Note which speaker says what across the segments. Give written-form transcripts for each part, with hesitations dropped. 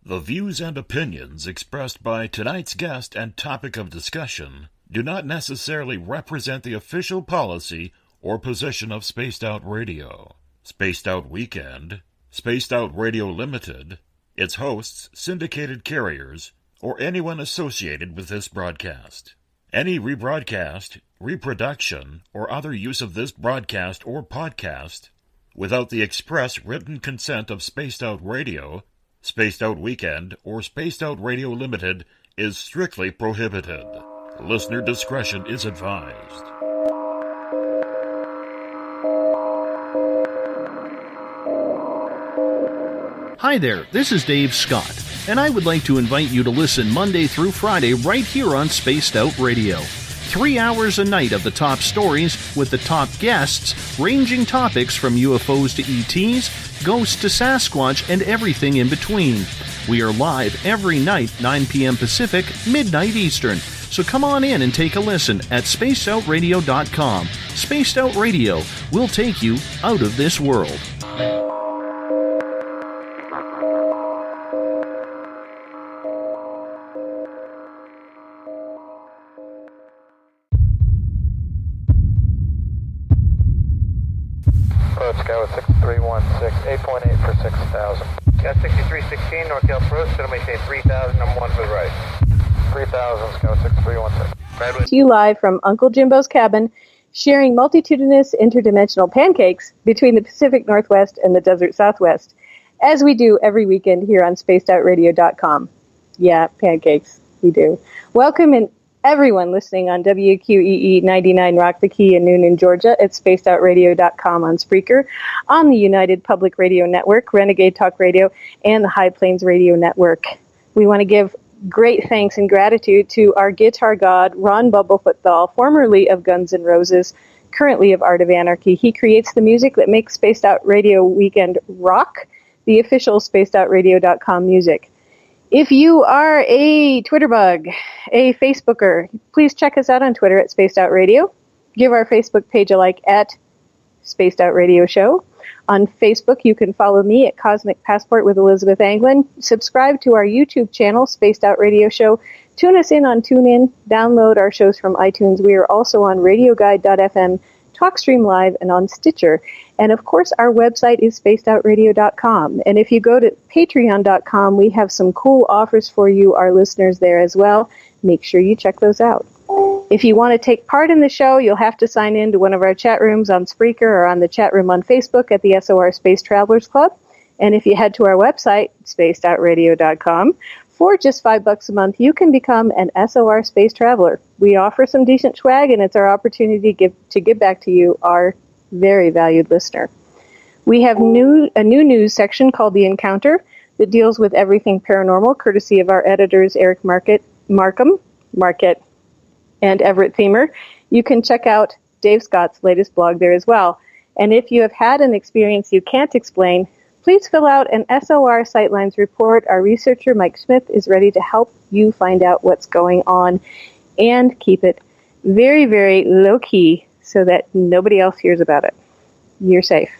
Speaker 1: The views and opinions expressed by tonight's guest and topic of discussion do not necessarily represent the official policy or position of Spaced Out Radio, Spaced Out Weekend, Spaced Out Radio Limited, its hosts, syndicated carriers, or anyone associated with this broadcast. Any rebroadcast, reproduction, or other use of this broadcast or podcast without the express written consent of Spaced Out Radio, Spaced Out Weekend, or Spaced Out Radio Limited is strictly prohibited. Listener discretion is advised.
Speaker 2: Hi there, this is Dave Scott, and I would like to invite you to listen Monday through Friday right here on Spaced Out Radio. 3 hours a night of the top stories with the top guests, ranging topics from UFOs to ETs, ghosts to Sasquatch, and everything in between. We are live every night, 9 p.m. Pacific, midnight Eastern. So come on in and take a listen at spacedoutradio.com. Spaced Out Radio will take you out of this world.
Speaker 3: Scout 6316, 8.8 for 6,000. Scout 6316, North Hill Approach, so maintain 3,000, I'm 1 for the right. 3,000, Scout 6316.
Speaker 4: To you live from Uncle Jimbo's cabin, sharing multitudinous interdimensional pancakes between the Pacific Northwest and the Desert Southwest, as we do every weekend here on spacedoutradio.com. Yeah, pancakes, we do. Welcome and everyone listening on WQEE 99 Rock the Key in Noonan, Georgia, at spacedoutradio.com on Spreaker, on the United Public Radio Network, Renegade Talk Radio, and the High Plains Radio Network. We want to give great thanks and gratitude to our guitar god, Ron Bubblefoot Thal, formerly of Guns N' Roses, currently of Art of Anarchy. He creates the music that makes Spaced Out Radio Weekend rock, the official spacedoutradio.com music. If you are a Twitter bug, a Facebooker, please check us out on Twitter at Spaced Out Radio. Give our Facebook page a like at Spaced Out Radio Show. On Facebook, you can follow me at Cosmic Passport with Elizabeth Anglin. Subscribe to our YouTube channel, Spaced Out Radio Show. Tune us in on TuneIn. Download our shows from iTunes. We are also on RadioGuide.fm, TalkStream Live, and on Stitcher. And, of course, our website is spacedoutradio.com. And if you go to patreon.com, we have some cool offers for you, our listeners, there as well. Make sure you check those out. If you want to take part in the show, you'll have to sign in to one of our chat rooms on Spreaker or on the chat room on Facebook at the SOR Space Travelers Club. And if you head to our website, spacedoutradio.com, for just $5 a month, you can become an SOR Space Traveler. We offer some decent swag, and it's our opportunity to give back to you, our very valued listener. We have a new news section called The Encounter that deals with everything paranormal, courtesy of our editors Eric Markham, and Everett Themer. You can check out Dave Scott's latest blog there as well. And if you have had an experience you can't explain, please fill out an SOR Sightlines report. Our researcher, Mike Smith, is ready to help you find out what's going on and keep it very, very low-key so that nobody else hears about it. You're safe.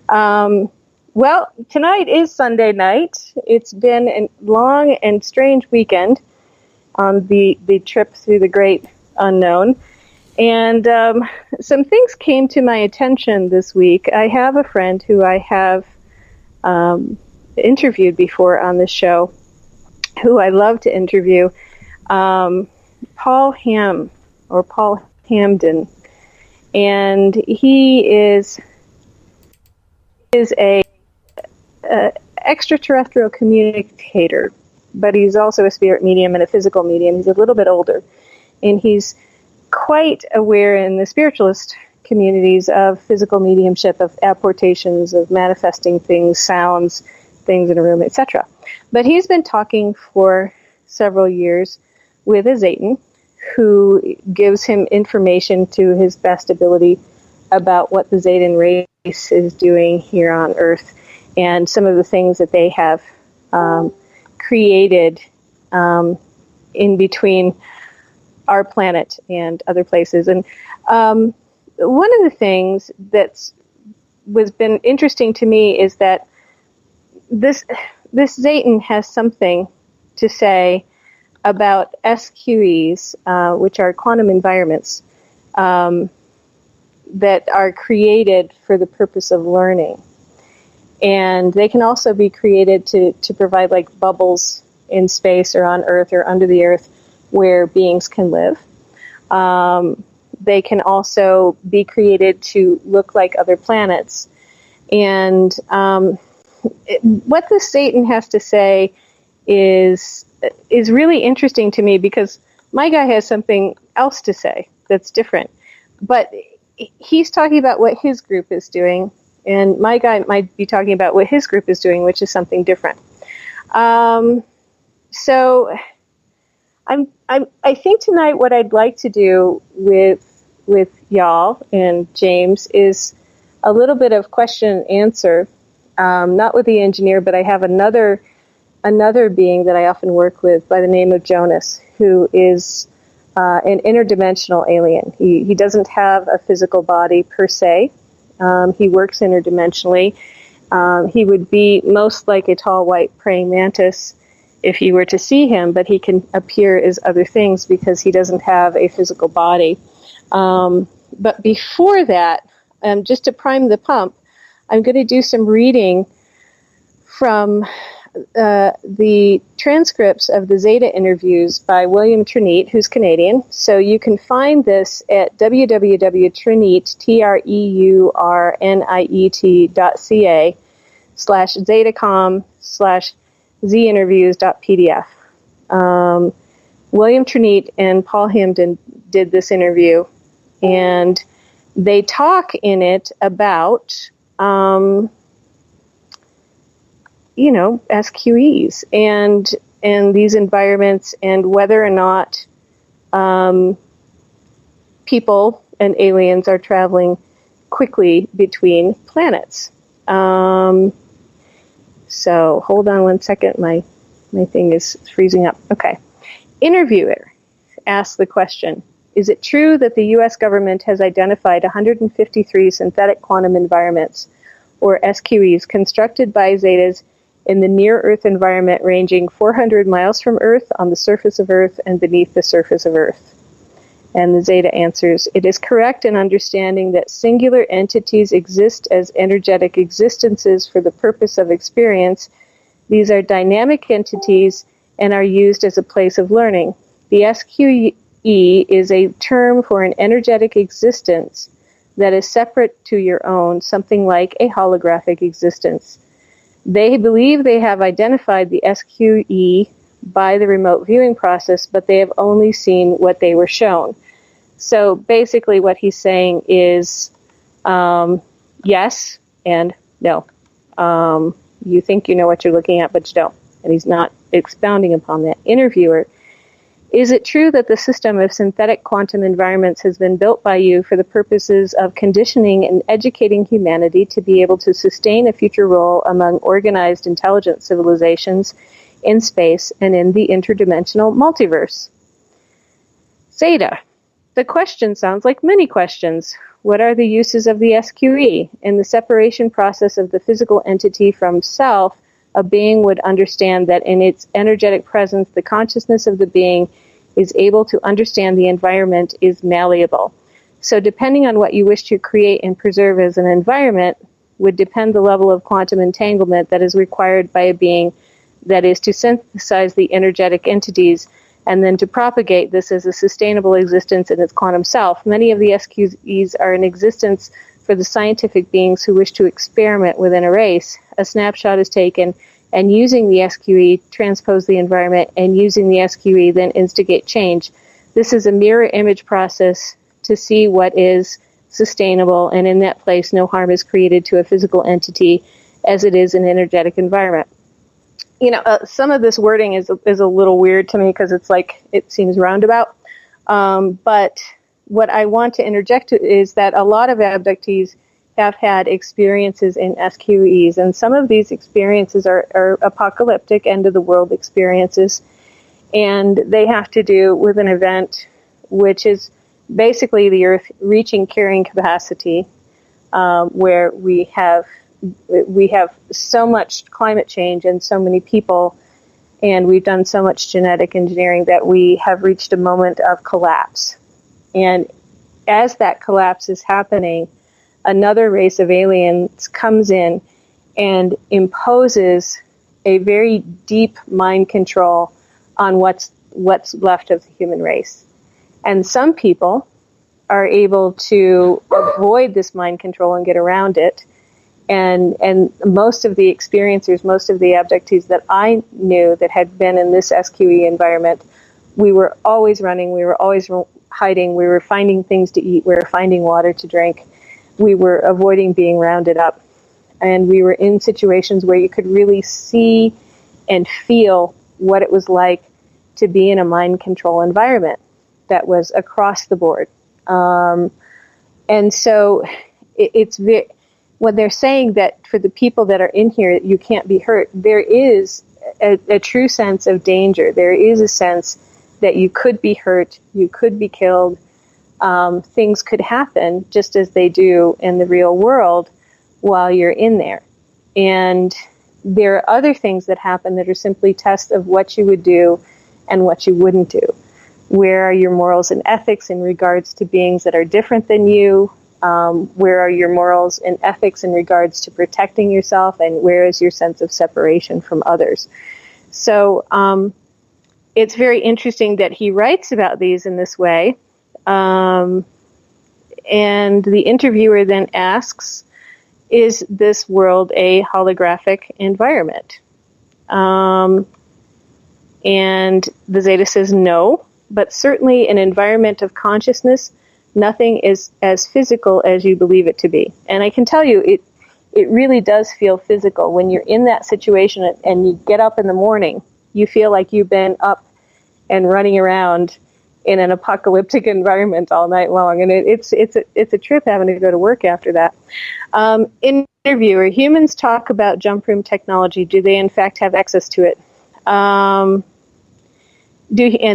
Speaker 4: Well, tonight is Sunday night. It's been a long and strange weekend on the trip through the great unknown. And some things came to my attention this week. I have a friend who I have interviewed before on this show, who I love to interview, Paul Hamden. And he is a extraterrestrial communicator, but he's also a spirit medium and a physical medium. He's a little bit older, and he's quite aware in the spiritualist communities of physical mediumship, of apportations, of manifesting things, sounds, things in a room, etc. But he's been talking for several years with a Zayton who gives him information to his best ability about what the Zayton race is doing here on Earth and some of the things that they have created in between our planet and other places. And one of the things that's been interesting to me is that this Zayton has something to say about SQEs, which are quantum environments, that are created for the purpose of learning. And they can also be created to provide like bubbles in space or on Earth or under the Earth where beings can live. They can also be created to look like other planets. And what this Satan has to say is really interesting to me, because my guy has something else to say that's different. But he's talking about what his group is doing, and my guy might be talking about what his group is doing, which is something different. So I think tonight what I'd like to do with y'all and James is a little bit of question and answer, not with the engineer, but I have another being that I often work with by the name of Jonas, who is an interdimensional alien. He doesn't have a physical body per se. He works interdimensionally. He would be most like a tall white praying mantis if you were to see him, but he can appear as other things because he doesn't have a physical body. But before that, just to prime the pump, I'm going to do some reading from the transcripts of the Zeta interviews by William Trinit, who's Canadian. So you can find this at www.trinit.ca/zetacom/zinterviews.pdf. William Trinit and Paul Hamden did this interview, and they talk in it about SQEs and these environments, and whether or not people and aliens are traveling quickly between planets. So hold on one second. My thing is freezing up. Okay. Interviewer asks the question, is it true that the U.S. government has identified 153 synthetic quantum environments, or SQEs, constructed by Zetas in the near-Earth environment ranging 400 miles from Earth, on the surface of Earth, and beneath the surface of Earth? And the Zeta answers, it is correct in understanding that singular entities exist as energetic existences for the purpose of experience. These are dynamic entities and are used as a place of learning. The SQE is a term for an energetic existence that is separate to your own, something like a holographic existence. They believe they have identified the SQE by the remote viewing process, but they have only seen what they were shown. So basically what he's saying is yes and no. You think you know what you're looking at, but you don't. And he's not expounding upon that. Interviewer, is it true that the system of synthetic quantum environments has been built by you for the purposes of conditioning and educating humanity to be able to sustain a future role among organized intelligent civilizations in space and in the interdimensional multiverse? Zeta, the question sounds like many questions. What are the uses of the SQE? In the separation process of the physical entity from self, a being would understand that in its energetic presence, the consciousness of the being is able to understand the environment is malleable. So depending on what you wish to create and preserve as an environment would depend the level of quantum entanglement that is required by a being, that is to synthesize the energetic entities and then to propagate this as a sustainable existence in its quantum self. Many of the SQEs are in existence for the scientific beings who wish to experiment within a race. A snapshot is taken, and using the SQE, transpose the environment, and using the SQE, then instigate change. This is a mirror image process to see what is sustainable, and in that place, no harm is created to a physical entity as it is an energetic environment. Some of this wording is a little weird to me because it's like, it seems roundabout. But what I want to interject is that a lot of abductees have had experiences in SQEs, and some of these experiences are apocalyptic, end-of-the-world experiences, and they have to do with an event which is basically the Earth reaching carrying capacity, where we have we have so much climate change and so many people, and we've done so much genetic engineering that we have reached a moment of collapse. And as that collapse is happening, another race of aliens comes in and imposes a very deep mind control on what's left of the human race. And some people are able to avoid this mind control and get around it. And most of the experiencers, most of the abductees that I knew that had been in this SQE environment, we were always running, we were always hiding, we were finding things to eat, we were finding water to drink, we were avoiding being rounded up. And we were in situations where you could really see and feel what it was like to be in a mind control environment that was across the board. And so it's when they're saying that for the people that are in here, you can't be hurt, there is a true sense of danger. There is a sense that you could be hurt, you could be killed, things could happen just as they do in the real world while you're in there. And there are other things that happen that are simply tests of what you would do and what you wouldn't do. Where are your morals and ethics in regards to beings that are different than you? Where are your morals and ethics in regards to protecting yourself? And where is your sense of separation from others? So it's very interesting that he writes about these in this way. And the interviewer then asks, is this world a holographic environment? And the Zeta says no, but certainly an environment of consciousness, nothing is as physical as you believe it to be. And I can tell you, it really does feel physical. When you're in that situation and you get up in the morning, you feel like you've been up and running around in an apocalyptic environment all night long. And it's a trip having to go to work after that. Interviewer, humans talk about jump room technology. Do they in fact have access to it? And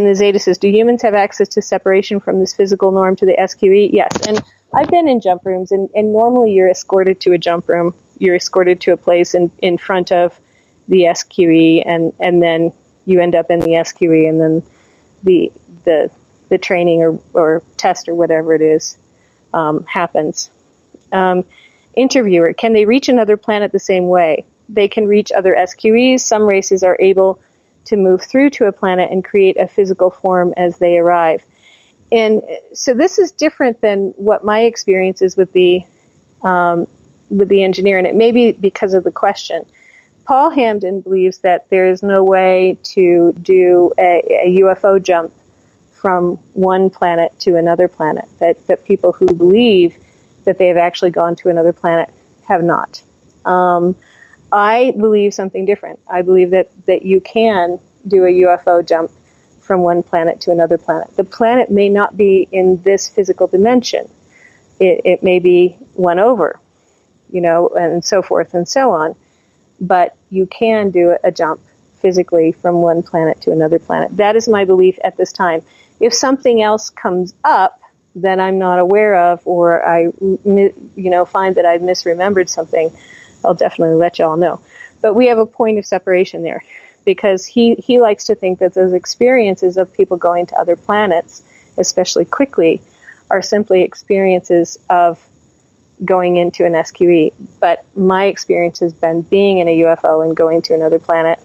Speaker 4: the Zeta says, do humans have access to separation from this physical norm to the SQE? Yes. And I've been in jump rooms, and normally you're escorted to a jump room. You're escorted to a place in front of the SQE, and then you end up in the SQE, and then the training or test or whatever it is happens. Interviewer, can they reach another planet the same way? They can reach other SQEs. Some races are able to move through to a planet and create a physical form as they arrive. And so this is different than what my experience is with the engineer, and it may be because of the question. Paul Hamden believes that there is no way to do a UFO jump from one planet to another planet, that people who believe that they have actually gone to another planet have not. I believe something different. I believe that you can do a UFO jump from one planet to another planet. The planet may not be in this physical dimension. It may be one over, and so forth and so on. But you can do a jump physically from one planet to another planet. That is my belief at this time. If something else comes up that I'm not aware of, or I find that I've misremembered something, I'll definitely let y'all know. But we have a point of separation there, because he likes to think that those experiences of people going to other planets, especially quickly, are simply experiences of going into an SQE. But my experience has been being in a UFO and going to another planet,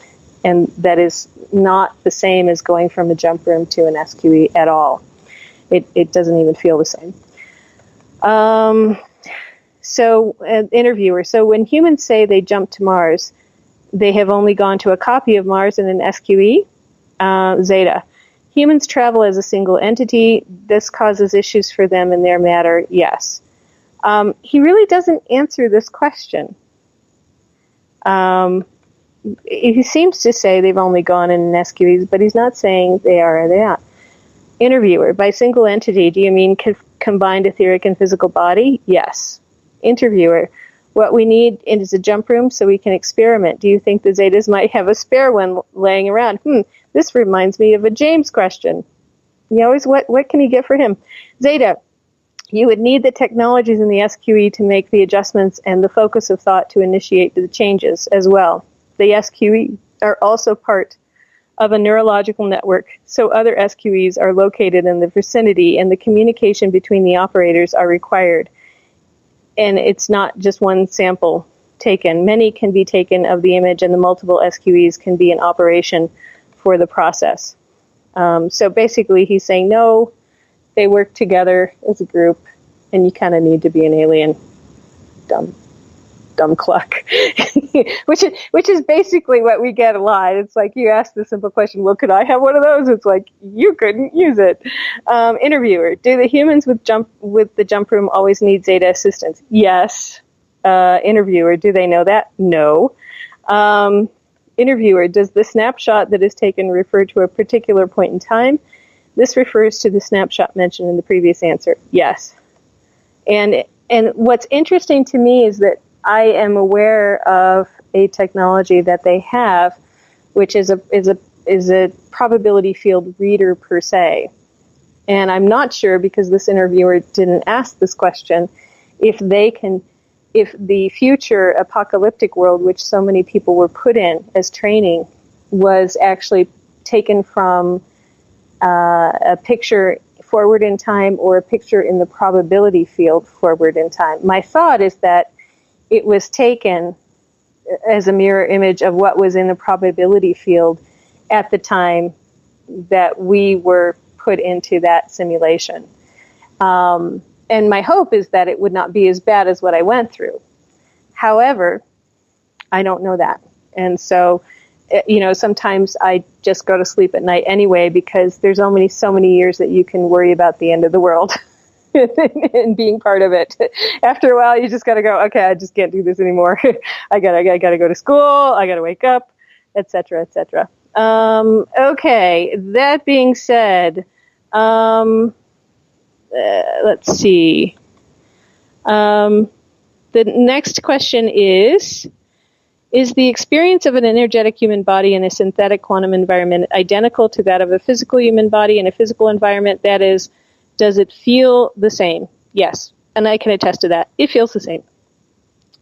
Speaker 4: and that is not the same as going from a jump room to an SQE at all. It doesn't even feel the same. So, an interviewer, so when humans say they jumped to Mars, they have only gone to a copy of Mars in an SQE? Zeta. Humans travel as a single entity. This causes issues for them in their matter. Yes. He really doesn't answer this question. He seems to say they've only gone in an SQEs, but he's not saying they are or they not. Interviewer, by single entity, do you mean combined etheric and physical body? Yes. Interviewer, what we need is a jump room so we can experiment. Do you think the Zetas might have a spare one laying around? This reminds me of a James question. He always, what can he get for him? Zeta, You would need the technologies in the SQE to make the adjustments and the focus of thought to initiate the changes as well. The SQE are also part of a neurological network, so other SQEs are located in the vicinity, and the communication between the operators are required. And it's not just one sample taken. Many can be taken of the image, and the multiple SQEs can be in operation for the process. So basically he's saying, no, they work together as a group, and you kind of need to be an alien. Dumb cluck. which is basically what we get a lot. It's like you ask the simple question, well, could I have one of those? It's like, you couldn't use it. Interviewer, do the humans with the jump room always need Zeta assistance? Yes. Interviewer, do they know that? No. Interviewer, does the snapshot that is taken refer to a particular point in time? This refers to the snapshot mentioned in the previous answer. Yes. And what's interesting to me is that I am aware of a technology that they have, which is a probability field reader per se. And I'm not sure, because this interviewer didn't ask this question, if the future apocalyptic world, which so many people were put in as training, was actually taken from a picture forward in time or a picture in the probability field forward in time. My thought is that it was taken as a mirror image of what was in the probability field at the time that we were put into that simulation. And my hope is that it would not be as bad as what I went through. However, I don't know that. And so, sometimes I just go to sleep at night anyway, because there's only so many years that you can worry about the end of the world and being part of it. After a while, you just got to go, okay, I just can't do this anymore. I gotta go to school. I gotta wake up, etc., etc. Okay. That being said, let's see. The next question is the experience of an energetic human body in a synthetic quantum environment identical to that of a physical human body in a physical environment? That is, does it feel the same? Yes, and I can attest to that. It feels the same.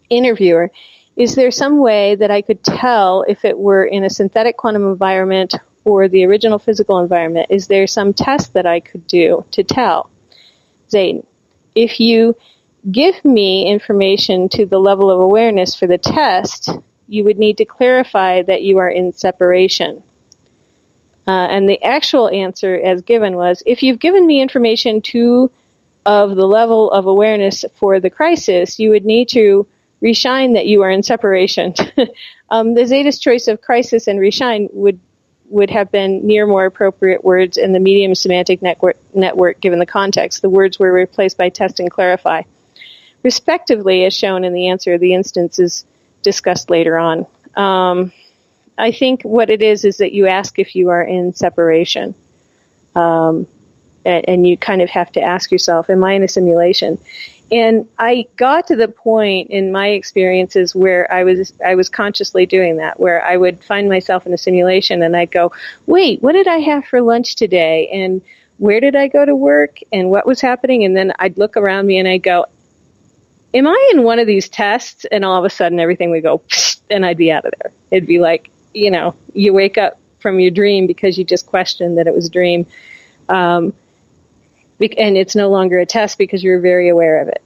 Speaker 4: Interviewer, is there some way that I could tell if it were in a synthetic quantum environment or the original physical environment? Is there some test that I could do to tell? Zane, if you give me information to the level of awareness for the test, you would need to clarify that you are in separation. And the actual answer as given was, if you've given me information of the level of awareness for the crisis, you would need to reshine that you are in separation. The Zeta's choice of crisis and reshine would have been near more appropriate words in the medium semantic network given the context. The words were replaced by test and clarify, respectively, as shown in the answer. The instances discussed later on. I think what it is that you ask if you are in separation. And you kind of have to ask yourself, am I in a simulation? And I got to the point in my experiences where I was consciously doing that, where I would find myself in a simulation and I'd go, wait, what did I have for lunch today? And where did I go to work? And what was happening? And then I'd look around me and I'd go, am I in one of these tests? And all of a sudden everything would go, and I'd be out of there. It'd be like, you wake up from your dream because you just questioned that it was a dream. And it's no longer a test because you're very aware of it.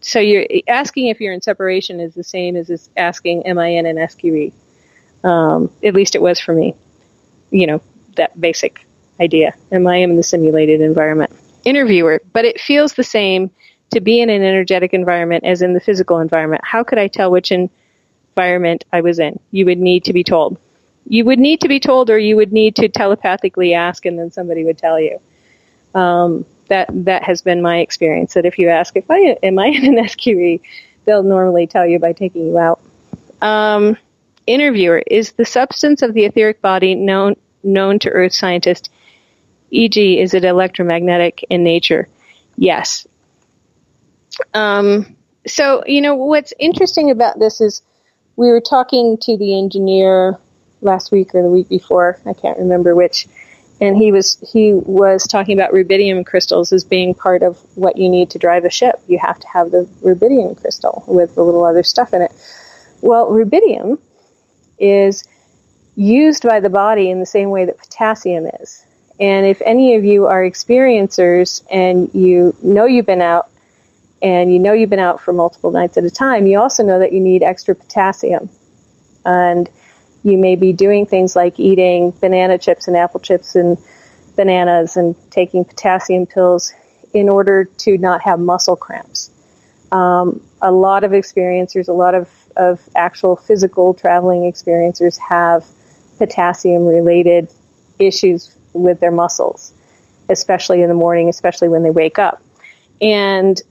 Speaker 4: So you're asking if you're in separation is the same as asking, am I in an SQE? At least it was for me. That basic idea. Am I in the simulated environment? Interviewer, but it feels the same to be in an energetic environment as in the physical environment. How could I tell which environment I was in? You would need to be told. You would need to be told, or you would need to telepathically ask and then somebody would tell you. That has been my experience, that if you ask, am I in an SQE, they'll normally tell you by taking you out. Interviewer, is the substance of the etheric body known to Earth scientists, e.g., is it electromagnetic in nature? Yes. So, what's interesting about this is we were talking to the engineer last week or the week before, I can't remember which, And he was talking about rubidium crystals as being part of what you need to drive a ship. You have to have the rubidium crystal with the little other stuff in it. Well, rubidium is used by the body in the same way that potassium is. And if any of you are experiencers and you know you've been out, and you know you've been out for multiple nights at a time, you also know that you need extra potassium. And you may be doing things like eating banana chips and apple chips and bananas and taking potassium pills in order to not have muscle cramps. A lot of experiencers, a lot of actual physical traveling experiencers have potassium-related issues with their muscles, especially in the morning, especially when they wake up. And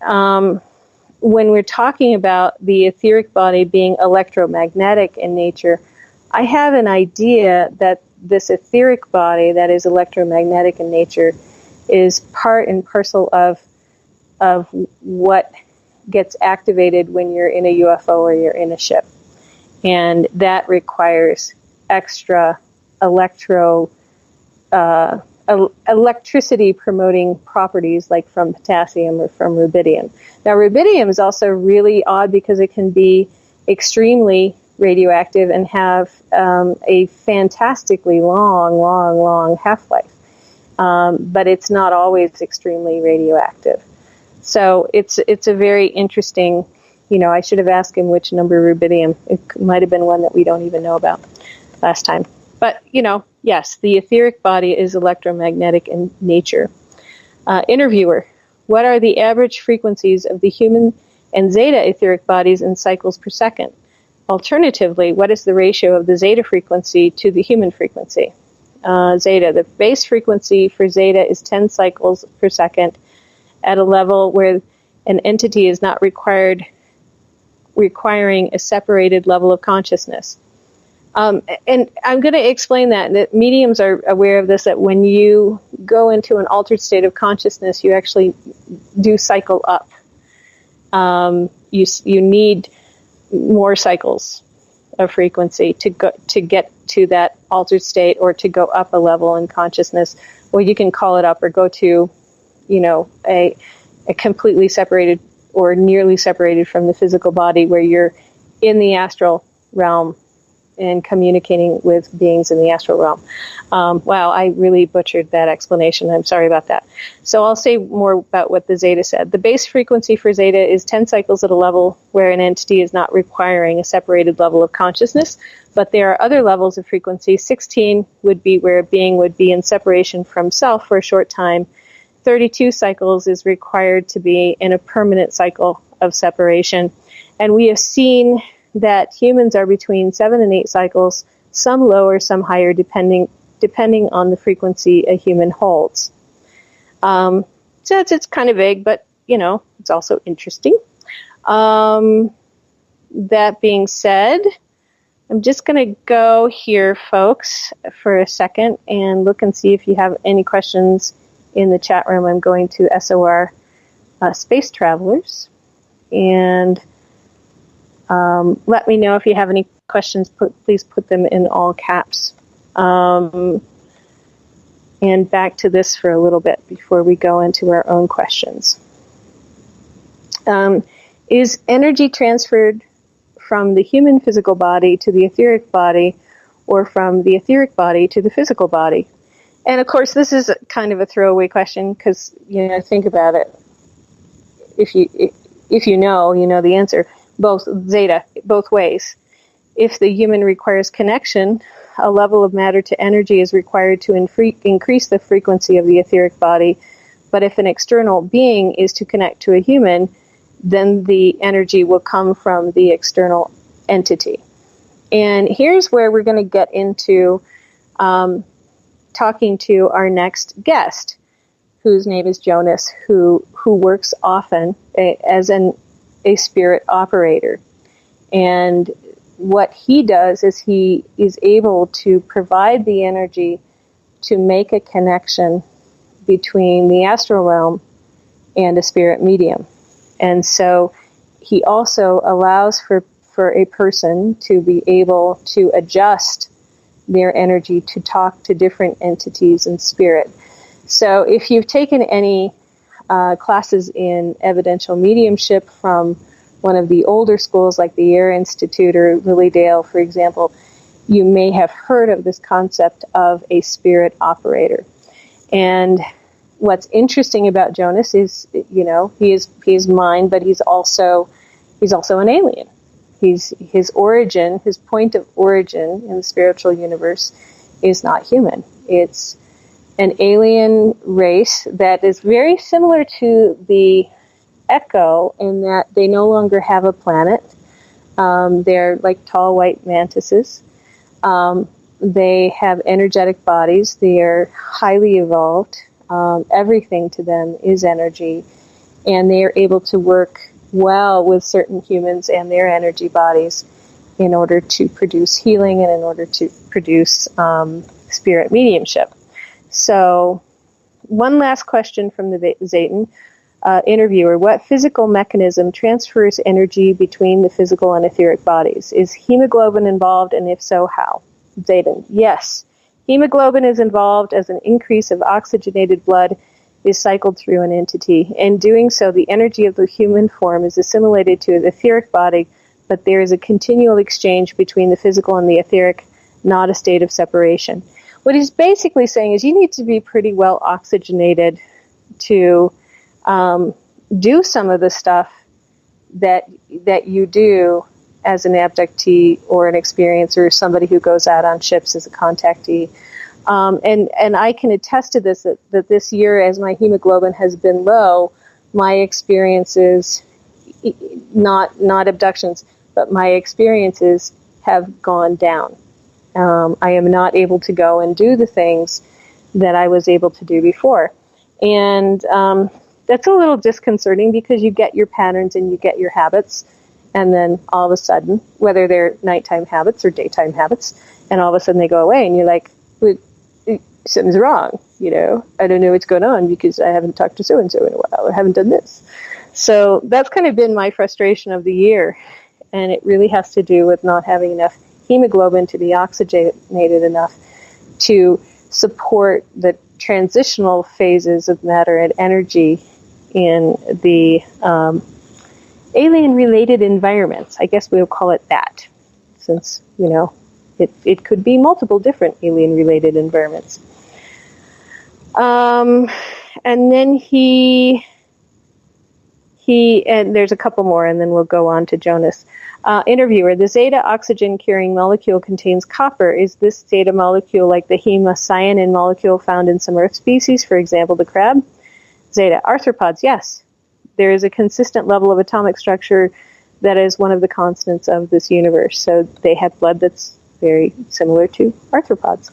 Speaker 4: when we're talking about the etheric body being electromagnetic in nature, I have an idea that this etheric body that is electromagnetic in nature is part and parcel of what gets activated when you're in a UFO or you're in a ship. And that requires extra electricity promoting properties like from potassium or from rubidium. Now, rubidium is also really odd because it can be extremely radioactive and have a fantastically long half-life. But it's not always extremely radioactive. So it's a very interesting, I should have asked him which number rubidium. It might have been one that we don't even know about last time. But, yes, the etheric body is electromagnetic in nature. Interviewer, what are the average frequencies of the human and zeta etheric bodies in cycles per second? Alternatively, what is the ratio of the zeta frequency to the human frequency? Zeta, the base frequency for zeta is 10 cycles per second at a level where an entity is not requiring a separated level of consciousness. And I'm going to explain that mediums are aware of this, that when you go into an altered state of consciousness, you actually do cycle up. You need more cycles of frequency to get to that altered state or to go up a level in consciousness. Well, you can call it up or go to, a completely separated or nearly separated from the physical body where you're in the astral realm and communicating with beings in the astral realm. Wow, I really butchered that explanation. I'm sorry about that. So I'll say more about what the zeta said. The base frequency for zeta is 10 cycles at a level where an entity is not requiring a separated level of consciousness, but there are other levels of frequency. 16 would be where a being would be in separation from self for a short time. 32 cycles is required to be in a permanent cycle of separation. And we have seen that humans are between 7 and 8 cycles, some lower, some higher, depending on the frequency a human holds. So it's kind of vague, but, it's also interesting. That being said, I'm just going to go here, folks, for a second and look and see if you have any questions in the chat room. I'm going to SOR Space Travelers, and let me know if you have any questions. Please put them in all caps. And back to this for a little bit before we go into our own questions. Is energy transferred from the human physical body to the etheric body, or from the etheric body to the physical body? And of course, this is kind of a throwaway question because, think about it. If you know the answer. Both ways. If the human requires connection, a level of matter to energy is required to increase the frequency of the etheric body. But if an external being is to connect to a human, then the energy will come from the external entity. And here's where we're going to get into talking to our next guest, whose name is Jonas, who works often as a spirit operator. And what he does is he is able to provide the energy to make a connection between the astral realm and a spirit medium. And so he also allows for a person to be able to adjust their energy to talk to different entities in spirit. So if you've taken any classes in evidential mediumship from one of the older schools like the Air Institute or Lily Dale, for example, you may have heard of this concept of a spirit operator. And what's interesting about Jonas is, he is mind, but he's also an alien. His origin, his point of origin in the spiritual universe is not human. It's an alien race that is very similar to the Echo in that they no longer have a planet. They're like tall white mantises. They have energetic bodies. They are highly evolved. Everything to them is energy. And they are able to work well with certain humans and their energy bodies in order to produce healing and in order to produce spirit mediumship. So, one last question from the Zayton interviewer. What physical mechanism transfers energy between the physical and etheric bodies? Is hemoglobin involved, and if so, how? Zayton: yes. Hemoglobin is involved as an increase of oxygenated blood is cycled through an entity. In doing so, the energy of the human form is assimilated to the etheric body, but there is a continual exchange between the physical and the etheric, not a state of separation. What he's basically saying is you need to be pretty well oxygenated to do some of the stuff that you do as an abductee or an experiencer, or somebody who goes out on ships as a contactee. And I can attest to this, that this year, as my hemoglobin has been low, my experiences, not abductions, but my experiences have gone down. I am not able to go and do the things that I was able to do before. And that's a little disconcerting because you get your patterns and you get your habits, and then all of a sudden, whether they're nighttime habits or daytime habits, and all of a sudden they go away, and you're like, something's wrong, I don't know what's going on because I haven't talked to so-and-so in a while, or haven't done this. So that's kind of been my frustration of the year, and it really has to do with not having enough hemoglobin to be oxygenated enough to support the transitional phases of matter and energy in the alien-related environments. I guess we'll call it that, since, it could be multiple different alien-related environments. And then and there's a couple more, and then we'll go on to Jonas. Interviewer: the zeta oxygen-carrying molecule contains copper. Is this zeta molecule like the hemocyanin molecule found in some Earth species, for example, the crab? Zeta: arthropods, yes. There is a consistent level of atomic structure that is one of the constants of this universe. So they have blood that's very similar to arthropods.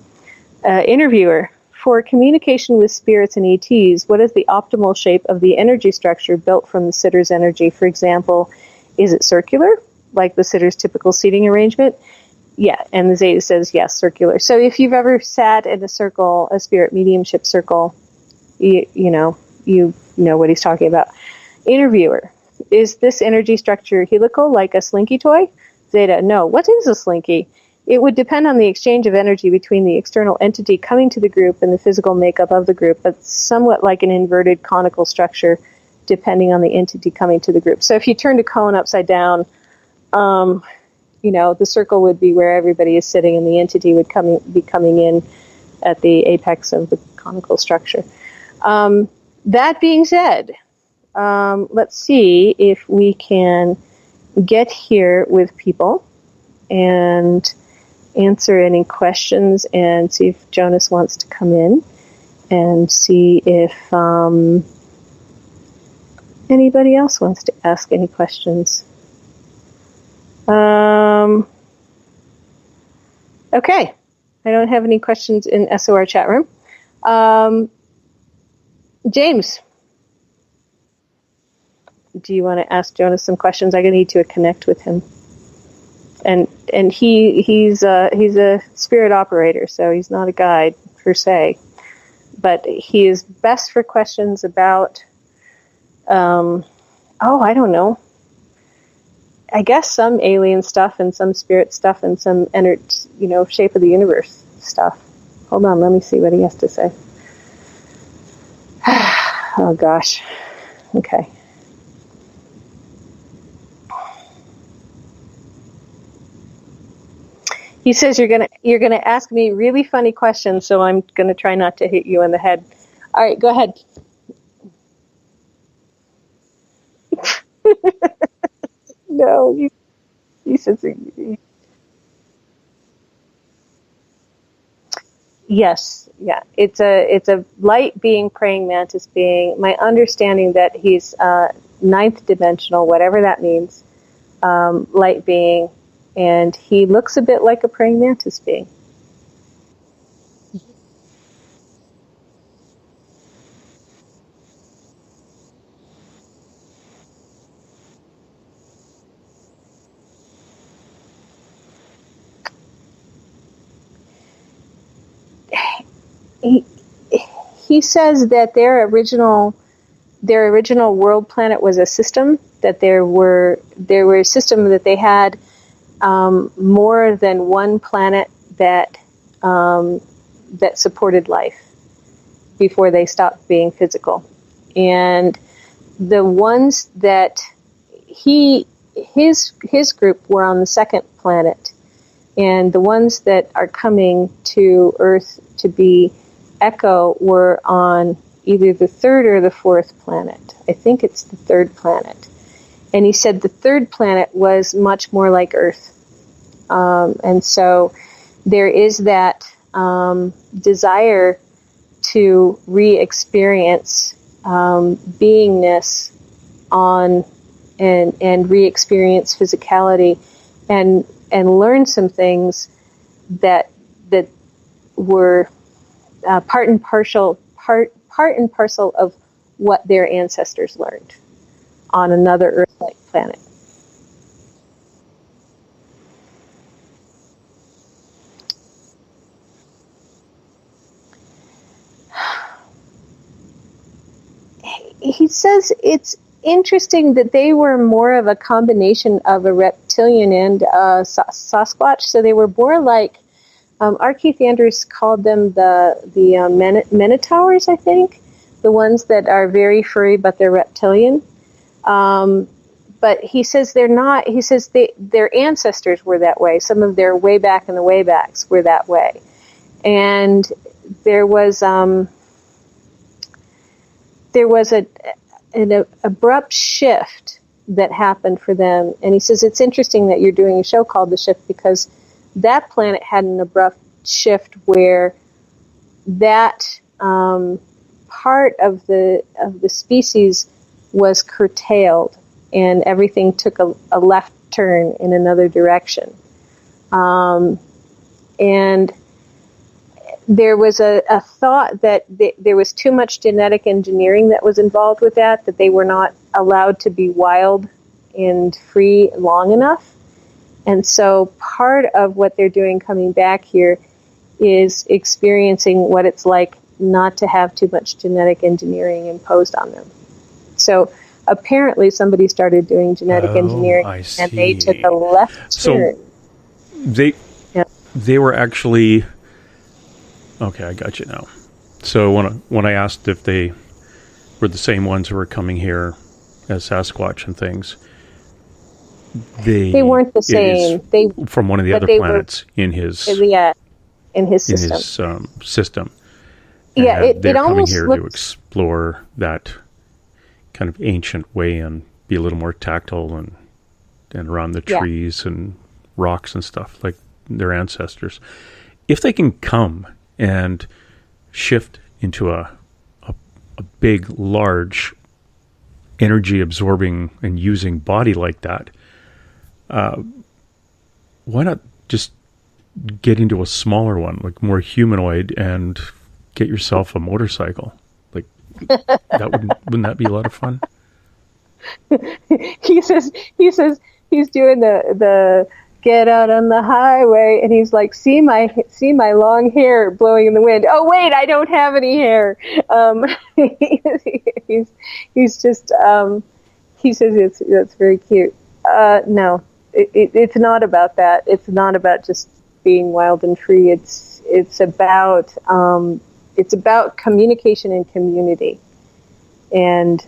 Speaker 4: Interviewer: for communication with spirits and ETs, what is the optimal shape of the energy structure built from the sitter's energy? For example, is it circular, like the sitter's typical seating arrangement? Yeah, and the Zeta says yes, circular. So if you've ever sat in a circle, a spirit mediumship circle, you know what he's talking about. Interviewer: is this energy structure helical, like a slinky toy? Zeta: no. What is a slinky? It would depend on the exchange of energy between the external entity coming to the group and the physical makeup of the group, but somewhat like an inverted conical structure, depending on the entity coming to the group. So if you turned a cone upside down, the circle would be where everybody is sitting, and the entity would be coming in at the apex of the conical structure. That being said, let's see if we can get here with people and answer any questions, and see if Jonas wants to come in, and see if anybody else wants to ask any questions. Okay, I don't have any questions in SOR chat room. James, do you want to ask Jonas some questions? I'm going to need to connect with him. And he's a spirit operator, so he's not a guide per se, but he is best for questions about I don't know. I guess some alien stuff and some spirit stuff and some shape of the universe. stuff. Hold on, let me see what he has to say. Oh gosh. Okay. He says you're gonna ask me really funny questions, so I'm gonna try not to hit you in the head. All right, go ahead. No, he says. Yes, yeah. It's a light being, praying mantis being. My understanding that he's ninth dimensional, whatever that means, light being, and he looks a bit like a praying mantis being. He says that their original world planet was a system, that there were a system that they had more than one planet that supported life before they stopped being physical. And the ones that his group were on the second planet, and the ones that are coming to Earth to be Echo were on either the third or the fourth planet. I think it's the third planet. And he said the third planet was much more like Earth. And so there is that desire to re-experience beingness on and re-experience physicality and learn some things that were part and parcel of what their ancestors learned on another Earth-like planet. He says it's interesting that they were more of a combination of a reptilian and Sasquatch, so they were more like R. Keith Andrews called them the Minotaurs, I think, the ones that are very furry but they're reptilian. But he says they're not. He says their ancestors were that way. Some of their way back in the waybacks were that way, and there was an abrupt shift that happened for them. And he says it's interesting that you're doing a show called The Shift, because that planet had an abrupt shift where that part of the species was curtailed, and everything took a left turn in another direction. And there was a thought that there was too much genetic engineering that was involved with that they were not allowed to be wild and free long enough. And so part of what they're doing coming back here is experiencing what it's like not to have too much genetic engineering imposed on them. So apparently somebody started doing genetic engineering, and they took a left turn.
Speaker 5: They were actually... Okay, I got you now. So when I asked if they were the same ones who were coming here as Sasquatch and things, they weren't the same. They from one of the other planets in his system. And they're coming here to explore that kind of ancient way and be a little more tactile and around the trees and rocks and stuff like their ancestors. If they can come and shift into a big, large, energy-absorbing and using body like that, why not just get into a smaller one, like more humanoid, and get yourself a motorcycle? Like wouldn't that be a lot of fun?
Speaker 4: He says he's doing the get out on the highway, and he's like, see my long hair blowing in the wind. Oh wait, I don't have any hair. He's just he says that's very cute. No, it's not about that. It's not about just being wild and free. It's it's about communication and community. And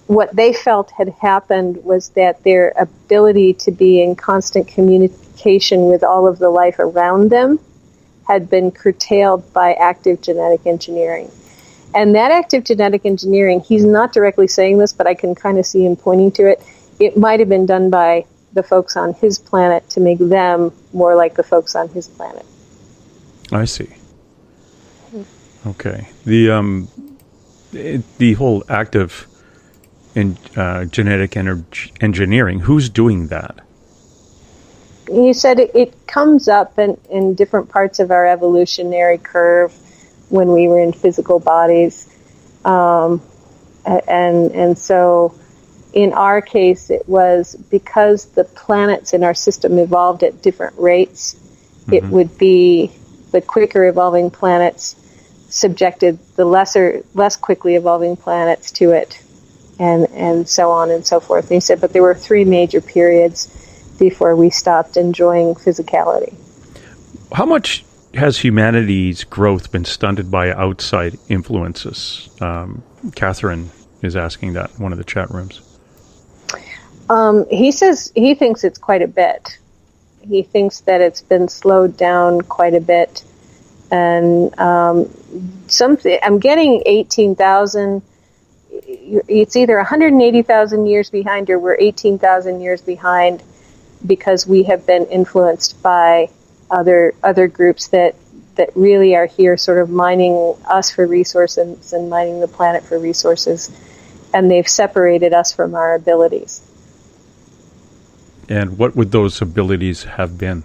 Speaker 4: what they felt had happened was that their ability to be in constant communication with all of the life around them had been curtailed by active genetic engineering. And that active genetic engineering, he's not directly saying this, but I can kind of see him pointing to it. It might have been done by the folks on his planet to make them more like the folks on his planet.
Speaker 5: I see. Okay. The whole active genetic engineering, who's doing that?
Speaker 4: You said it comes up in different parts of our evolutionary curve when we were in physical bodies. And so in our case, it was because the planets in our system evolved at different rates. Mm-hmm. It would be the quicker evolving planets subjected the less quickly evolving planets to it, and so on and so forth. And he said, but there were 3 major periods before we stopped enjoying physicality.
Speaker 5: How much has humanity's growth been stunted by outside influences? Catherine is asking that in one of the chat rooms.
Speaker 4: He says he thinks it's quite a bit. He thinks that it's been slowed down quite a bit. And I'm getting 18,000. It's either 180,000 years behind or we're 18,000 years behind because we have been influenced by other groups that really are here sort of mining us for resources and mining the planet for resources. And they've separated us from our abilities.
Speaker 5: And what would those abilities have been?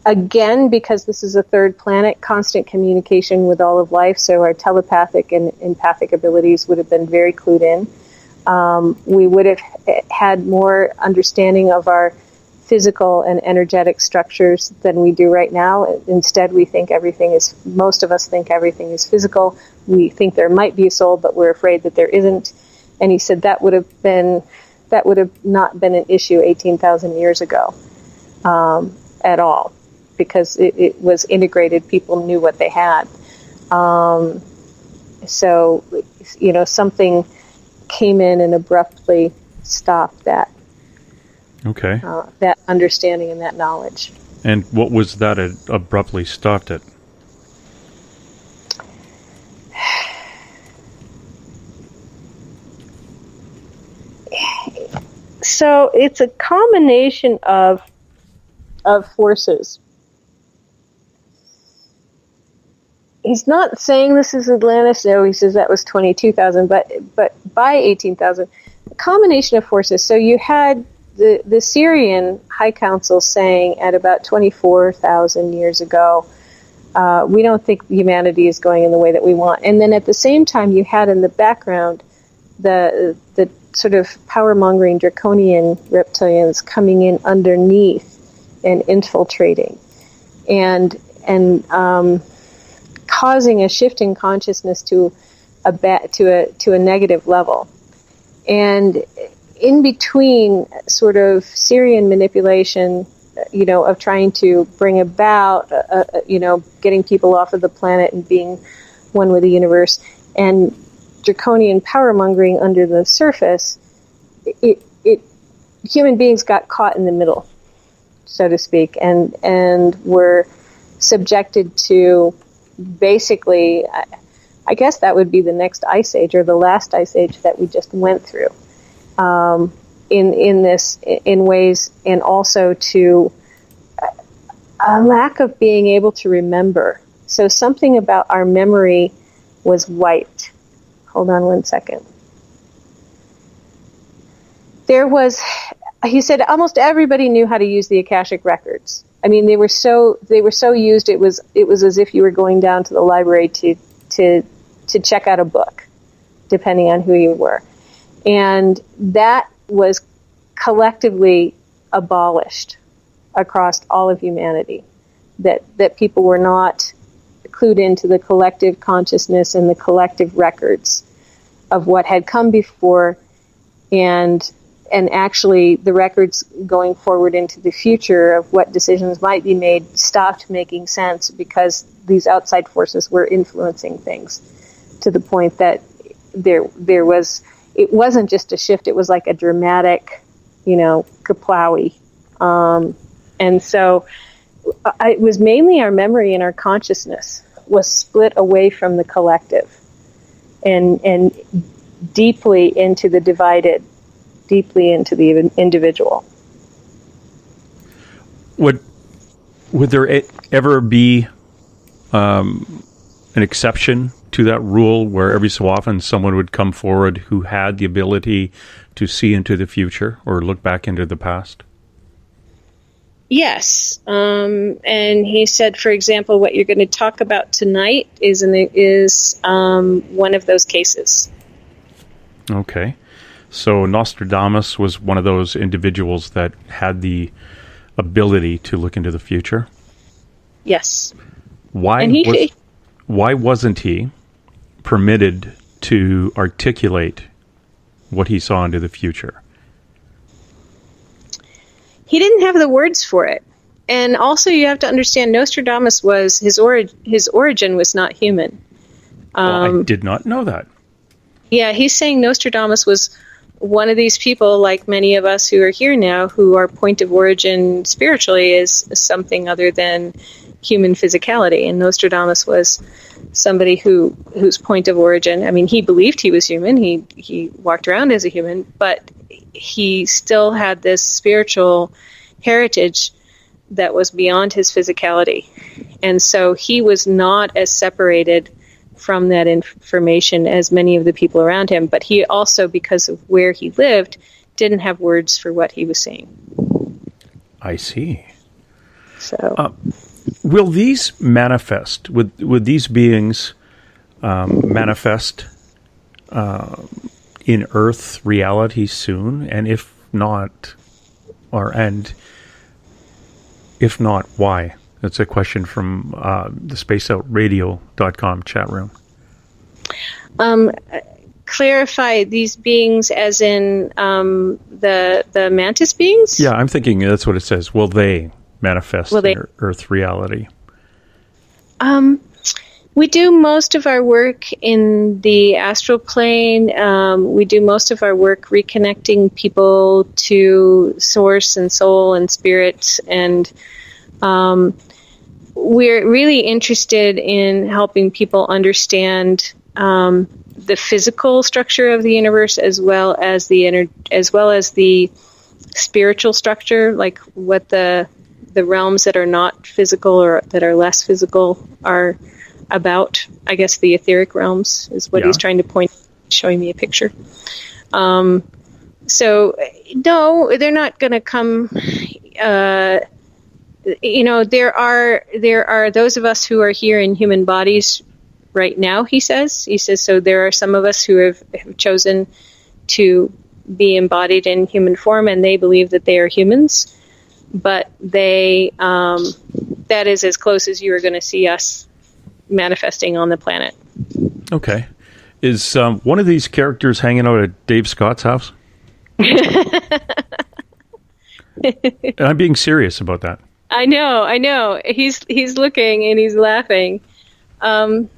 Speaker 4: Again, because this is a third planet, constant communication with all of life, so our telepathic and empathic abilities would have been very clued in. We would have had more understanding of our physical and energetic structures than we do right now. Instead, most of us think everything is physical. We think there might be a soul, but we're afraid that there isn't. And he said that would have not been an issue 18,000 years ago at all, because it was integrated. People knew what they had. So, something came in and abruptly stopped that.
Speaker 5: Okay.
Speaker 4: That understanding and that knowledge.
Speaker 5: And what was that abruptly stopped it?
Speaker 4: So it's a combination of forces. He's not saying this is Atlantis. No, he says that was 22,000, but by 18,000, a combination of forces. So you had the Syrian High Council saying at about 24,000 years ago, we don't think humanity is going in the way that we want. And then at the same time, you had in the background the sort of power-mongering draconian reptilians coming in underneath and infiltrating and causing a shift in consciousness to a negative level. And in between sort of Syrian manipulation, of trying to bring about, getting people off of the planet and being one with the universe, and draconian power-mongering under the surface, human beings got caught in the middle, so to speak, and were subjected to basically, I guess that would be the next ice age or the last ice age that we just went through. In ways, and also to a lack of being able to remember. So something about our memory was wiped. Hold on one second. He said almost everybody knew how to use the Akashic records. I mean, they were so used. It was as if you were going down to the library to check out a book, depending on who you were. And that was collectively abolished across all of humanity, that people were not clued into the collective consciousness and the collective records of what had come before, and and actually the records going forward into the future of what decisions might be made stopped making sense because these outside forces were influencing things to the point that it wasn't just a shift, it was like a dramatic, kaplowy. And so it was mainly our memory and our consciousness was split away from the collective and deeply into the divided, deeply into the individual.
Speaker 5: Would there ever be an exception to that rule where every so often someone would come forward who had the ability to see into the future or look back into the past?
Speaker 4: Yes. And he said, for example, what you're going to talk about tonight is one of those cases.
Speaker 5: Okay. So Nostradamus was one of those individuals that had the ability to look into the future?
Speaker 4: Yes.
Speaker 5: Why wasn't he permitted to articulate what he saw into the future?
Speaker 4: He didn't have the words for it. And also you have to understand Nostradamus was, his origin was not human.
Speaker 5: I did not know that.
Speaker 4: Yeah, he's saying Nostradamus was one of these people, like many of us who are here now, who our point of origin spiritually is something other than human physicality. And Nostradamus was somebody whose point of origin, I mean, he believed he was human. He walked around as a human, but he still had this spiritual heritage that was beyond his physicality. And so he was not as separated from that information as many of the people around him, but he also, because of where he lived, didn't have words for what he was saying.
Speaker 5: I see.
Speaker 4: So,
Speaker 5: will these manifest? Would these beings manifest in Earth reality soon? And if not, why? That's a question from the spaceoutradio.com chat room.
Speaker 4: Clarify these beings as in the mantis beings?
Speaker 5: Yeah, I'm thinking that's what it says. Will they manifest in Earth reality?
Speaker 4: We do most of our work in the astral plane. We do most of our work reconnecting people to source and soul and spirit, and we're really interested in helping people understand the physical structure of the universe, as well as the spiritual structure, like what the realms that are not physical or that are less physical are about. I guess the etheric realms is what he's trying to point, showing me a picture. So no, they're not going to come. There are those of us who are here in human bodies right now, he says. So there are some of us who have chosen to be embodied in human form, and they believe that they are humans, but that is as close as you are going to see us manifesting on the planet.
Speaker 5: Okay. Is one of these characters hanging out at Dave Scott's house? And I'm being serious about that.
Speaker 4: I know. He's looking and he's laughing. You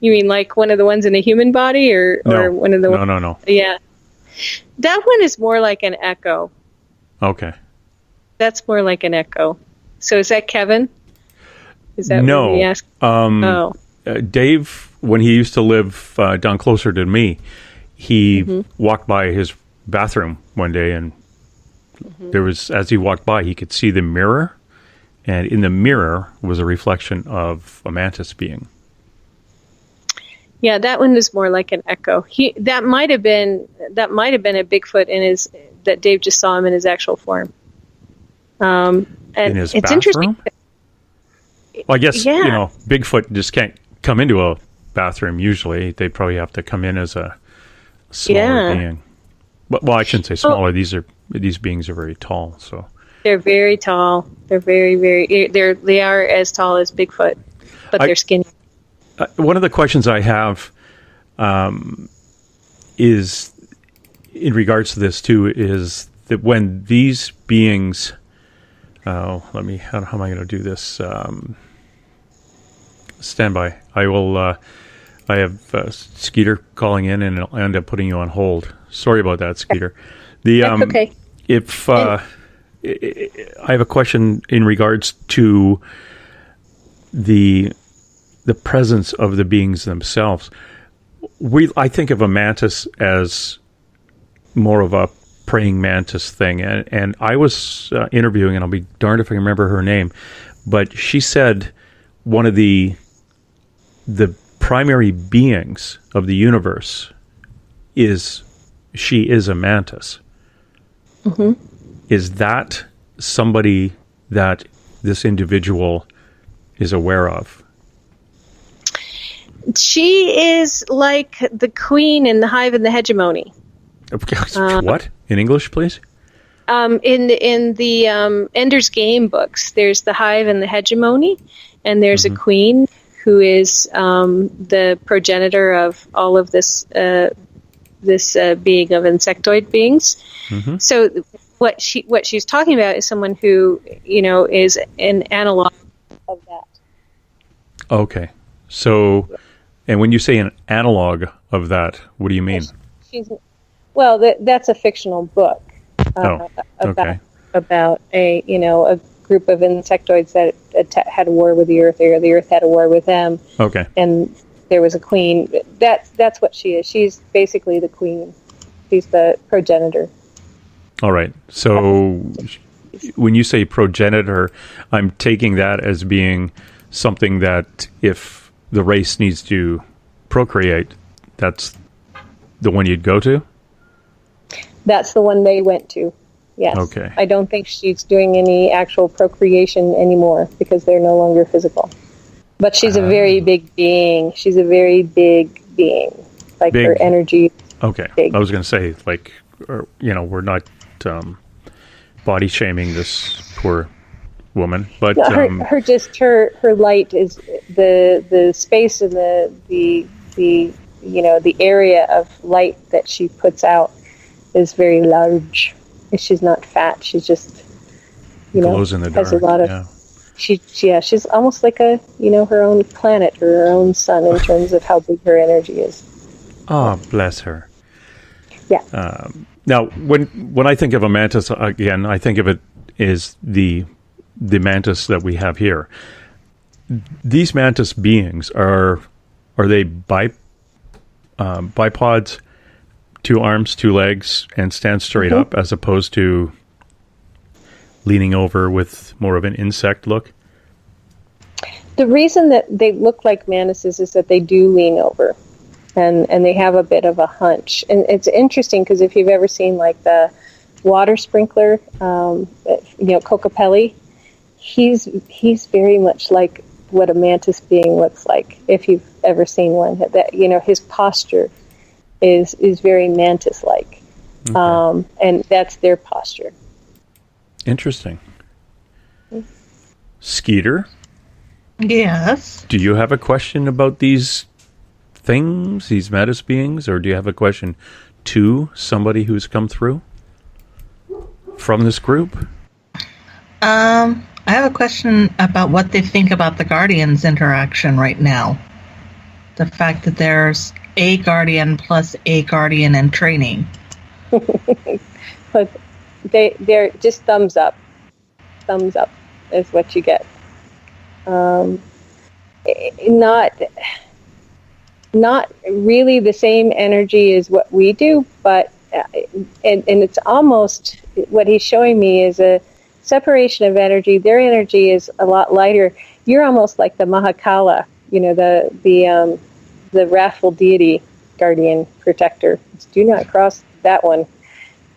Speaker 4: mean like one of the ones in a human body, or one of the ones?
Speaker 5: No.
Speaker 4: Yeah. That one is more like an echo.
Speaker 5: Okay.
Speaker 4: That's more like an echo. So is that Kevin? Is that what he asked?
Speaker 5: Dave, when he used to live down closer to me, he walked by his bathroom one day, and there was, as he walked by, he could see the mirror, and in the mirror was a reflection of a mantis being.
Speaker 4: Yeah, that one is more like an echo. That might have been a Bigfoot that Dave just saw him in his actual form. And
Speaker 5: in his
Speaker 4: it's
Speaker 5: bathroom?
Speaker 4: interesting.
Speaker 5: Well, I guess Bigfoot just can't come into a bathroom. Usually, they probably have to come in as a smaller being. Well, I shouldn't say smaller. These beings are very tall. So
Speaker 4: they're very tall. They're very, very. They are as tall as Bigfoot, but they're skinny. One
Speaker 5: of the questions I have is in regards to this too is that when these beings, how am I going to do this? Stand by. I have Skeeter calling in, and I'll end up putting you on hold. Sorry about that, Skeeter.
Speaker 4: That's okay.
Speaker 5: If I have a question in regards to the presence of the beings themselves. I think of a mantis as more of a praying mantis thing, and I was interviewing, and I'll be darned if I can remember her name, but she said one of the primary beings of the universe is a mantis. Mm-hmm. Is that somebody that this individual is aware of?
Speaker 4: She is like the queen in the hive and the hegemony.
Speaker 5: What? In English, please?
Speaker 4: In the Ender's Game books, there's the hive and the hegemony, and there's a queen who is the progenitor of all of this being of insectoid beings. Mm-hmm. So what she's talking about is someone who, is an analog of that.
Speaker 5: Okay. So, and when you say an analog of that, what do you mean?
Speaker 4: That's a fictional book about a group of insectoids that had a war with the Earth, or the Earth had a war with them.
Speaker 5: Okay.
Speaker 4: And there was a queen. That's what she is. She's basically the queen. She's the progenitor.
Speaker 5: All right. So when you say progenitor, I'm taking that as being something that if the race needs to procreate, that's the one you'd go to?
Speaker 4: That's the one they went to, yes.
Speaker 5: Okay.
Speaker 4: I don't think she's doing any actual procreation anymore because they're no longer physical. But she's a very big being. She's a very big being. Like her energy.
Speaker 5: Okay. Big. I was going to say, we're not body shaming this poor woman, but
Speaker 4: no, her light is the space and the area of light that she puts out is very large. She's not fat. She's just
Speaker 5: glows in the dark.
Speaker 4: Has a lot of she's almost like her own planet or her own sun in terms of how big her energy is.
Speaker 5: Oh, bless her.
Speaker 4: Yeah.
Speaker 5: Now, when I think of a mantis, again, I think of it as the mantis that we have here. These mantis beings are they bipods, 2 arms, 2 legs, and stand straight up, as opposed to leaning over with more of an insect look?
Speaker 4: The reason that they look like mantises is that they do lean over, and they have a bit of a hunch. And it's interesting because if you've ever seen like the water sprinkler, Cocopelli, he's very much like what a mantis being looks like. If you've ever seen one, that his posture is very mantis-like, okay. And that's their posture.
Speaker 5: Interesting. Skeeter?
Speaker 6: Yes.
Speaker 5: Do you have a question about these things, these mantis beings, or do you have a question to somebody who's come through from this group?
Speaker 6: I have a question about what they think about the Guardians interaction right now. The fact that there's a Guardian plus a Guardian in training.
Speaker 4: But they're just thumbs up. Thumbs up is what you get. Not really the same energy as what we do, but and it's almost what he's showing me is a separation of energy. Their energy is a lot lighter. You're almost like the Mahakala, the wrathful deity, guardian, protector. Do not cross that one,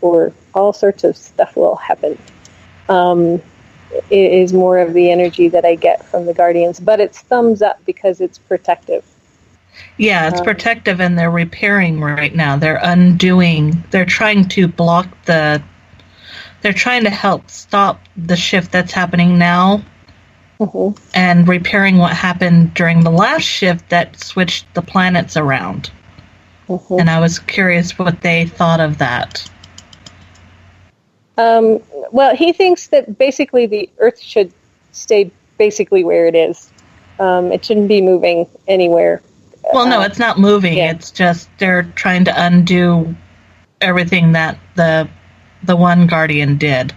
Speaker 4: or all sorts of stuff will happen. It is more of the energy that I get from the Guardians, but it's thumbs up because it's protective.
Speaker 6: Yeah, it's protective, and they're repairing right now. They're undoing. They're trying to block the. They're trying to help stop the shift that's happening now, and repairing what happened during the last shift that switched the planets around. And I was curious what they thought of that.
Speaker 4: Well, he thinks that basically the Earth should stay basically where it is. It shouldn't be moving anywhere.
Speaker 6: Well, no, it's not moving. Yeah. It's just they're trying to undo everything that the one Guardian did.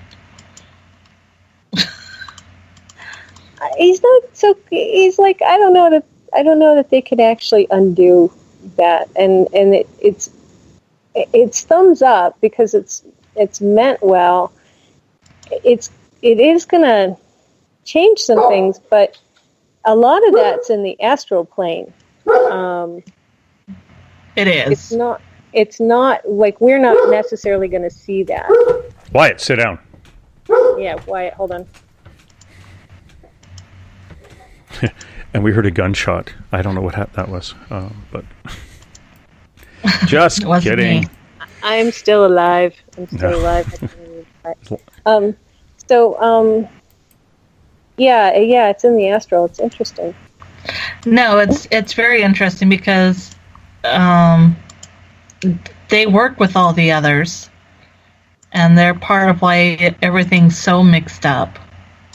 Speaker 4: He's not so. He's like, I don't know that they could actually undo that, and it's thumbs up because it's meant well. It is going to change some things, but a lot of that's in the astral plane.
Speaker 6: It is.
Speaker 4: It's not like we're not necessarily going to see that.
Speaker 5: Wyatt, sit down.
Speaker 4: Yeah, Wyatt, hold on.
Speaker 5: And we heard a gunshot. I don't know what that was, but just kidding.
Speaker 6: Me.
Speaker 4: I'm still alive. Yeah, it's in the astral. It's interesting.
Speaker 6: No, it's very interesting because they work with all the others, and they're part of why everything's so mixed up.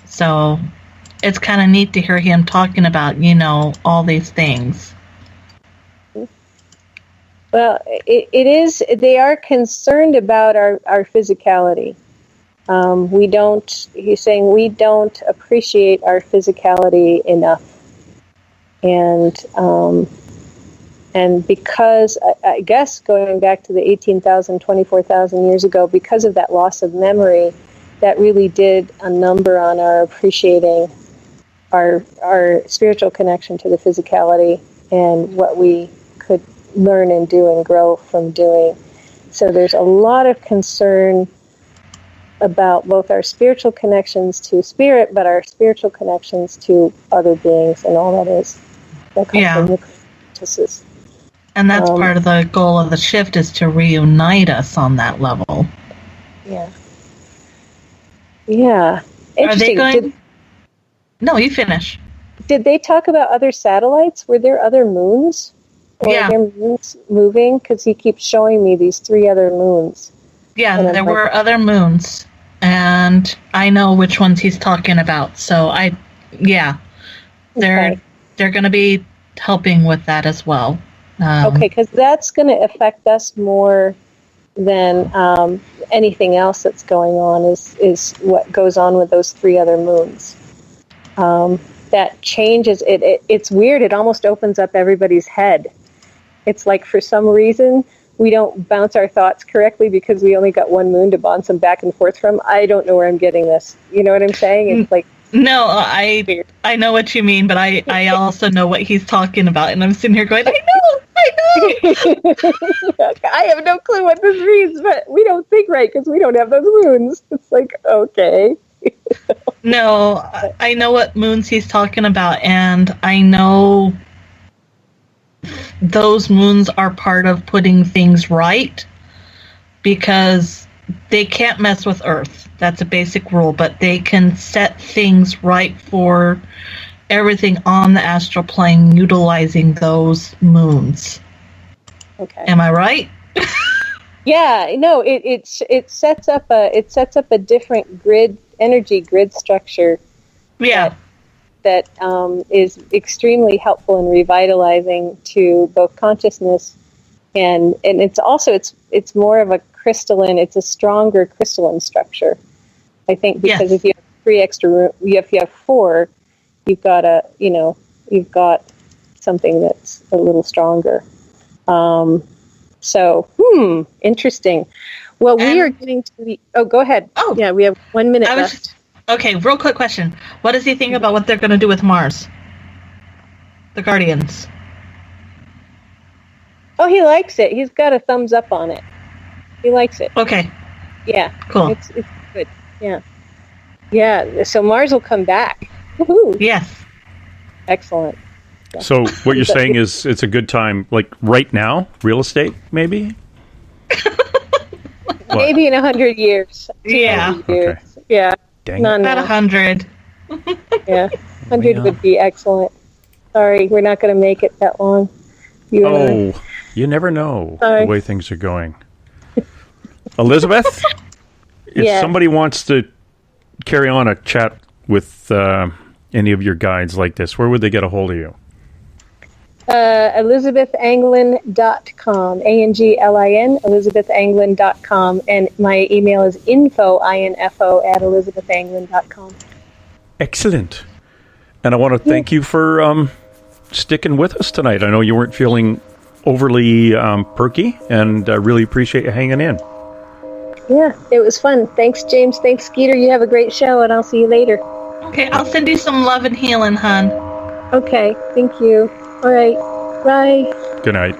Speaker 6: So it's kind of neat to hear him talking about, all these things.
Speaker 4: Well, it is. They are concerned about our physicality. He's saying we don't appreciate our physicality enough. And because, I guess, going back to the 18,000, 24,000 years ago, because of that loss of memory, that really did a number on our appreciating our spiritual connection to the physicality and what we could learn and do and grow from doing. So there's a lot of concern about both our spiritual connections to spirit, but our spiritual connections to other beings and all that is. That comes from the practices.
Speaker 6: And that's part of the goal of the shift is to reunite us on that level.
Speaker 4: Yeah. Yeah.
Speaker 6: Are they going... No, you finish.
Speaker 4: Did they talk about other satellites? Were there other moons? Or are there moons moving? Because he keeps showing me these 3 other moons.
Speaker 6: Yeah, there were other moons. And I know which ones he's talking about. So they're going to be helping with that as well.
Speaker 4: Okay, because that's going to affect us more than anything else that's going on is what goes on with those 3 other moons. That changes it. It's weird. It almost opens up everybody's head. It's like for some reason we don't bounce our thoughts correctly because we only got one moon to bounce them back and forth from. I don't know where I'm getting this. You know what I'm saying? It's like
Speaker 6: no, I know what you mean, but I also know what he's talking about, and I'm sitting here going, I know.
Speaker 4: I have no clue what this means, but we don't think right because we don't have those moons. It's like, okay.
Speaker 6: No, I know what moons he's talking about, and I know those moons are part of putting things right because they can't mess with Earth. That's a basic rule, but they can set things right for everything on the astral plane utilizing those moons.
Speaker 4: Okay.
Speaker 6: Am I right?
Speaker 4: Yeah, no, it sets up a different energy grid structure.
Speaker 6: Yeah.
Speaker 4: That is extremely helpful and revitalizing to both consciousness and it's also it's more of a crystalline. It's a stronger crystalline structure, I think, because if you have 3 extra room, if you have 4, you've got something that's a little stronger. So, interesting. Well, we are getting to the... Oh, go ahead.
Speaker 6: Oh.
Speaker 4: Yeah, we have 1 minute left.
Speaker 6: Okay, real quick question. What does he think about what they're going to do with Mars? The Guardians.
Speaker 4: Oh, he likes it. He's got a thumbs up on it. He likes it.
Speaker 6: Okay.
Speaker 4: Yeah.
Speaker 6: Cool.
Speaker 4: It's good. Yeah. Yeah, so Mars will come back. Woohoo.
Speaker 6: Yes.
Speaker 4: Excellent. Yeah.
Speaker 5: So what you're saying is it's a good time, like right now, real estate, maybe?
Speaker 4: Maybe in 100 years.
Speaker 6: Yeah.
Speaker 4: 100 years.
Speaker 5: Okay.
Speaker 4: Yeah.
Speaker 5: Dang
Speaker 6: About 100.
Speaker 4: Yeah. 100 would be excellent. Sorry, we're not going to make it that long.
Speaker 5: You never know the way things are going. Elizabeth, if somebody wants to carry on a chat with any of your guides like this, where would they get a hold of you?
Speaker 4: ElizabethAnglin.com, ANGLIN, ElizabethAnglin.com, and my email is info @ElizabethAnglin.com.
Speaker 5: Excellent. And I want to thank you for sticking with us tonight. I know you weren't feeling overly perky, and I really appreciate you hanging in.
Speaker 4: Yeah, it was fun. Thanks, James. Thanks, Skeeter. You have a great show, and I'll see you later.
Speaker 6: Okay, I'll send you some love and healing, hon.
Speaker 4: Okay, thank you. All right, bye.
Speaker 5: Good night.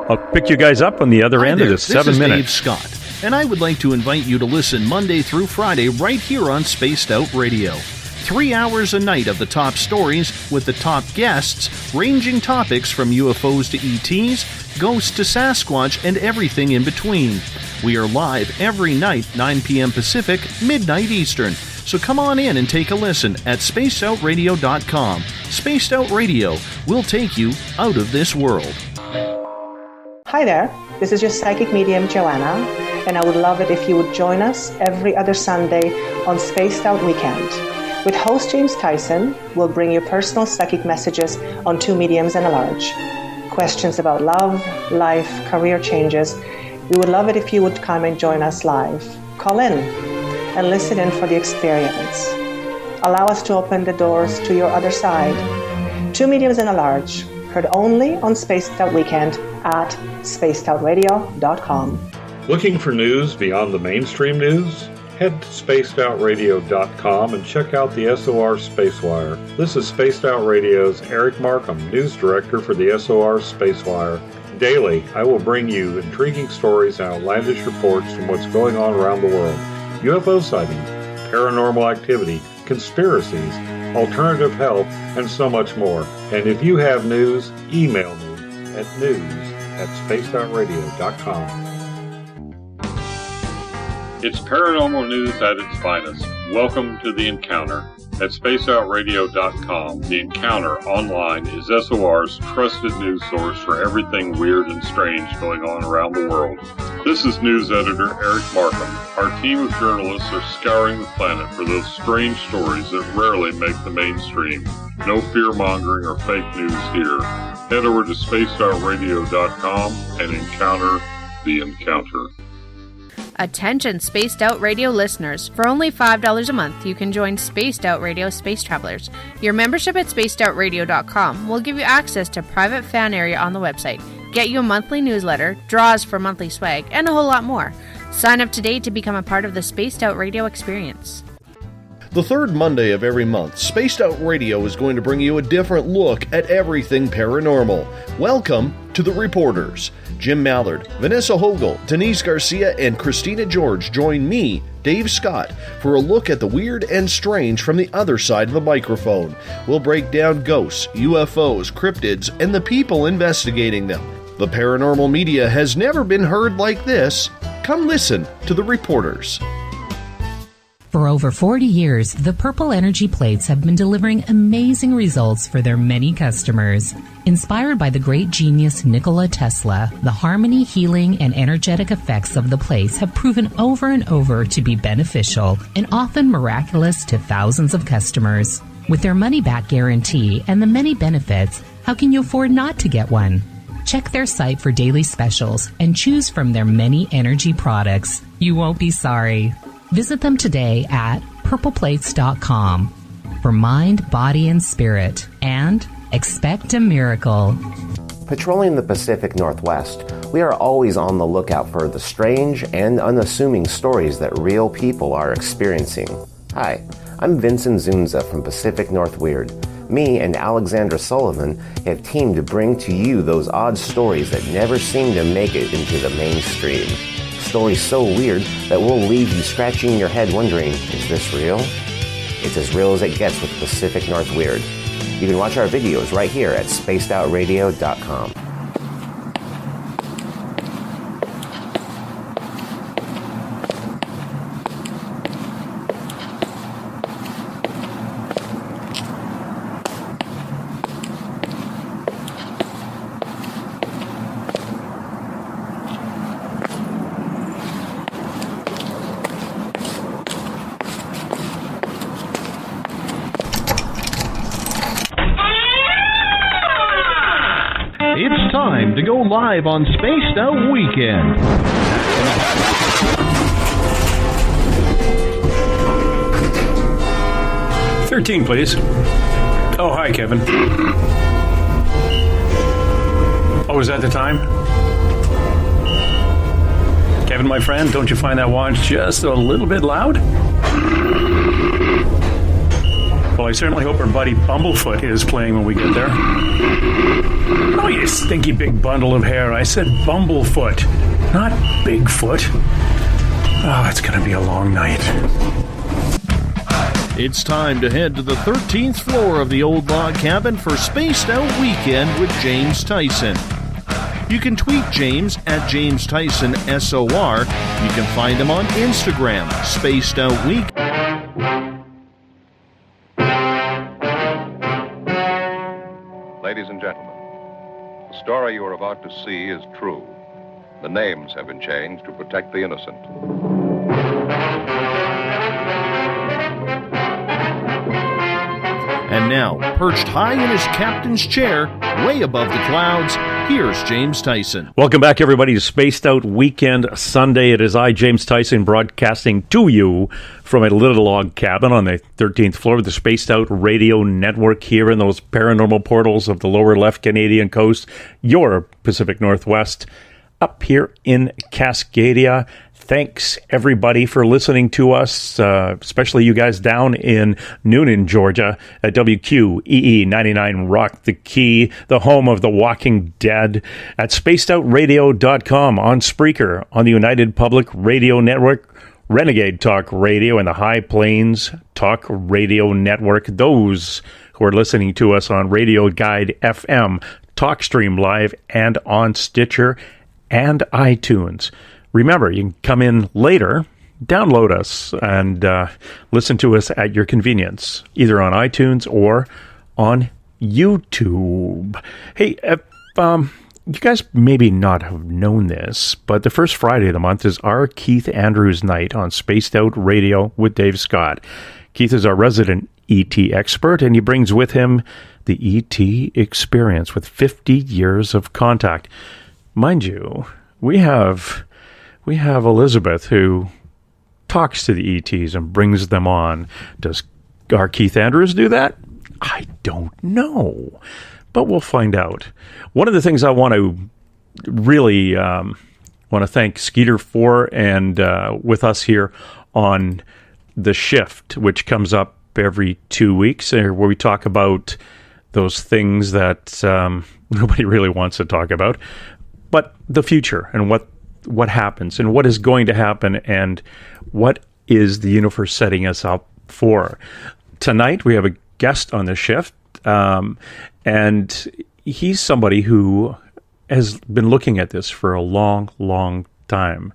Speaker 5: I'll pick you guys up on the other end of this 7 minutes.
Speaker 2: This is Dave Scott, and I would like to invite you to listen Monday through Friday right here on Spaced Out Radio. 3 hours a night of the top stories with the top guests, ranging topics from UFOs to ETs, ghosts to Sasquatch, and everything in between. We are live every night, 9 p.m. Pacific, midnight Eastern. So come on in and take a listen at spacedoutradio.com. Spaced Out Radio will take you out of this world.
Speaker 7: Hi there, this is your psychic medium, Joanna, and I would love it if you would join us every other Sunday on Spaced Out Weekend. With host James Tyson, we'll bring you personal psychic messages on two mediums and a large. Questions about love, life, career changes. We would love it if you would come and join us live. Call in and listen in for the experience. Allow us to open the doors to your other side. Two mediums and a large, heard only on Spaced Out Weekend at spacedoutradio.com.
Speaker 8: Looking for news beyond the mainstream news? Head to spacedoutradio.com and check out the SOR Spacewire. This is Spaced Out Radio's Eric Markham, News Director for the SOR Spacewire. Daily, I will bring you intriguing stories and outlandish reports from what's going on around the world. UFO sightings, paranormal activity, conspiracies, alternative health, and so much more. And if you have news, email me at news@spacedoutradio.com. It's paranormal news at its finest. Welcome to The Encounter. At spacedoutradio.com, The Encounter online is SOR's trusted news source for everything weird and strange going on around the world. This is news editor Eric Markham. Our team of journalists are scouring the planet for those strange stories that rarely make the mainstream. No fear-mongering or fake news here. Head over to spacedoutradio.com and encounter The Encounter.
Speaker 9: Attention Spaced Out Radio listeners. For only $5 a month, you can join Spaced Out Radio Space Travelers. Your membership at spacedoutradio.com will give you access to private fan area on the website, get you a monthly newsletter, draws for monthly swag, and a whole lot more. Sign up today to become a part of the Spaced Out Radio experience.
Speaker 2: The third Monday of every month, Spaced Out Radio is going to bring you a different look at everything paranormal. Welcome to The Reporters. Jim Mallard, Vanessa Hogel, Denise Garcia, and Christina George join me, Dave Scott, for a look at the weird and strange from the other side of the microphone. We'll break down ghosts, UFOs, cryptids, and the people investigating them. The paranormal media has never been heard like this. Come listen to The Reporters.
Speaker 10: For over 40 years, the Purple Energy Plates have been delivering amazing results for their many customers. Inspired by the great genius Nikola Tesla, the harmony, healing, and energetic effects of the plates have proven over and over to be beneficial and often miraculous to thousands of customers. With their money-back guarantee and the many benefits, how can you afford not to get one? Check their site for daily specials and choose from their many energy products. You won't be sorry. Visit them today at purpleplates.com for mind, body, and spirit, and expect a miracle.
Speaker 11: Patrolling the Pacific Northwest, we are always on the lookout for the strange and unassuming stories that real people are experiencing. Hi, I'm Vincent Zunza from Pacific North Weird. Me and Alexandra Sullivan have teamed to bring to you those odd stories that never seem to make it into the mainstream. Stories so weird that will leave you scratching your head wondering, is this real? It's as real as it gets with Pacific North Weird. You can watch our videos right here at spacedoutradio.com.
Speaker 2: time to go live on Spaced Out Weekend.
Speaker 5: 13, please. Oh, hi, Kevin. Oh, is that the time? Kevin, my friend, don't you find that watch just a little bit loud? Well, I certainly hope our buddy Bumblefoot is playing when we get there. Oh, you stinky big bundle of hair. I said Bumblefoot, not Bigfoot. Oh, it's going to be a long night.
Speaker 2: It's time to head to the 13th floor of the old log cabin for Spaced Out Weekend with James Tyson. You can tweet James at James Tyson SOR. You can find him on Instagram, Spaced Out Week.
Speaker 12: Ladies and gentlemen, the story you are about to see is true. The names have been changed to protect the innocent.
Speaker 2: And now, perched high in his captain's chair, way above the clouds, here's James Tyson.
Speaker 5: Welcome back, everybody, to Spaced Out Weekend Sunday. It is I, James Tyson, broadcasting to you from a little log cabin on the 13th floor of the Spaced Out Radio Network here in those paranormal portals of the lower left Canadian coast, your Pacific Northwest, up here in Cascadia. Thanks, everybody, for listening to us, especially you guys down in Noonan, Georgia, at WQEE 99 Rock the Key, the home of The Walking Dead, at spacedoutradio.com, on Spreaker, on the United Public Radio Network, Renegade Talk Radio, and the High Plains Talk Radio Network. Those who are listening to us on Radio Guide FM, TalkStream Live, and on Stitcher and iTunes. Remember, you can come in later, download us, and listen to us at your convenience, either on iTunes or on YouTube. Hey, you guys maybe not have known this, but the first Friday of the month is our Keith Andrews night on Spaced Out Radio with Dave Scott. Keith is our resident ET expert, and he brings with him the ET experience with 50 years of contact. Mind you, we have Elizabeth, who talks to the ETs and brings them on. Does our Keith Andrews do that? I don't know, but we'll find out. One of the things I want to really thank Skeeter for, and with us here on The Shift, which comes up every 2 weeks, where we talk about those things that nobody really wants to talk about, but the future and what happens and what is going to happen and what is the universe setting us up for. Tonight we have a guest on The Shift, and he's somebody who has been looking at this for a long, long time.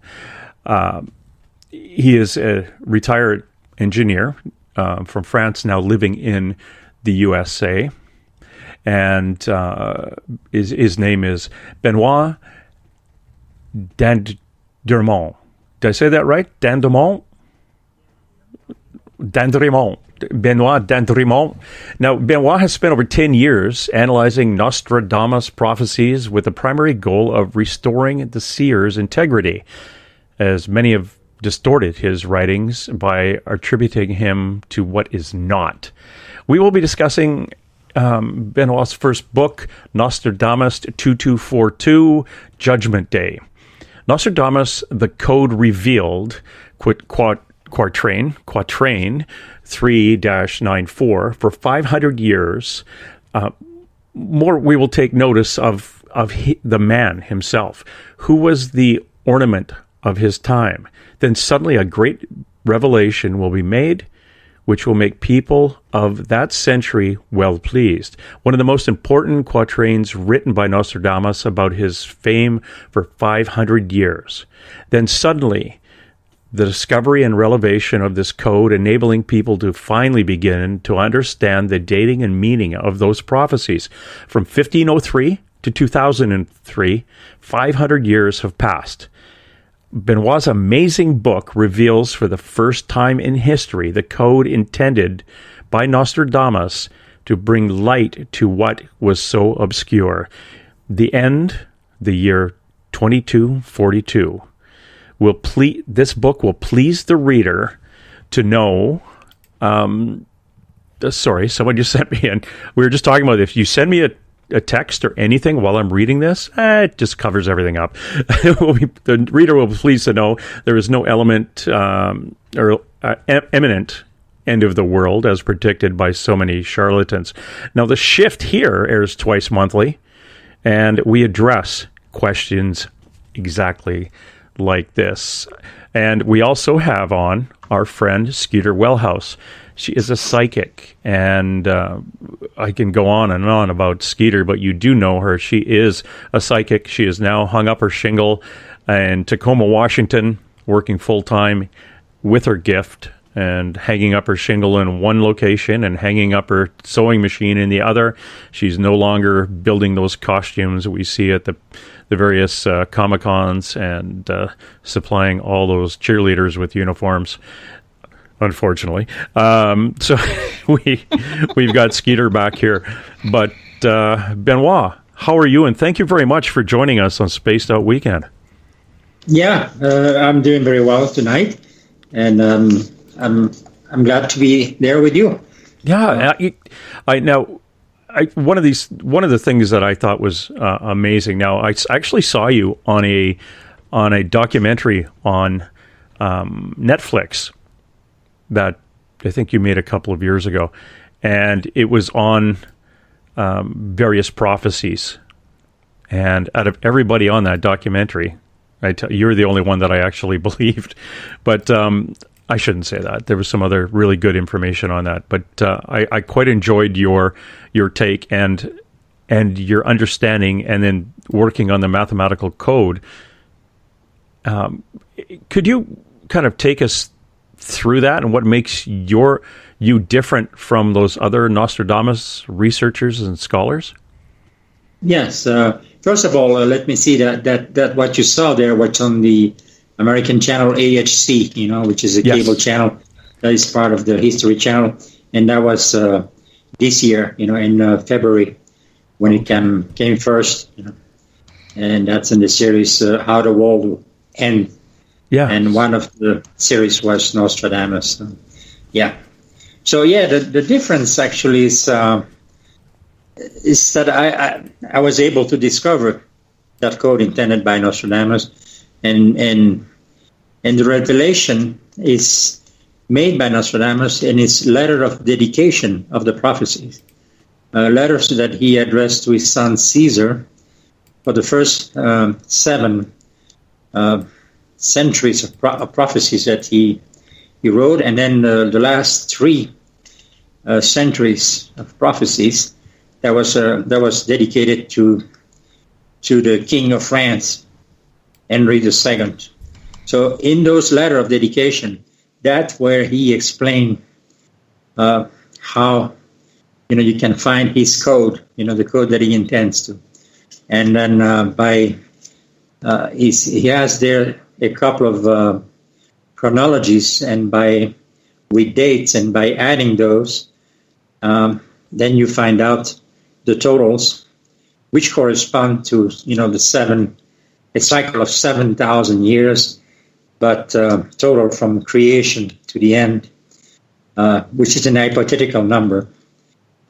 Speaker 5: He is a retired engineer from France, now living in the USA, and his name is Benoit Dandremont. Did I say that right? Dandremont? Benoit Dandremont. Now, Benoit has spent over 10 years analyzing Nostradamus Prophecies with the primary goal of restoring the seer's integrity, as many have distorted his writings by attributing him to what is not. We will be discussing Benoit's first book, Nostradamus 2242, Judgment Day. Nostradamus, the Code Revealed, Quatrain 3-94, for 500 years. More, we will take notice of the man himself, who was the ornament of his time. Then suddenly a great revelation will be made, which will make people of that century well pleased. One of the most important quatrains written by Nostradamus about his fame for 500 years. Then suddenly, the discovery and revelation of this code, enabling people to finally begin to understand the dating and meaning of those prophecies. From 1503 to 2003, 500 years have passed. Benoit's amazing book reveals for the first time in history the code intended by Nostradamus to bring light to what was so obscure. the end, the year 2242, this book will please the reader to know. Sorry, someone just sent me in. We were just talking about if you send me a text or anything while I'm reading this, it just covers everything up. The reader will be pleased to know there is no eminent end of the world as predicted by so many charlatans. Now, the shift here airs twice monthly, and we address questions exactly like this. And we also have on our friend Skeeter Welhouse. She is a psychic, and I can go on and on about Skeeter, but you do know her. She is a psychic. She has now hung up her shingle in Tacoma, Washington, working full-time with her gift and hanging up her shingle in one location and hanging up her sewing machine in the other. She's no longer building those costumes we see at the various Comic-Cons and supplying all those cheerleaders with uniforms, unfortunately. So we've got Skeeter back here. But Benoit, how are you? And thank you very much for joining us on Spaced Out Weekend.
Speaker 13: Yeah, I'm doing very well tonight. And I'm glad to be there with you.
Speaker 5: Yeah, one of the things that I thought was amazing. Now, I actually saw you on a documentary on Netflix that I think you made a couple of years ago, and it was on various prophecies. And out of everybody on that documentary, you're the only one that I actually believed, but I shouldn't say that. There was some other really good information on that, but I quite enjoyed your take and your understanding, and then working on the mathematical code. Could you kind of take us through that and what makes you different from those other Nostradamus researchers and scholars?
Speaker 13: Yes. First of all, let me see that what you saw there, what's on the American channel AHC, which is a cable channel that is part of the History Channel, and that was this year, in February when it came first, and that's in the series How the World Will End. Yeah, and one of the series was Nostradamus. So the difference actually is that I was able to discover that code intended by Nostradamus, and the revelation is made by Nostradamus in his letter of dedication of the prophecies, letters that he addressed to his son Caesar for the first 7 centuries of prophecies that he wrote, and then the last 3 centuries of prophecies that was dedicated to the King of France, Henry II. So in those letters of dedication, that's where he explained how you can find his code, the code that he intends to, and then he has there a couple of chronologies, and with dates, and by adding those, then you find out the totals, which correspond to a cycle of 7,000 years, but total from creation to the end, which is an hypothetical number,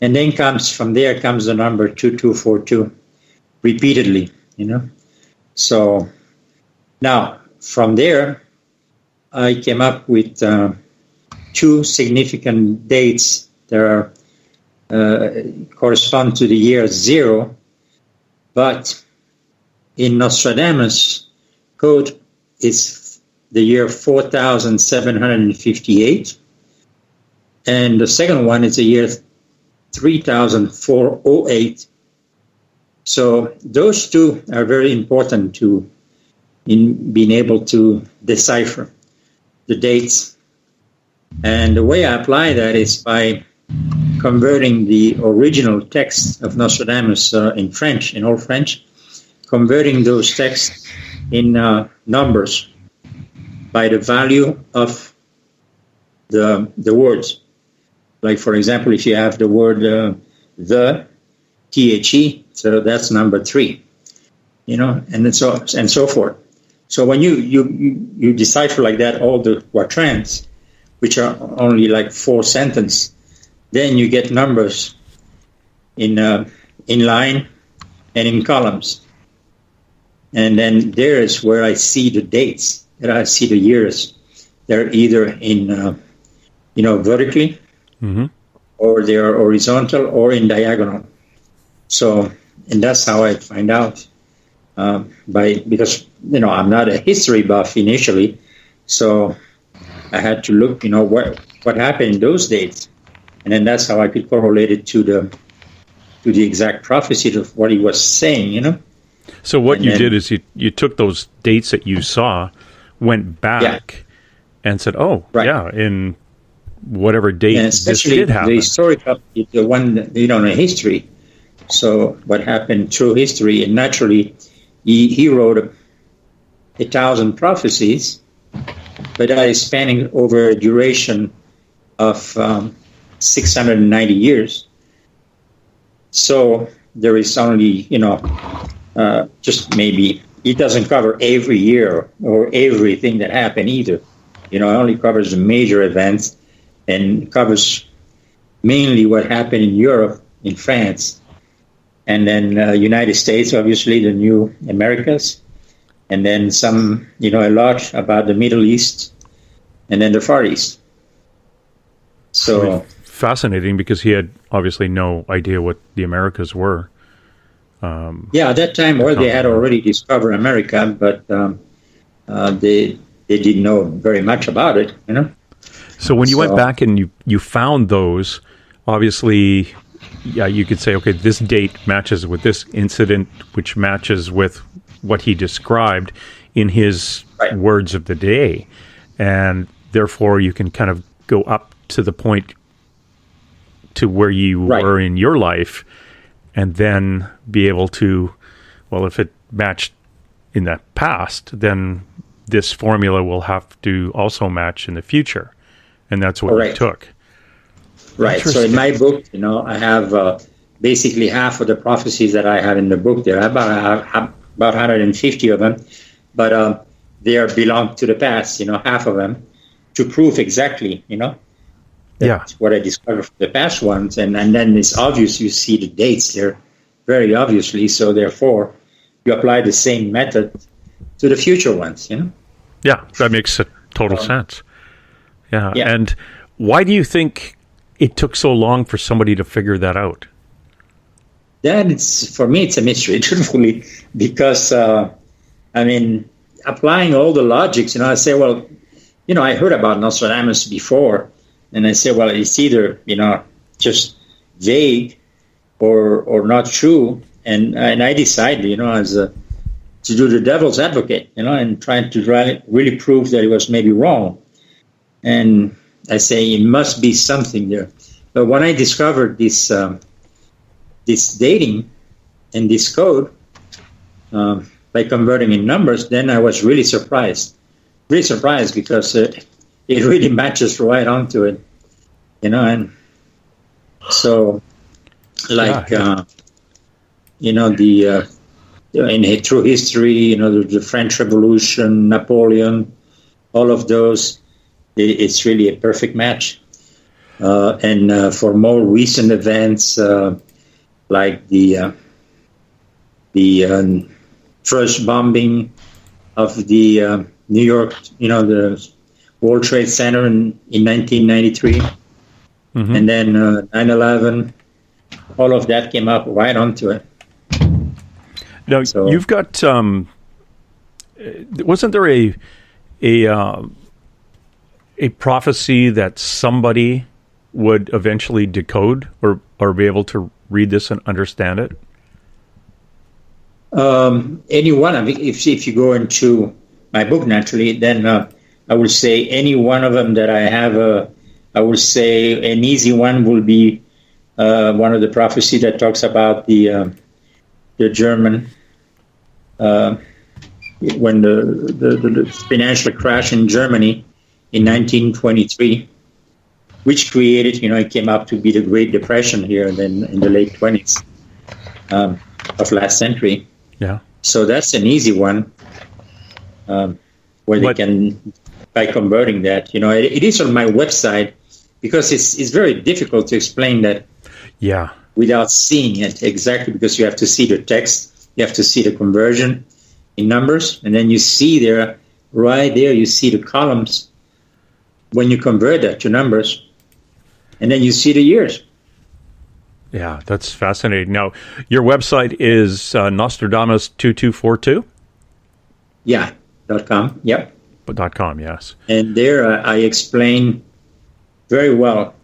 Speaker 13: and then from there comes the number 2242 repeatedly. So now, from there, I came up with 2 significant dates that correspond to the year 0, but in Nostradamus' code is the year 4758, and the second one is the year 3408. So those 2 are very important in being able to decipher the dates. And the way I apply that is by converting the original text of Nostradamus in French, in Old French, converting those texts in numbers by the value of the words. Like, for example, if you have the word the, THE, so that's number 3. and then so forth. So when you decipher like that all the quatrains, which are only like 4 sentences, then you get numbers in line and in columns. And then there is where I see the dates, that I see the years. They're either in, vertically, or they are horizontal or in diagonal. So, and that's how I find out. Because I'm not a history buff initially, so I had to look, what happened in those dates, and then that's how I could correlate it to the exact prophecy of what he was saying,
Speaker 5: So what you did is you took those dates that you saw, went back, and said, in whatever date this did happen.
Speaker 13: The historical, the one in history. So what happened through history, and naturally, he wrote 1,000 prophecies, but that is spanning over a duration of 690 years. So there is only, just maybe, it doesn't cover every year or everything that happened either. It only covers the major events and covers mainly what happened in Europe, in France, and then United States, obviously, the new Americas, and then some, a lot about the Middle East, and then the Far East. So
Speaker 5: fascinating, because he had obviously no idea what the Americas were.
Speaker 13: At that time, they had already discovered America, but they didn't know very much about it,
Speaker 5: So when you went back and you found those, obviously, you could say, okay, this date matches with this incident, which matches with what he described in his words of the day. And therefore, you can kind of go up to the point to where you were in your life, and then be able to, if it matched in the past, then this formula will have to also match in the future. And that's what you took.
Speaker 13: Right. So in my book, I have basically half of the prophecies that I have in the book. There are about 150 of them, but they belong to the past, half of them, to prove exactly, that's what I discovered from the past ones. And then it's obvious, you see the dates there very obviously. So therefore, you apply the same method to the future ones,
Speaker 5: Yeah, that makes total sense. Yeah. And why do you think it took so long for somebody to figure that out?
Speaker 13: Then for me, it's a mystery, truthfully, because, applying all the logics, I say, I heard about Nostradamus before, and I say, it's either, just vague or not true. And I decided, to do the devil's advocate, and trying to really prove that it was maybe wrong. And I say it must be something there. But when I discovered this dating and this code by converting in numbers, then I was really surprised. Really surprised, because it really matches right onto it, And so, through history, the French Revolution, Napoleon, all of those, it's really a perfect match. And for more recent events, like the first bombing of the New York, the World Trade Center in 1993, and then 9/11, all of that came up right onto it.
Speaker 5: Now, you've got, wasn't there a prophecy that somebody would eventually decode or be able to read this and understand it?
Speaker 13: Any one of it. If you go into my book, naturally, then I would say any one of them that I have, I would say an easy one will be one of the prophecy that talks about the German, when the financial crash in Germany in 1923, which created, it came up to be the Great Depression here then in the late 20s of last century.
Speaker 5: Yeah.
Speaker 13: So that's an easy one, where they can, by converting that, it is on my website, because it's very difficult to explain that without seeing it exactly, because you have to see the text, you have to see the conversion in numbers, and then you see there, right there, you see the columns when you convert that to numbers, and then you see the years.
Speaker 5: Yeah, that's fascinating. Now, your website is Nostradamus2242?
Speaker 13: Yeah, .com, yep.
Speaker 5: .com, yes.
Speaker 13: And there I explain very well,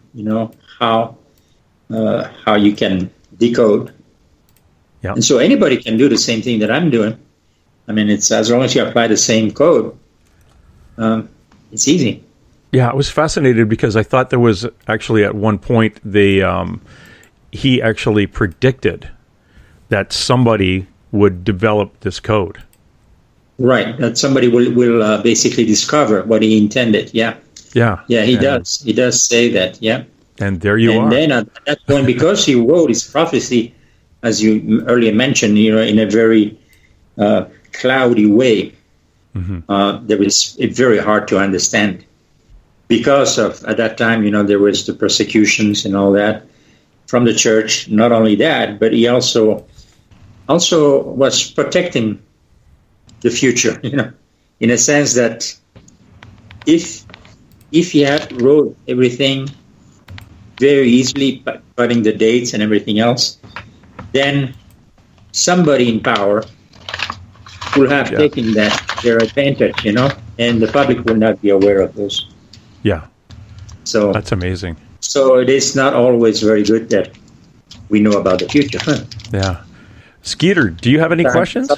Speaker 13: how you can decode.
Speaker 5: Yeah.
Speaker 13: And so anybody can do the same thing that I'm doing. I mean, it's as long as you apply the same code, it's easy.
Speaker 5: Yeah, I was fascinated because I thought there was actually at one point he actually predicted that somebody would develop this code.
Speaker 13: Right, that somebody will basically discover what he intended. Yeah.
Speaker 5: Yeah.
Speaker 13: Yeah, he does. He does say that. Yeah.
Speaker 5: And there you are.
Speaker 13: And then at that point, because he wrote his prophecy, as you earlier mentioned, in a very cloudy way, that was very hard to understand. Because of, at that time, there was the persecutions and all that from the church. Not only that, but he also was protecting the future, in a sense that if he had wrote everything very easily, putting the dates and everything else, then somebody in power will have taken their advantage, and the public will not be aware of those.
Speaker 5: Yeah.
Speaker 13: So
Speaker 5: that's amazing.
Speaker 13: So it is not always very good that we know about the future.
Speaker 5: Yeah. Skeeter, do you have any questions?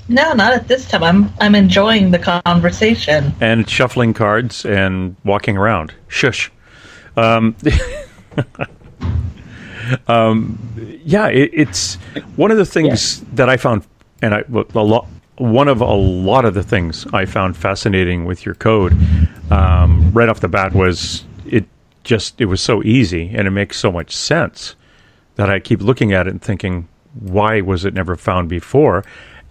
Speaker 6: No, not at this time. I'm enjoying the conversation.
Speaker 5: And shuffling cards and walking around. Shush. It's one of the things that I found, and one of a lot of the things I found fascinating with your code, right off the bat, was it was so easy and it makes so much sense that I keep looking at it and thinking, why was it never found before?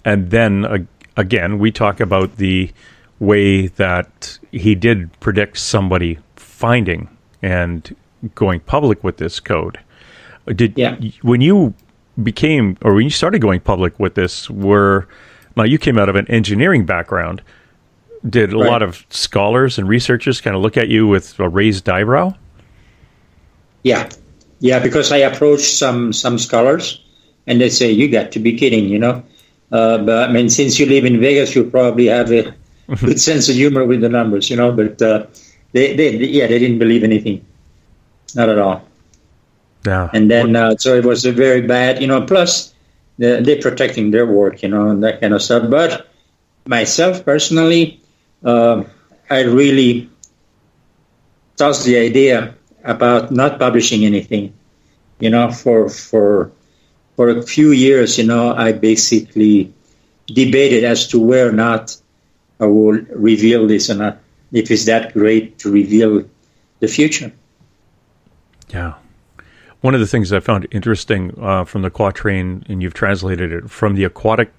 Speaker 5: And then again, we talk about the way that he did predict somebody finding and going public with this code. When you started going public with this, now you came out of an engineering background. Did a lot of scholars and researchers kind of look at you with a raised eyebrow? Yeah, because I approached some scholars, and they say, "You got to be kidding," But I mean, since you live in Vegas, you probably have a good sense of humor with the numbers, But they didn't believe anything, not at all. Yeah.
Speaker 13: And then so it was a very bad, Plus they're protecting their work, and that kind of stuff. But myself personally, I really tossed the idea about not publishing anything, for a few years, I basically debated as to whether or not I will reveal this or not, if it's that great to reveal the future.
Speaker 5: Yeah. One of the things I found interesting from the quatrain, and you've translated it, from the aquatic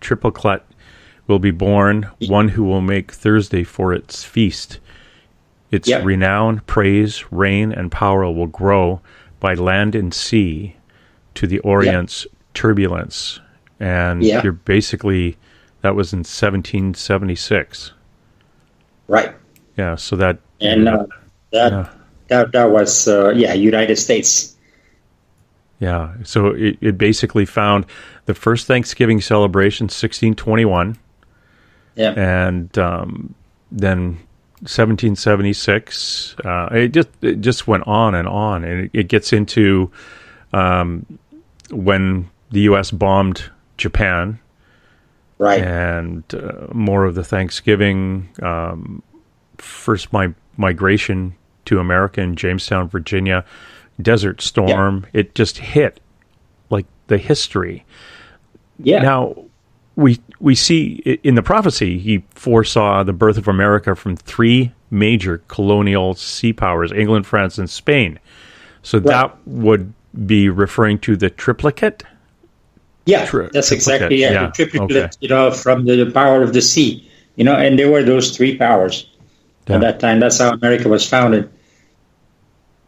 Speaker 5: triplet will be born, one who will make Thursday for its feast. Its renown, praise, reign, and power will grow by land and sea to the Orient's turbulence. And you're basically, that was in 1776.
Speaker 13: Right.
Speaker 5: Yeah, so that...
Speaker 13: And that was, United States.
Speaker 5: Yeah, so it basically found the first Thanksgiving celebration, 1621.
Speaker 13: Yeah.
Speaker 5: And then 1776. It just went on, and it gets into when the U.S. bombed Japan,
Speaker 13: right?
Speaker 5: And more of the Thanksgiving, first migration to America in Jamestown, Virginia, Desert Storm. It just hit like the history.
Speaker 13: Yeah.
Speaker 5: Now we see in the prophecy he foresaw the birth of America from three major colonial sea powers: England, France, and Spain. So that would be referring to the triplicate.
Speaker 13: Yeah, that's exactly the triplet, from the power of the sea, and there were those three powers at that time. That's how America was founded.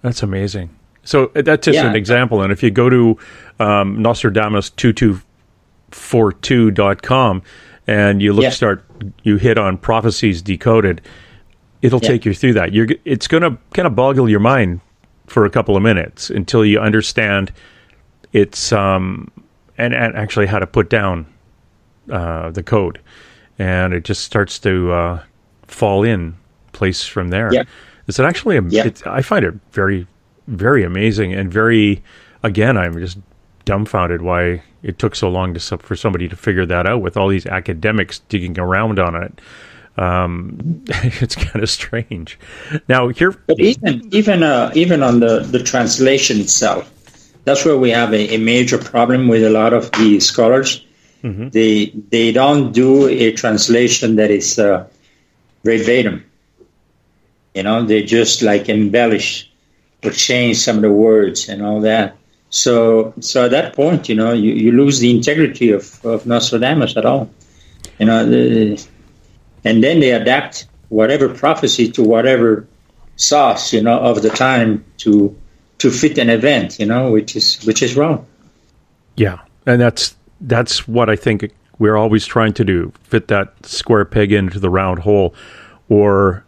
Speaker 5: That's amazing. So that's just an example. And if you go to Nostradamus2242.com and you you hit on Prophecies Decoded, it'll take you through that. It's going to kind of boggle your mind for a couple of minutes until you understand it's and actually how to put down the code, and it just starts to fall in place from there. Yeah. It's actually I find it very, very amazing, and again, I'm just dumbfounded why it took so long for somebody to figure that out with all these academics digging around on it. It's kind of strange. Now here,
Speaker 13: but even on the translation itself, that's where we have a major problem with a lot of the scholars. Mm-hmm. They don't do a translation that is verbatim. They just embellish or change some of the words and all that. So at that point, you lose the integrity of Nostradamus at all. And then they adapt whatever prophecy to whatever sauce, of the time to fit an event, which is wrong.
Speaker 5: Yeah, and that's what I think we're always trying to do: fit that square peg into the round hole, or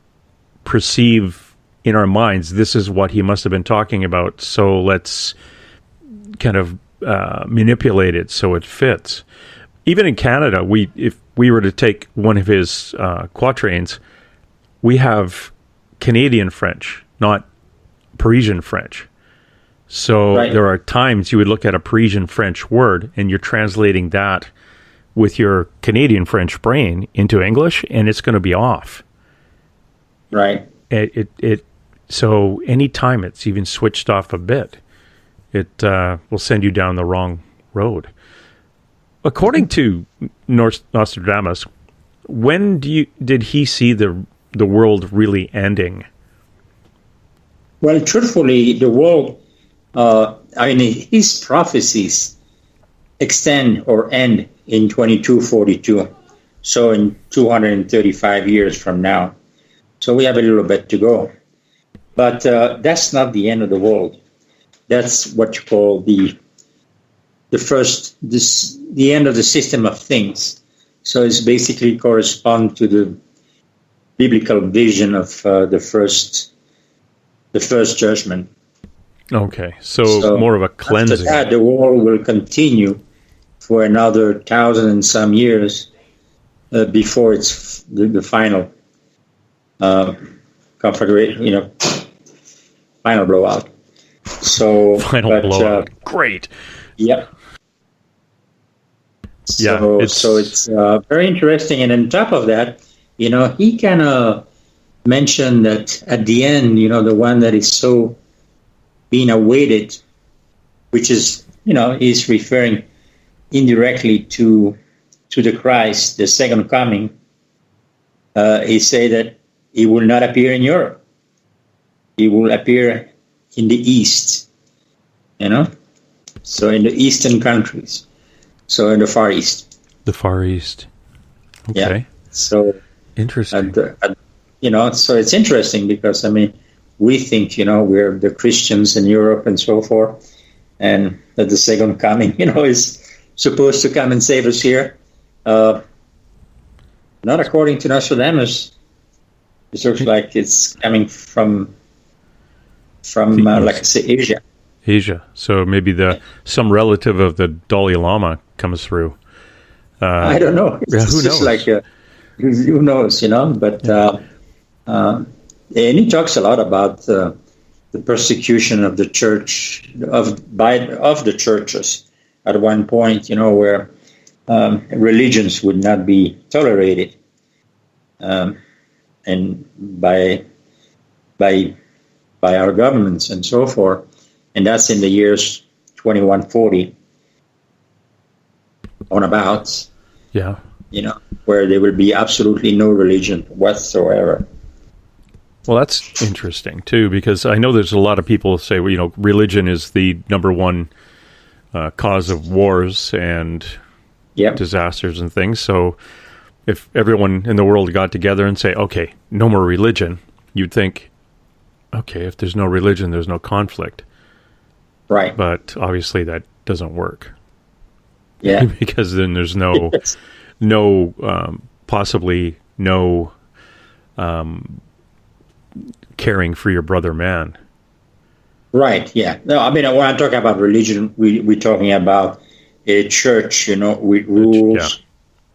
Speaker 5: perceive in our minds this is what he must have been talking about. So let's kind of manipulate it so it fits. Even in Canada, if we were to take one of his quatrains, we have Canadian French, not Parisian French. So there are times you would look at a Parisian French word and you're translating that with your Canadian French brain into English, and it's going to be off.
Speaker 13: Right.
Speaker 5: So anytime it's even switched off a bit, it will send you down the wrong road. According to Nostradamus, when did he see the world really ending?
Speaker 13: Well, truthfully, the world, his prophecies extend or end in 2242, so in 235 years from now. So we have a little bit to go. But that's not the end of the world. That's what you call the end of the system of things. So it's basically correspond to the biblical vision of the first judgment.
Speaker 5: Okay, so more of a cleansing.
Speaker 13: After that, the world will continue for another 1,000 and some years before it's the final conflagration, final blowout. So
Speaker 5: final blowout. Great.
Speaker 13: Yeah. So it's very interesting, and on top of that, he kind of mentioned that at the end, the one that is so being awaited, which is, he's referring indirectly to the Christ, the second coming. He said that he will not appear in Europe. He will appear in the East, so in the Eastern countries, so in the Far East.
Speaker 5: The Far East. Okay.
Speaker 13: Yeah. So
Speaker 5: interesting.
Speaker 13: So it's interesting because, we think, we're the Christians in Europe and so forth, and that the second coming, is supposed to come and save us here. Not according to Nostradamus. It looks like it's coming from like I say, Asia.
Speaker 5: Asia. So maybe some relative of the Dalai Lama comes through.
Speaker 13: I don't know. It's
Speaker 5: who
Speaker 13: just
Speaker 5: knows?
Speaker 13: Who knows, But and he talks a lot about the persecution of the church of the churches at one point, where religions would not be tolerated, and by our governments and so forth, and that's in the years 2140 on about.
Speaker 5: Yeah.
Speaker 13: Where there will be absolutely no religion whatsoever.
Speaker 5: Well, that's interesting too, because I know there's a lot of people who say, well, religion is the number one cause of wars and disasters and things. So if everyone in the world got together and say, okay, no more religion, you'd think, okay, if there's no religion, there's no conflict.
Speaker 13: Right.
Speaker 5: But obviously that doesn't work.
Speaker 13: Yeah.
Speaker 5: Because then there's possibly no caring for your brother man.
Speaker 13: Right, yeah. No, I mean, when I talk about religion, we're talking about a church, with rules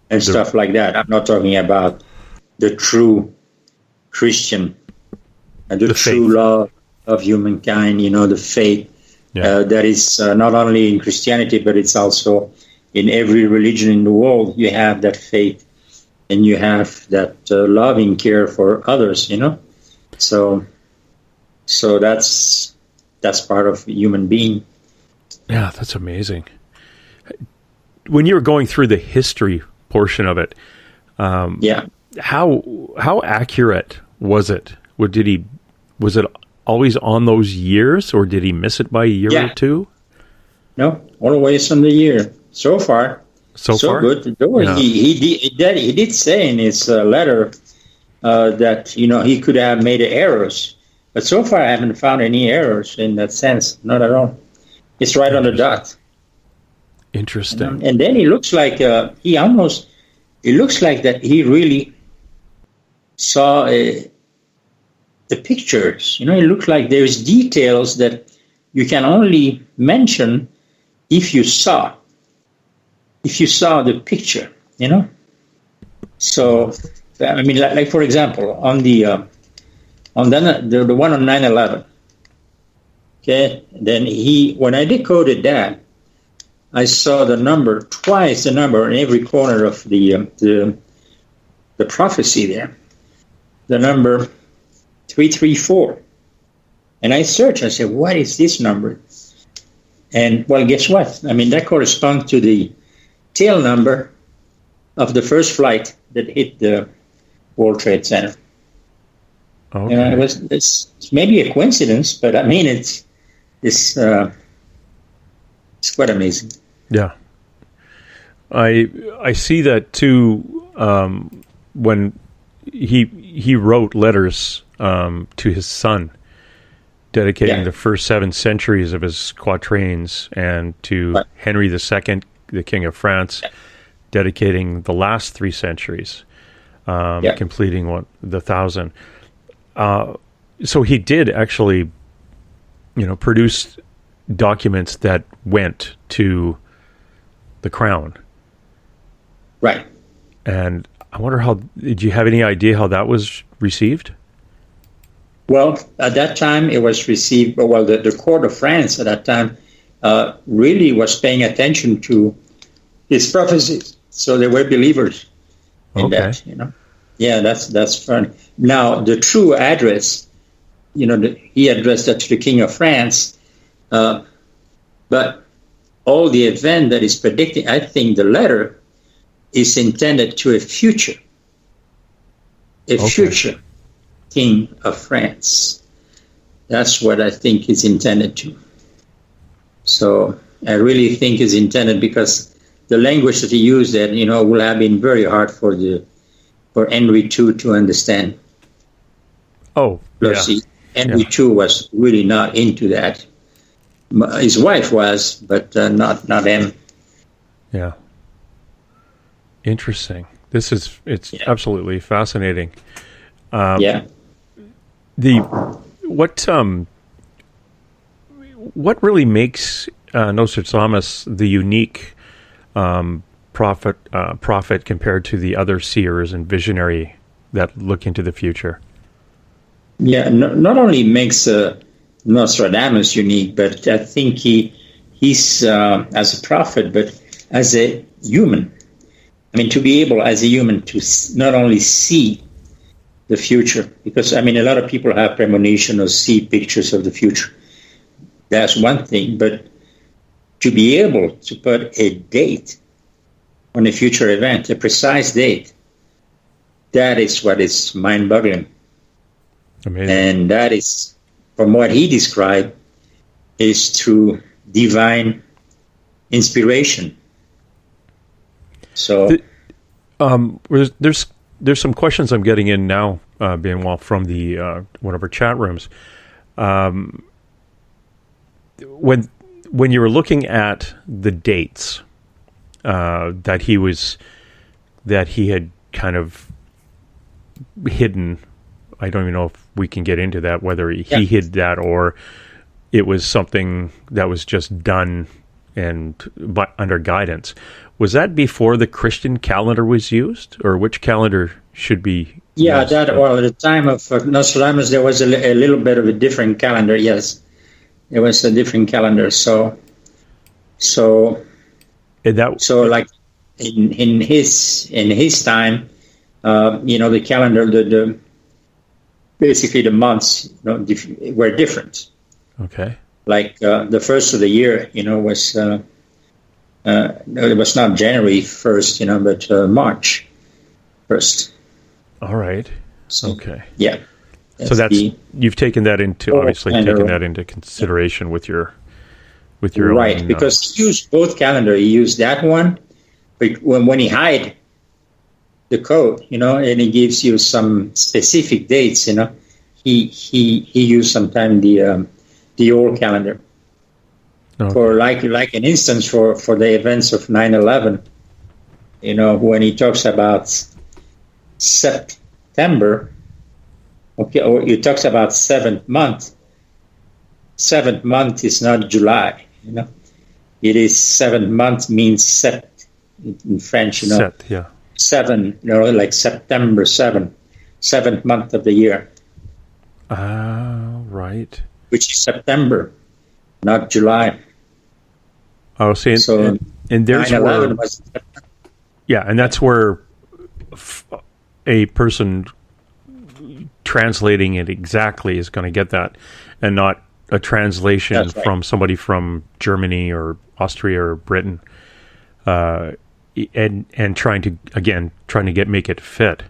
Speaker 13: and stuff like that. I'm not talking about the true Christian and the true faith. Love of humankind, the faith that is not only in Christianity, but it's also in every religion in the world. You have that faith and you have that loving care for others, So that's part of human being.
Speaker 5: Yeah, that's amazing. When you were going through the history portion of it, how accurate was it? Was it always on those years, or did he miss it by a year or two?
Speaker 13: No, always on the year. So far, so good. He did say in his letter that he could have made errors. But so far, I haven't found any errors in that sense. Not at all. It's right on the dot.
Speaker 5: Interesting.
Speaker 13: And then he looks like it looks like that he really saw the pictures. It looks like there's details that you can only mention if you saw the picture. So, I mean, like for example, on the one on 9/11. Okay, then when I decoded that, I saw twice the number in every corner of the prophecy there. The number 334. And I searched, I said, what is this number? And, well, guess what? I mean, that corresponds to the tail number of the first flight that hit the World Trade Center.
Speaker 5: Okay.
Speaker 13: It's maybe a coincidence, but I mean, it's quite amazing.
Speaker 5: Yeah. I see that too, when he wrote letters to his son, dedicating the first 7 centuries of his quatrains, and to Henry II, the King of France, dedicating the last 3 centuries, completing the 1,000. So he did actually, produce documents that went to the crown.
Speaker 13: Right.
Speaker 5: And I wonder did you have any idea how that was received?
Speaker 13: Well, at that time it was received, the court of France at that time really was paying attention to his prophecies. So they were believers in that, Yeah, that's fun. Now, the true address, he addressed that to the King of France, but all the event that is predicting, I think the letter is intended to a future King of France. That's what I think is intended to. So I really think is intended because the language that he used there, will have been very hard for Henry II to understand.
Speaker 5: Oh,
Speaker 13: Plus, Henry II was really not into that. His wife was, but not him.
Speaker 5: Yeah. Interesting. It's absolutely fascinating. What really makes Nostradamus the unique prophet compared to the other seers and visionary that look into the future?
Speaker 13: Yeah, not only makes Nostradamus unique, but I think he's as a prophet, but as a human. I mean, to be able as a human to not only see the future, because a lot of people have premonition or see pictures of the future. That's one thing, but to be able to put a date on a future event, a precise date, that is what is mind-boggling.
Speaker 5: Amazing.
Speaker 13: And that is, from what he described, is through divine inspiration. So
Speaker 5: there's some questions I'm getting in now, Benoit, from the one of our chat rooms. When you were looking at the dates that he had kind of hidden, I don't even know if we can get into that, whether he hid that or it was something that was just done but under guidance. Was that before the Christian calendar was used, or which calendar should be used?
Speaker 13: At the time of Nostradamus, there was a little bit of a different calendar. Yes, there was a different calendar. So like in his time, the calendar, basically the months, were different.
Speaker 5: Okay.
Speaker 13: Like the first of the year, was it was not January 1st, but March 1st.
Speaker 5: All right. Okay.
Speaker 13: Yeah.
Speaker 5: So you've taken that into consideration with your
Speaker 13: right,
Speaker 5: own,
Speaker 13: because he used both calendar. He used that one, but when he hide the code, and he gives you some specific dates, he used sometime the old calendar.
Speaker 5: Okay.
Speaker 13: For like an instance for the events of 9/11, when he talks about September, or he talks about seventh month. Seventh month is not July, It is seventh month means sept in French,
Speaker 5: Sept, yeah.
Speaker 13: 7, like September 7, seventh month of the year.
Speaker 5: Right.
Speaker 13: Which is September, not July.
Speaker 5: Oh, see, and there's where, and that's where a person translating it exactly is going to get that, and not a translation from somebody from Germany or Austria or Britain, and trying to make it fit.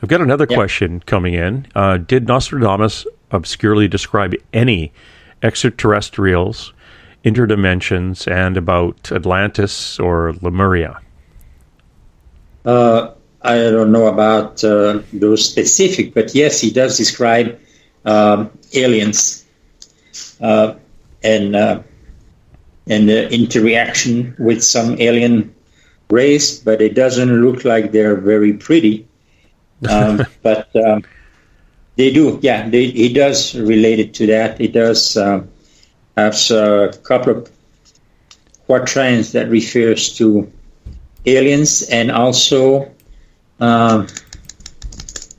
Speaker 5: I've got another question coming in. Did Nostradamus obscurely describe any extraterrestrials, interdimensions, and about Atlantis or Lemuria?
Speaker 13: I don't know about those specific, but yes, he does describe aliens and the interaction with some alien race, but it doesn't look like they're very pretty. But they do, he does relate it to that. He does have a couple of quatrains that refers to aliens, and also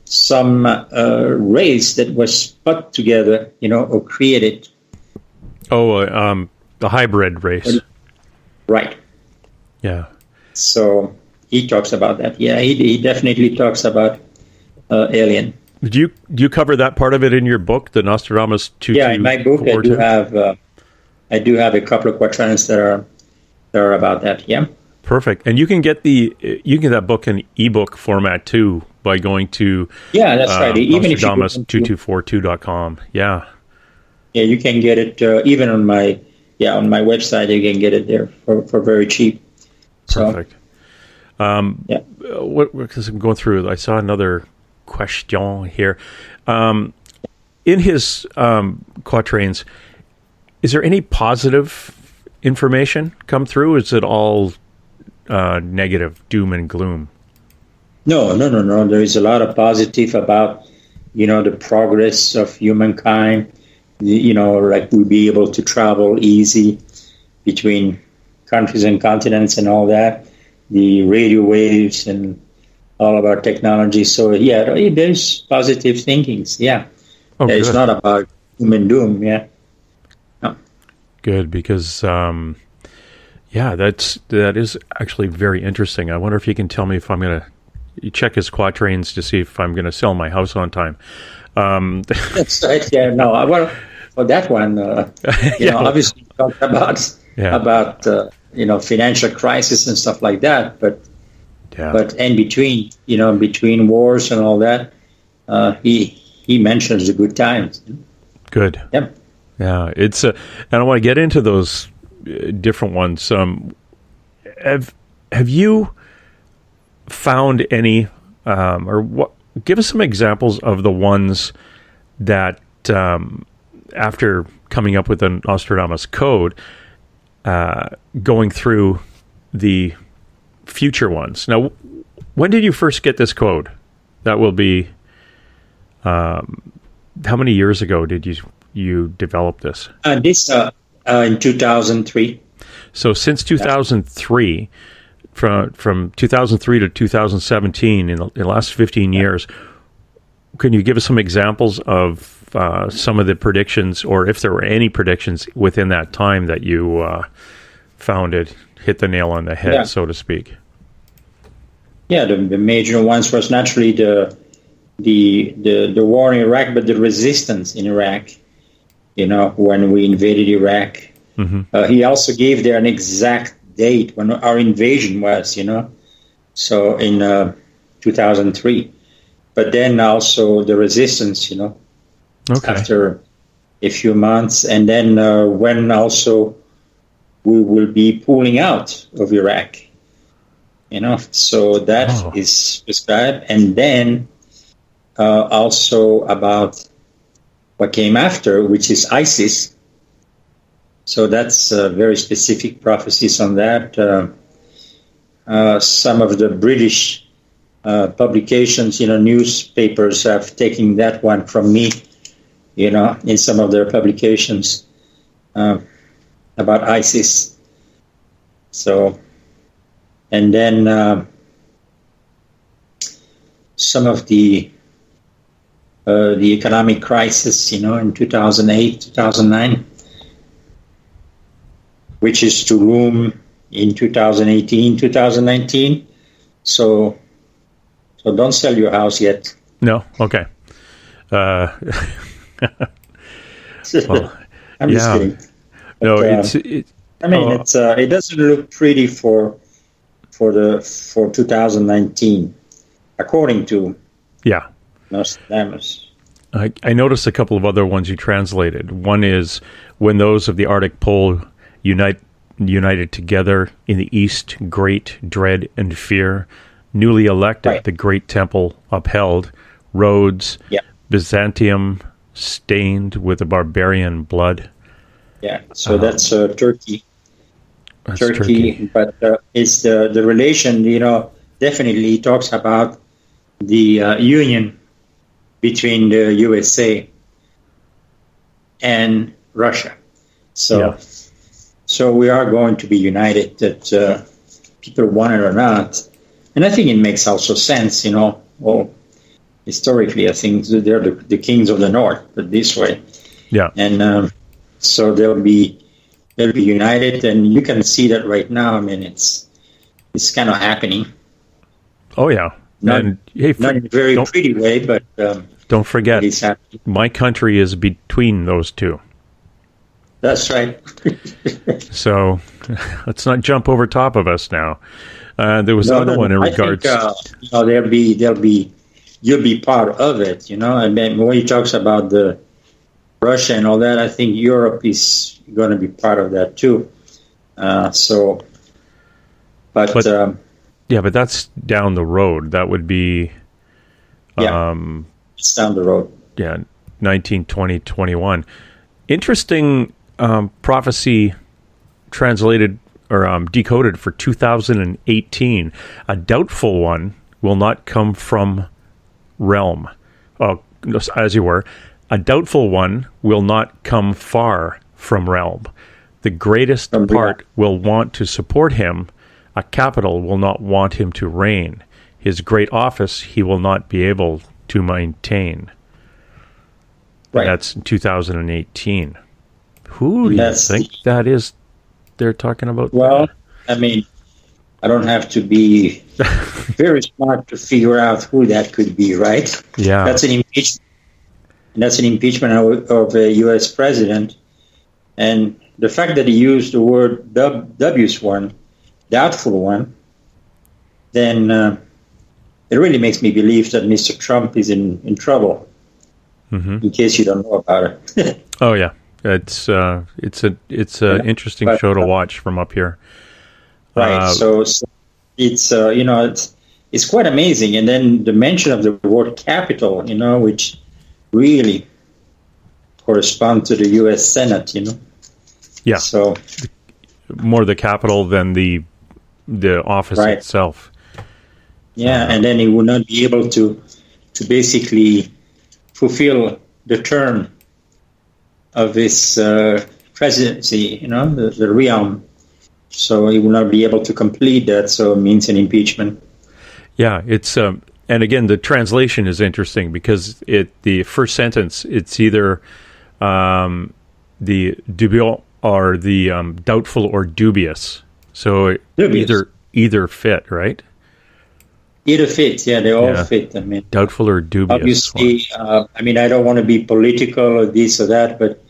Speaker 13: some race that was put together, or created.
Speaker 5: Oh, the hybrid race.
Speaker 13: Right.
Speaker 5: Yeah.
Speaker 13: So he talks about that. Yeah, he definitely talks about alien.
Speaker 5: Do you cover that part of it in your book, the Nostradamus 2242?
Speaker 13: Yeah, in my book I do have a couple of quatrains that are about that. Yeah.
Speaker 5: Perfect. And you can get that book in ebook format too by going to
Speaker 13: that's right. Even
Speaker 5: Nostradamus2242.com. Yeah.
Speaker 13: Yeah, you can get it even on my website. You can get it there for very cheap.
Speaker 5: Perfect. Because I'm going through, I saw another question here. In his quatrains, is there any positive information come through? Is it all negative, doom and gloom?
Speaker 13: No. There is a lot of positive about, the progress of humankind. Like we'll be able to travel easy between countries and continents and all that. The radio waves and all of our technology. So there's positive thinkings. Yeah, it's not about doom and doom. Yeah. No.
Speaker 5: Good, because that is actually very interesting. I wonder if you can tell me if I'm going to check his quatrains to see if I'm going to sell my house on time.
Speaker 13: That's right. Yeah. No. Well, for that one, obviously talked about financial crisis and stuff like that, but in between, between wars and all that, he mentions the good times.
Speaker 5: Good.
Speaker 13: Yep.
Speaker 5: Yeah, it's. I don't want to get into those different ones. Have you found any, give us some examples of the ones that, after coming up with an Nostradamus code, going through the future ones. Now, when did you first get this code? That will be, how many years ago did you develop this?
Speaker 13: This in 2003.
Speaker 5: So since 2003, from 2003 to 2017, in the last 15 years, can you give us some examples of some of the predictions, or if there were any predictions within that time that you found hit the nail on the head, so to speak?
Speaker 13: Yeah, the major ones was naturally the war in Iraq, but the resistance in Iraq. When we invaded Iraq, he also gave there an exact date when our invasion was. So in 2003, but then also the resistance. After a few months, and then when also we will be pulling out of Iraq. So that is prescribed, and then also about what came after, which is ISIS. So that's very specific prophecies on that. Some of the British publications, newspapers have taken that one from me, in some of their publications about ISIS. So, and then some of the economic crisis, in 2008, 2009, which is to loom in 2018, 2019. So don't sell your house yet.
Speaker 5: No? Okay. Well,
Speaker 13: I'm just kidding. But,
Speaker 5: no,
Speaker 13: it doesn't look pretty for 2019, according to Nostradamus.
Speaker 5: I noticed a couple of other ones you translated. One is when those of the Arctic Pole united together in the east, great dread and fear, newly elected, the great temple upheld, roads, Byzantium stained with the barbarian blood.
Speaker 13: Yeah, so that's Turkey. Turkey, but it's the relation, definitely talks about the union between the USA and Russia. So we are going to be united, that people want it or not. And I think it makes also sense, well, historically, I think they're the kings of the North, but this way.
Speaker 5: Yeah.
Speaker 13: And so they'll be united, and you can see that right now. I mean, it's kind of happening.
Speaker 5: Oh, yeah.
Speaker 13: Not in a very pretty way, but
Speaker 5: don't forget, my country is between those two.
Speaker 13: That's right.
Speaker 5: So let's not jump over top of us now. There was another one in regards.
Speaker 13: I think, you'll be part of it. I mean, when he talks about the Russia and all that, I think Europe is going to be part of that too. But
Speaker 5: that's down the road. That would be,
Speaker 13: it's down the road.
Speaker 5: Yeah, 19, 20, 21. Interesting prophecy translated or decoded for 2018. A doubtful one will not come from realm. Oh, as you were. A doubtful one will not come far from realm. The greatest part will want to support him. A capital will not want him to reign. His great office he will not be able to maintain. Right. That's in 2018. Who do you think that is they're talking about?
Speaker 13: Well, I mean, I don't have to be very smart to figure out who that could be, right?
Speaker 5: Yeah.
Speaker 13: That's an impeachment. And that's an impeachment of a U.S. president. And the fact that he used the word W's one, doubtful one, then it really makes me believe that Mr. Trump is in trouble, in case you don't know about it.
Speaker 5: Oh, yeah. It's an interesting show to watch from up here.
Speaker 13: Right. So it's it's quite amazing. And then the mention of the word capital, which really corresponds to the U.S. Senate,
Speaker 5: Yeah.
Speaker 13: So
Speaker 5: more the capital than the office itself.
Speaker 13: Yeah, and then he would not be able to basically fulfill the term of his presidency, the realm. So he will not be able to complete that, so it means an impeachment.
Speaker 5: Yeah, it's and again, the translation is interesting because the first sentence, it's either the dubious or the doubtful or dubious. So
Speaker 13: dubious.
Speaker 5: either fit, right?
Speaker 13: Either fit, yeah, they all fit. I mean,
Speaker 5: doubtful or dubious.
Speaker 13: Obviously, I don't want to be political or this or that, but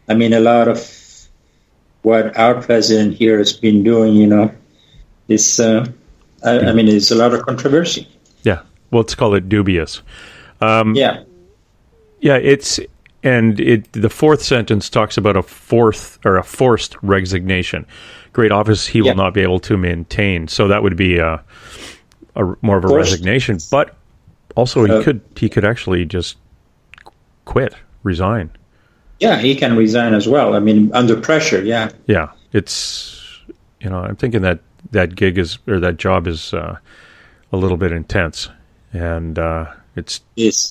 Speaker 13: I mean, a lot of what our president here has been doing, is, there's a lot of controversy.
Speaker 5: Yeah, well, let's call it dubious.
Speaker 13: Yeah,
Speaker 5: the fourth sentence talks about a forced resignation. Great office he will not be able to maintain. So that would be a more of a resignation, but also he could actually just resign.
Speaker 13: Yeah, he can resign as well. I mean, under pressure. Yeah.
Speaker 5: Yeah, it's I'm thinking that gig that job is a little bit intense, and it's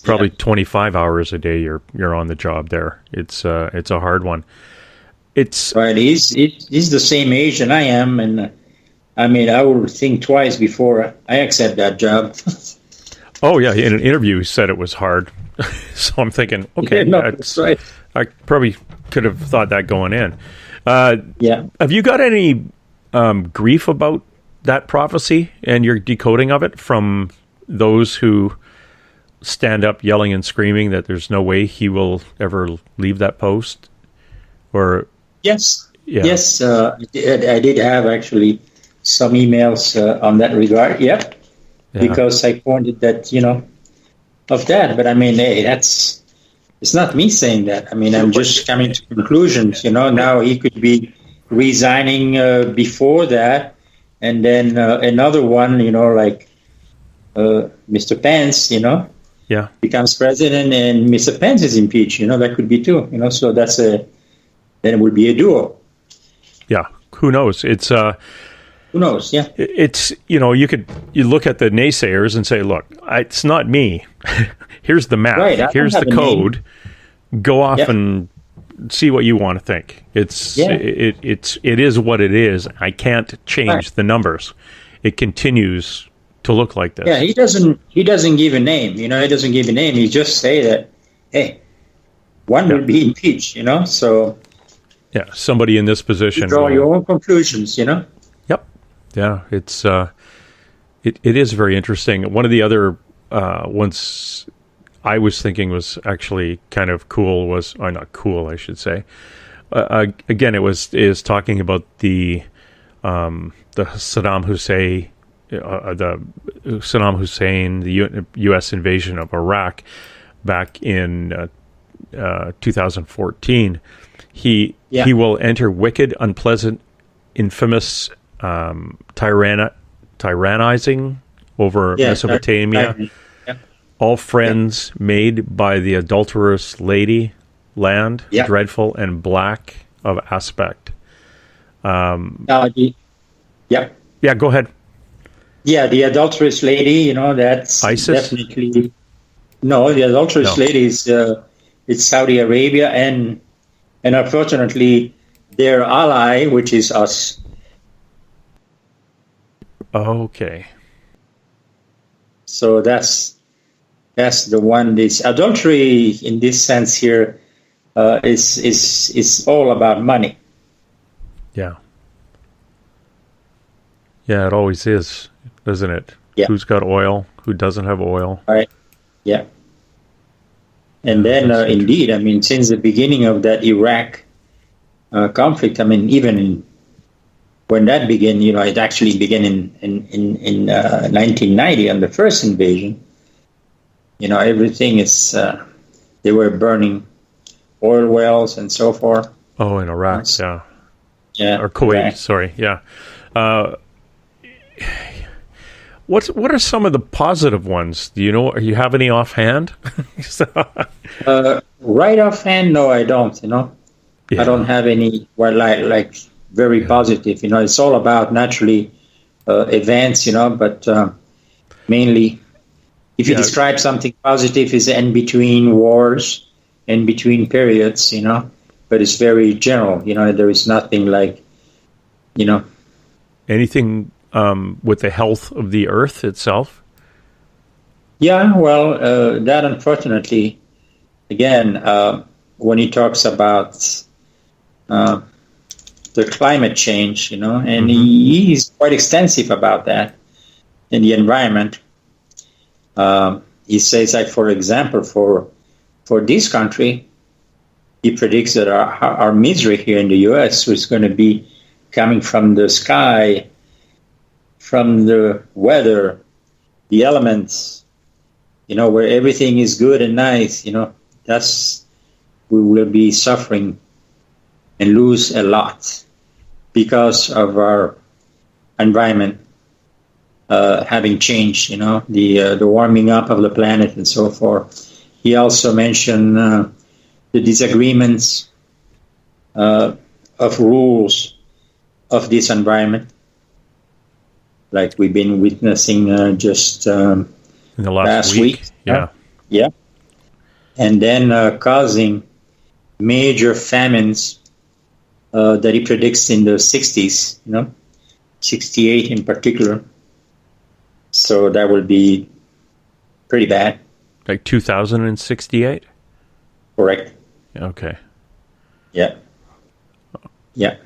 Speaker 5: probably 25 hours a day you're on the job there. It's a hard one. It's
Speaker 13: right. He's the same age that I am, and I will think twice before I accept that job.
Speaker 5: Oh yeah, in an interview he said it was hard. So I'm thinking, okay,
Speaker 13: that's right.
Speaker 5: I probably could have thought that going in.
Speaker 13: Yeah.
Speaker 5: Have you got any grief about that prophecy and your decoding of it from those who stand up yelling and screaming that there's no way he will ever leave that post? Or
Speaker 13: yes, I did have actually some emails on that regard. Yeah, because I pointed that of that, but it's not me saying that. I'm just coming to conclusions. Now he could be resigning before that, and then another one, like Mr. Pence, becomes president, and Mr. Pence is impeached. That could be too. So then it would be a duo.
Speaker 5: Yeah, who knows? It's
Speaker 13: who knows? Yeah,
Speaker 5: it's you look at the naysayers and say, look, it's not me. Here's the math.
Speaker 13: Right,
Speaker 5: here's the code. Go off and see what you want to think. It is what it is. I can't change the numbers. It continues to look like this.
Speaker 13: Yeah, he doesn't give a name. He doesn't give a name. He just say that, hey, one will be impeached. So
Speaker 5: yeah, somebody in this position.
Speaker 13: You draw your own conclusions.
Speaker 5: Yep. Yeah, it's it is very interesting. One of the other ones I was thinking was actually kind of cool or not cool, I should say. Again, is talking about the Saddam Hussein, the U.S. invasion of Iraq back in 2014. He will enter wicked, unpleasant, infamous, tyrannizing over Mesopotamia. All friends made by the adulterous lady, land, dreadful and black of aspect.
Speaker 13: Yeah,
Speaker 5: go ahead.
Speaker 13: Yeah, the adulterous lady, that's
Speaker 5: ISIS?
Speaker 13: Definitely. No, the adulterous lady is it's Saudi Arabia and unfortunately their ally, which is us.
Speaker 5: Okay.
Speaker 13: So that's the one. This adultery, in this sense here, is all about money.
Speaker 5: Yeah. Yeah, it always is, isn't it?
Speaker 13: Yeah.
Speaker 5: Who's got oil? Who doesn't have oil?
Speaker 13: Right. Yeah. And then, indeed, since the beginning of that Iraq conflict, even when that began, it actually began in 1990 on the first invasion. Everything is, they were burning oil wells and so forth.
Speaker 5: Oh, in Iraq, yeah.
Speaker 13: Yeah.
Speaker 5: Or Kuwait,
Speaker 13: Iraq.
Speaker 5: sorry, yeah. What are some of the positive ones? Do you know? Or you have any offhand?
Speaker 13: Right offhand, no, I don't. Yeah. I don't have any. Well, like very positive. It's all about naturally events. But mainly, if you describe something positive, is in between wars, in between periods. But it's very general. There is nothing like.
Speaker 5: Anything. With the health of the earth itself?
Speaker 13: Yeah, well, that unfortunately, again, when he talks about the climate change, and he's quite extensive about that in the environment. He says, like, for example, for this country, he predicts that our misery here in the U.S. is going to be coming from the sky, from the weather, the elements, where everything is good and nice, we will be suffering and lose a lot because of our environment having changed, the warming up of the planet and so forth. He also mentioned the disagreements of rules of this environment, like we've been witnessing just in
Speaker 5: the last week. Yeah.
Speaker 13: And then causing major famines that he predicts in the 60s, 68 in particular. So that will be pretty bad.
Speaker 5: Like 2068?
Speaker 13: Correct.
Speaker 5: Okay.
Speaker 13: Yeah. Yeah.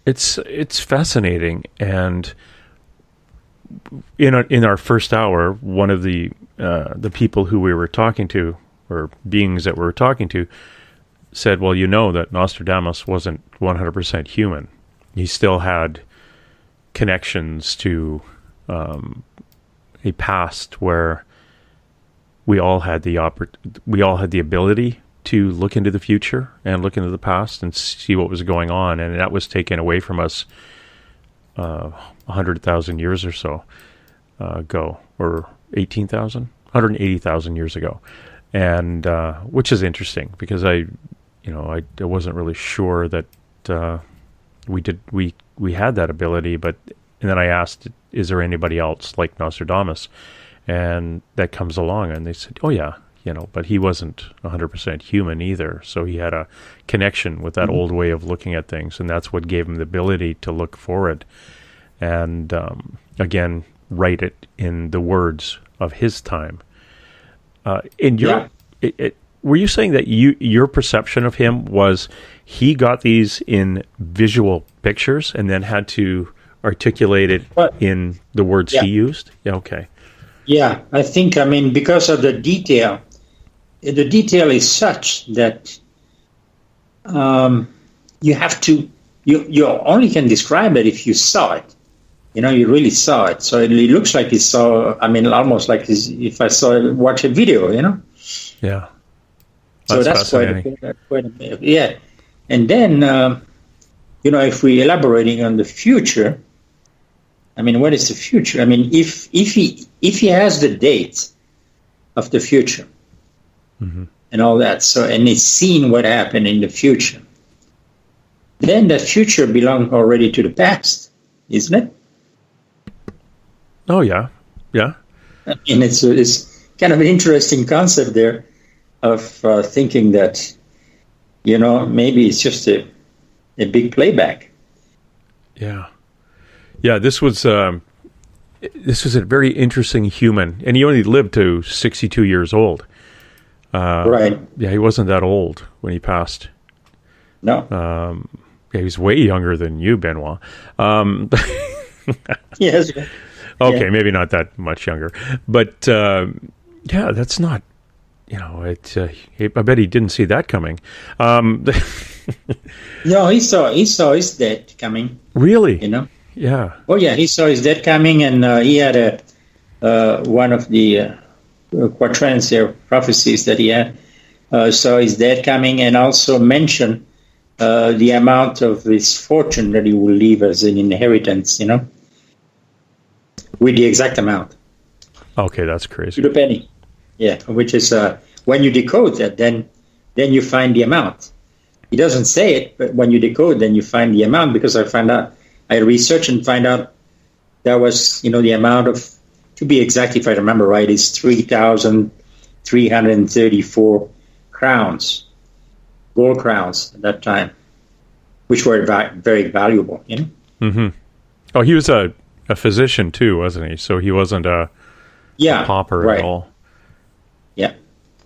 Speaker 5: It's fascinating, and in our first hour, one of the people who we were talking to, or beings that we were talking to, said, well, that Nostradamus wasn't 100% human. He still had connections to a past where we all had the ability to look into the future and look into the past and see what was going on, and that was taken away from us 100,000 years or so ago, or 180,000 years ago, and which is interesting because I wasn't really sure that we had that ability, and then I asked, is there anybody else like Nostradamus? And that comes along, and they said, oh yeah, but he wasn't 100% human either, so he had a connection with that old way of looking at things, and that's what gave him the ability to look forward and again write it in the words of his time. Were you saying that your perception of him was he got these in visual pictures and then had to articulate it in the words he used? Yeah, okay.
Speaker 13: Yeah, I think, because of the detail is such that you have to, you only can describe it if you saw it. You really saw it. So it looks like he saw, almost like if I watch a video,
Speaker 5: Yeah.
Speaker 13: So that's quite a yeah. And then, if we're elaborating on the future, what is the future? If he has the date of the future and all that, and he's seen what happened in the future, then the future belongs already to the past, isn't it?
Speaker 5: Oh yeah, yeah.
Speaker 13: It's kind of an interesting concept there of thinking that maybe it's just a big playback.
Speaker 5: Yeah. Yeah, this was a very interesting human, and he only lived to 62 years old.
Speaker 13: Right.
Speaker 5: Yeah, he wasn't that old when he passed.
Speaker 13: No.
Speaker 5: Yeah, he was way younger than you, Benoit.
Speaker 13: Yes.
Speaker 5: Okay, maybe not that much younger, but yeah, that's not. I bet he didn't see that coming.
Speaker 13: No, he saw his death coming.
Speaker 5: Really?
Speaker 13: Yeah. Oh yeah, he saw his death coming, and he had one of the quatrains there, prophecies that he had. So his death coming, and also mention the amount of his fortune that he will leave as an inheritance, with the exact amount.
Speaker 5: Okay, that's crazy.
Speaker 13: To the penny. Yeah, which is, when you decode that, then you find the amount. He doesn't say it, but when you decode, then you find the amount, because I researched and find out that was, the amount of, to be exact, if I remember right, is 3,334 crowns, gold crowns at that time, which were very valuable,
Speaker 5: Mm-hmm. Oh, he was a physician too, wasn't he? So he wasn't a pauper at all.
Speaker 13: Yeah.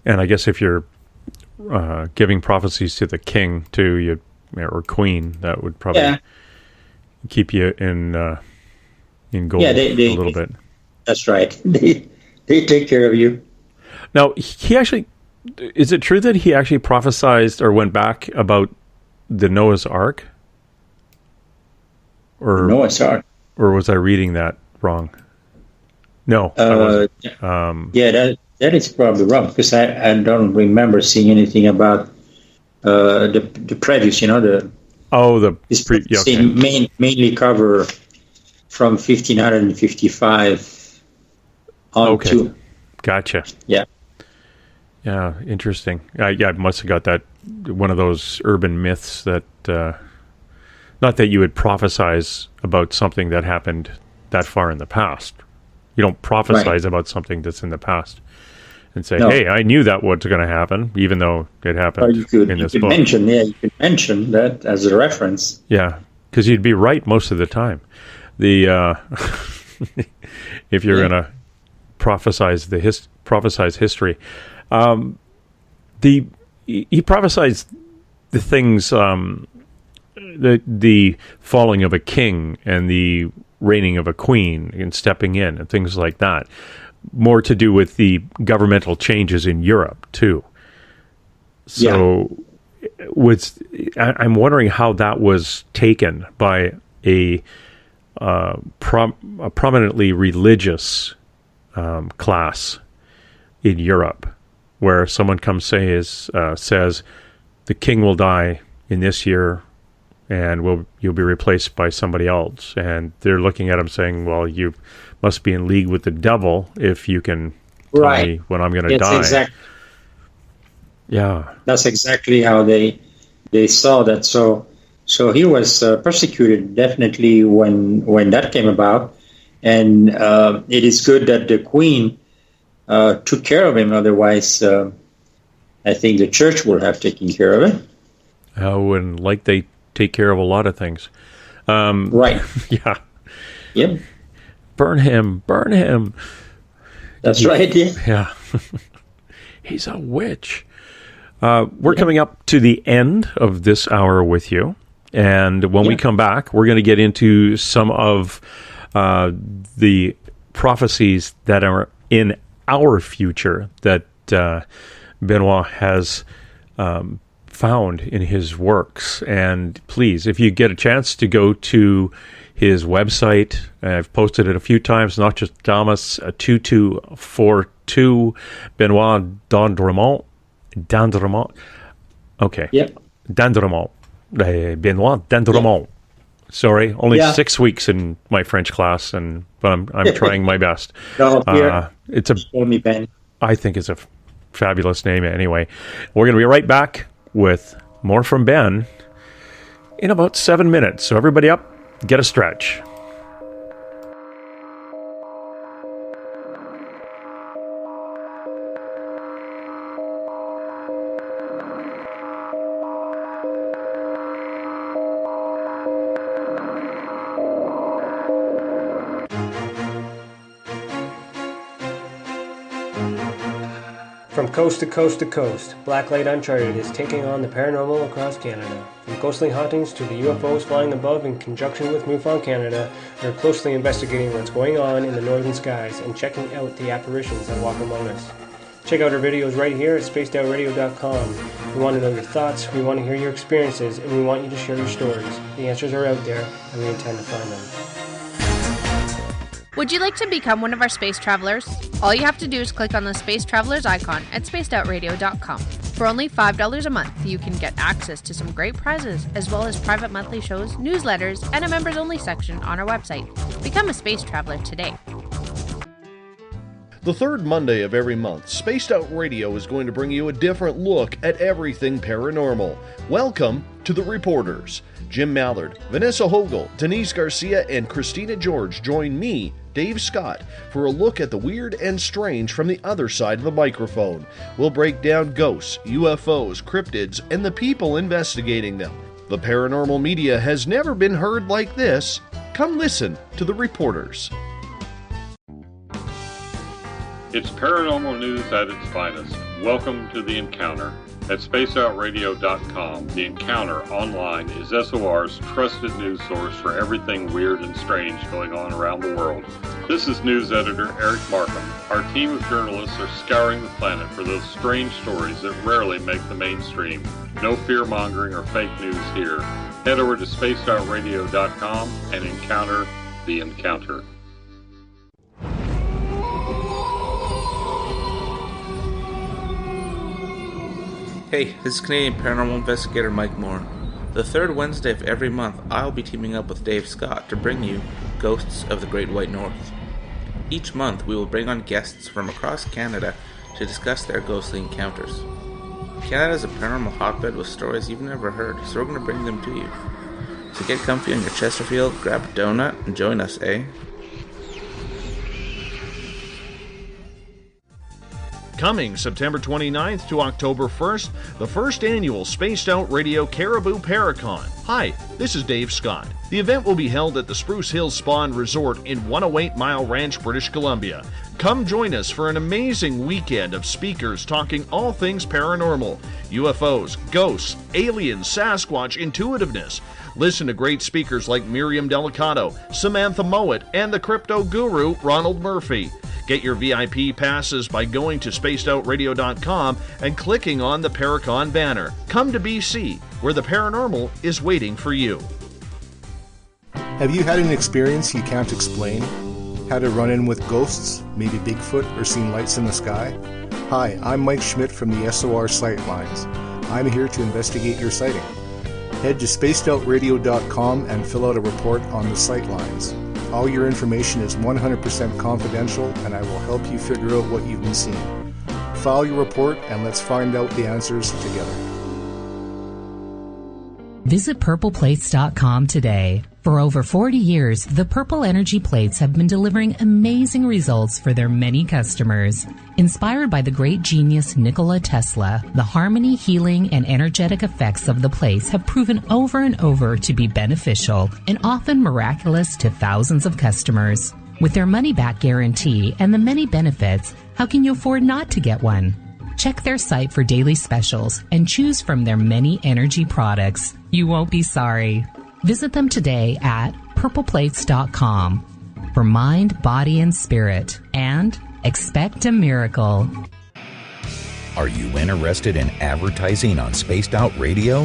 Speaker 5: And I guess if you're giving prophecies to the king too, or queen, that would probably keep you in gold a little bit.
Speaker 13: That's right. They take care of you.
Speaker 5: Now, is it true that he actually prophesied or went back about the Noah's Ark? Or
Speaker 13: Noah's Ark?
Speaker 5: Or was I reading that wrong? No.
Speaker 13: That is probably wrong, because I don't remember seeing anything about the previous, mainly cover from 1555 on to.
Speaker 5: Gotcha.
Speaker 13: Yeah.
Speaker 5: Yeah, interesting. I must have got that, one of those urban myths that, not that you would prophesize about something that happened that far in the past. You don't prophesize about something that's in the past and say, hey, I knew that was going to happen, even though it happened in this book.
Speaker 13: You could mention that as a reference.
Speaker 5: Yeah, because you'd be right most of the time. If you're going to prophesize history. He prophesied the things, the falling of a king and the reigning of a queen and stepping in and things like that. More to do with the governmental changes in Europe too. So I'm wondering how that was taken by a prominently religious class in Europe, where someone comes says the king will die in this year and you'll be replaced by somebody else, and they're looking at him saying, well, you must be in league with the devil if you can tell me when I'm going to die.
Speaker 13: That's exactly how they saw that. So he was persecuted definitely when that came about, and it is good that the queen took care of him. Otherwise, I think the church would have taken care of it.
Speaker 5: And like they take care of a lot of things.
Speaker 13: Right.
Speaker 5: Yeah.
Speaker 13: Yep.
Speaker 5: Burn him.
Speaker 13: That's right.
Speaker 5: Yeah. He's a witch. We're coming up to the end of this hour with you. And when we come back, we're going to get into some of the prophecies that are in our future that Benoit has found in his works. And please, if you get a chance to go to his website, I've posted it a few times, Nostradamus 2242, Benoit Dandremont. Okay.
Speaker 13: Yep.
Speaker 5: Dandremont. Benoit Dandremont. Yep. Sorry, only 6 weeks in my French class, but I'm trying my best.
Speaker 13: It's only Ben.
Speaker 5: I think it's a fabulous name anyway. We're going to be right back with more from Ben in about 7 minutes. So everybody up, get a stretch.
Speaker 14: From coast to coast to coast, Blacklight Uncharted is taking on the paranormal across Canada. From ghostly hauntings to the UFOs flying above in conjunction with MUFON Canada, we're closely investigating what's going on in the northern skies and checking out the apparitions that walk among us. Check out our videos right here at spacedoutradio.com. We want to know your thoughts, we want to hear your experiences, and we want you to share your stories. The answers are out there, and we intend to find them.
Speaker 9: Would you like to become one of our space travelers? All you have to do is click on the Space Travelers icon at spacedoutradio.com. For only $5 a month, you can get access to some great prizes, as well as private monthly shows, newsletters, and a members-only section on our website. Become a space traveler today.
Speaker 2: The third Monday of every month, Spaced Out Radio is going to bring you a different look at everything paranormal. Welcome to The Reporters. Jim Mallard, Vanessa Hogel, Denise Garcia, and Christina George join me, Dave Scott, for a look at the weird and strange from the other side of the microphone. We'll break down ghosts, UFOs, cryptids, and the people investigating them. The paranormal media has never been heard like this. Come listen to The Reporters.
Speaker 8: It's paranormal news at its finest. Welcome to The Encounter. At spaceoutradio.com, The Encounter online is SOR's trusted news source for everything weird and strange going on around the world. This is news editor Eric Markham. Our team of journalists are scouring the planet for those strange stories that rarely make the mainstream. No fear-mongering or fake news here. Head over to spaceoutradio.com and encounter The Encounter.
Speaker 15: Hey, this is Canadian paranormal investigator Mike Moore. The third Wednesday of every month, I'll be teaming up with Dave Scott to bring you Ghosts of the Great White North. Each month, we will bring on guests from across Canada to discuss their ghostly encounters. Canada is a paranormal hotbed with stories you've never heard, so we're going to bring them to you. So get comfy on your Chesterfield, grab a donut, and join us, eh?
Speaker 2: Coming September 29th to October 1st, the first annual Spaced Out Radio Caribou Paracon. Hi, this is Dave Scott. The event will be held at the Spruce Hills Spa and Resort in 108 Mile Ranch, British Columbia. Come join us for an amazing weekend of speakers talking all things paranormal, UFOs, ghosts, aliens, Sasquatch, intuitiveness. Listen to great speakers like Miriam Delicato, Samantha Mowat, and the crypto guru Ronald Murphy. Get your VIP passes by going to spacedoutradio.com and clicking on the Paracon banner. Come to BC, where the paranormal is waiting for you.
Speaker 16: Have you had an experience you can't explain? Had a run-in with ghosts, maybe Bigfoot, or seen lights in the sky? Hi, I'm Mike Schmidt from the SOR Sightlines. I'm here to investigate your sighting. Head to spacedoutradio.com and fill out a report on the Sightlines. All your information is 100% confidential, and I will help you figure out what you've been seeing. File your report, and let's find out the answers together.
Speaker 10: Visit purpleplates.com today. For over 40 years, the Purple Energy Plates have been delivering amazing results for their many customers. Inspired by the great genius Nikola Tesla, the harmony, healing, and energetic effects of the plates have proven over and over to be beneficial and often miraculous to thousands of customers. With their money-back guarantee and the many benefits, how can you afford not to get one? Check their site for daily specials and choose from their many energy products. You won't be sorry. Visit them today at purpleplates.com for mind, body, and spirit, and expect a miracle.
Speaker 17: Are you interested in advertising on Spaced Out Radio?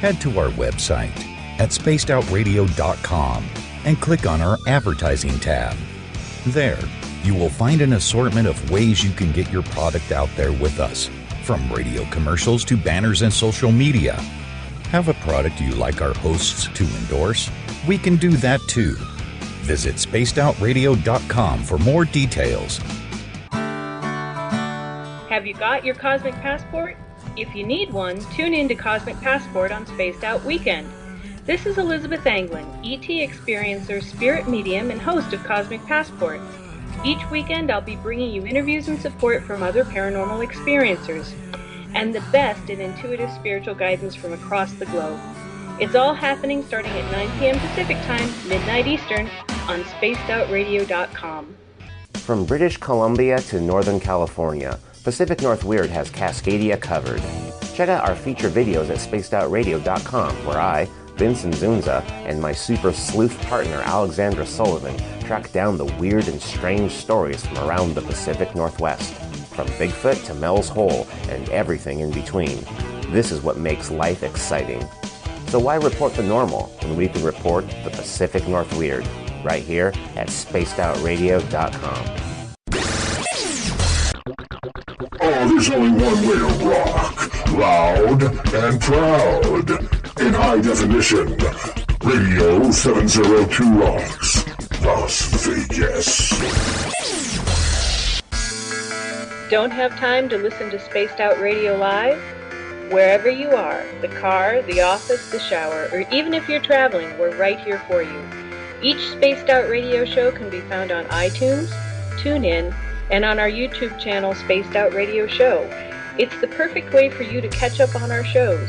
Speaker 17: Head to our website at spacedoutradio.com and click on our advertising tab. There, you will find an assortment of ways you can get your product out there with us, from radio commercials to banners and social media. Have a product you like our hosts to endorse? We can do that too. Visit spacedoutradio.com for more details.
Speaker 18: Have you got your Cosmic Passport? If you need one, tune in to Cosmic Passport on Spaced Out Weekend. This is Elizabeth Anglin, ET experiencer, spirit medium, and host of Cosmic Passport. Each weekend I'll be bringing you interviews and support from other paranormal experiencers, and the best in intuitive spiritual guidance from across the globe. It's all happening starting at 9 p.m. Pacific Time, midnight Eastern, on spacedoutradio.com.
Speaker 11: From British Columbia to Northern California, Pacific North Weird has Cascadia covered. Check out our feature videos at spacedoutradio.com, where I, Vincent Zunza, and my super sleuth partner Alexandra Sullivan track down the weird and strange stories from around the Pacific Northwest. From Bigfoot to Mel's Hole and everything in between. This is what makes life exciting. So why report the normal when we can report the Pacific North Weird right here at spacedoutradio.com.
Speaker 19: Oh, there's only one way to rock. loud and proud. In high definition, Radio 702 rocks Las Vegas.
Speaker 18: Don't have time to listen to Spaced Out Radio live? Wherever you are, the car, the office, the shower, or even if you're traveling, we're right here for you. Each Spaced Out Radio show can be found on iTunes, TuneIn, and on our YouTube channel, Spaced Out Radio Show. It's the perfect way for you to catch up on our shows.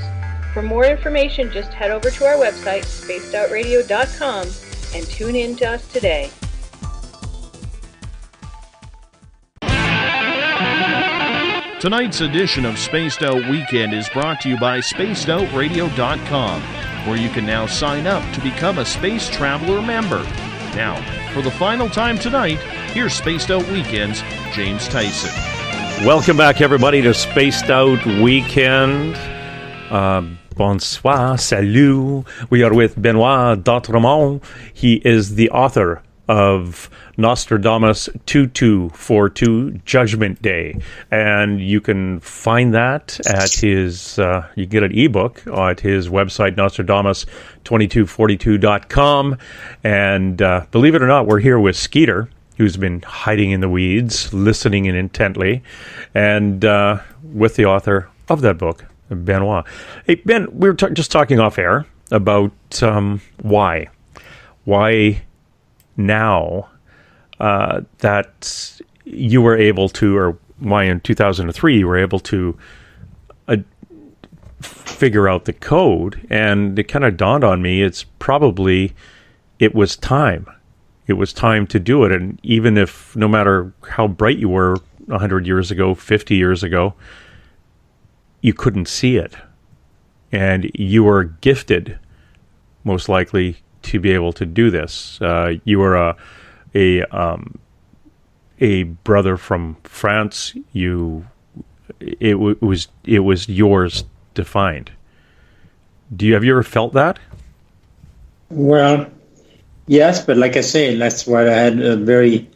Speaker 18: For more information, just head over to our website, spacedoutradio.com, and tune in to us today.
Speaker 2: Tonight's edition of Spaced Out Weekend is brought to you by spacedoutradio.com, where you can now sign up to become a Space Traveler member. Now, for the final time tonight, here's Spaced Out Weekend's James Tyson.
Speaker 5: Welcome back, everybody, to Spaced Out Weekend. Bonsoir, salut. We are with Benoit d'Autremont. He is the author of Nostradamus 2242 Judgment Day, and you can find that at his you get an ebook at his website, Nostradamus2242.com. And believe it or not, we're here with Skeeter, who's been hiding in the weeds, listening in intently, and with the author of that book, Benoit. Hey, Ben, we were just talking off air about why now that you were able to, or why in 2003 you were able to figure out the code. And it kind of dawned on me, it was time. It was time to do it. And even if, no matter how bright you were 100 years ago, 50 years ago, you couldn't see it. And you were gifted, most likely, to be able to do this. You were a brother from France. It was yours to find. Have you ever felt that?
Speaker 13: Well, yes, but like I say, that's why I had a very,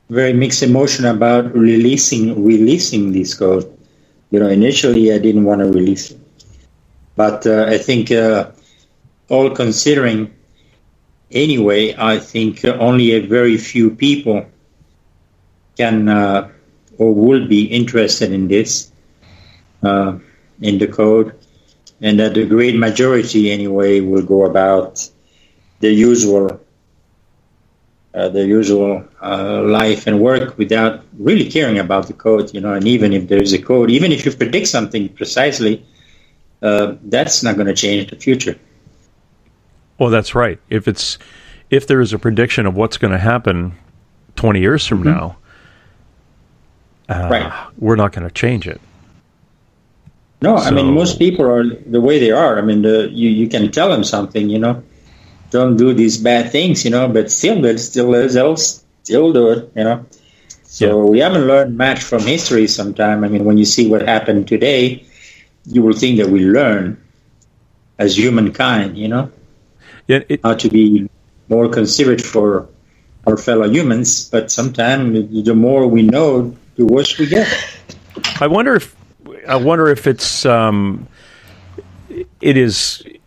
Speaker 13: very mixed emotion about releasing this code. Initially I didn't want to release it, but I think all considering. Anyway, I think only a very few people can or will be interested in this, in the code, and that the great majority, anyway, will go about the usual life and work without really caring about the code, and even if there is a code, even if you predict something precisely, that's not going to change the future.
Speaker 5: Well, that's right. If there is a prediction of what's going to happen 20 years from now,
Speaker 13: right,
Speaker 5: we're not going to change it.
Speaker 13: No, I mean, most people are the way they are. I mean, you can tell them something, don't do these bad things, but they'll still do it, So we haven't learned much from history sometime. I mean, when you see what happened today, you will think that we learn as humankind, how to be more considerate for our fellow humans, but sometimes the more we know, the worse we get.
Speaker 5: I wonder if it's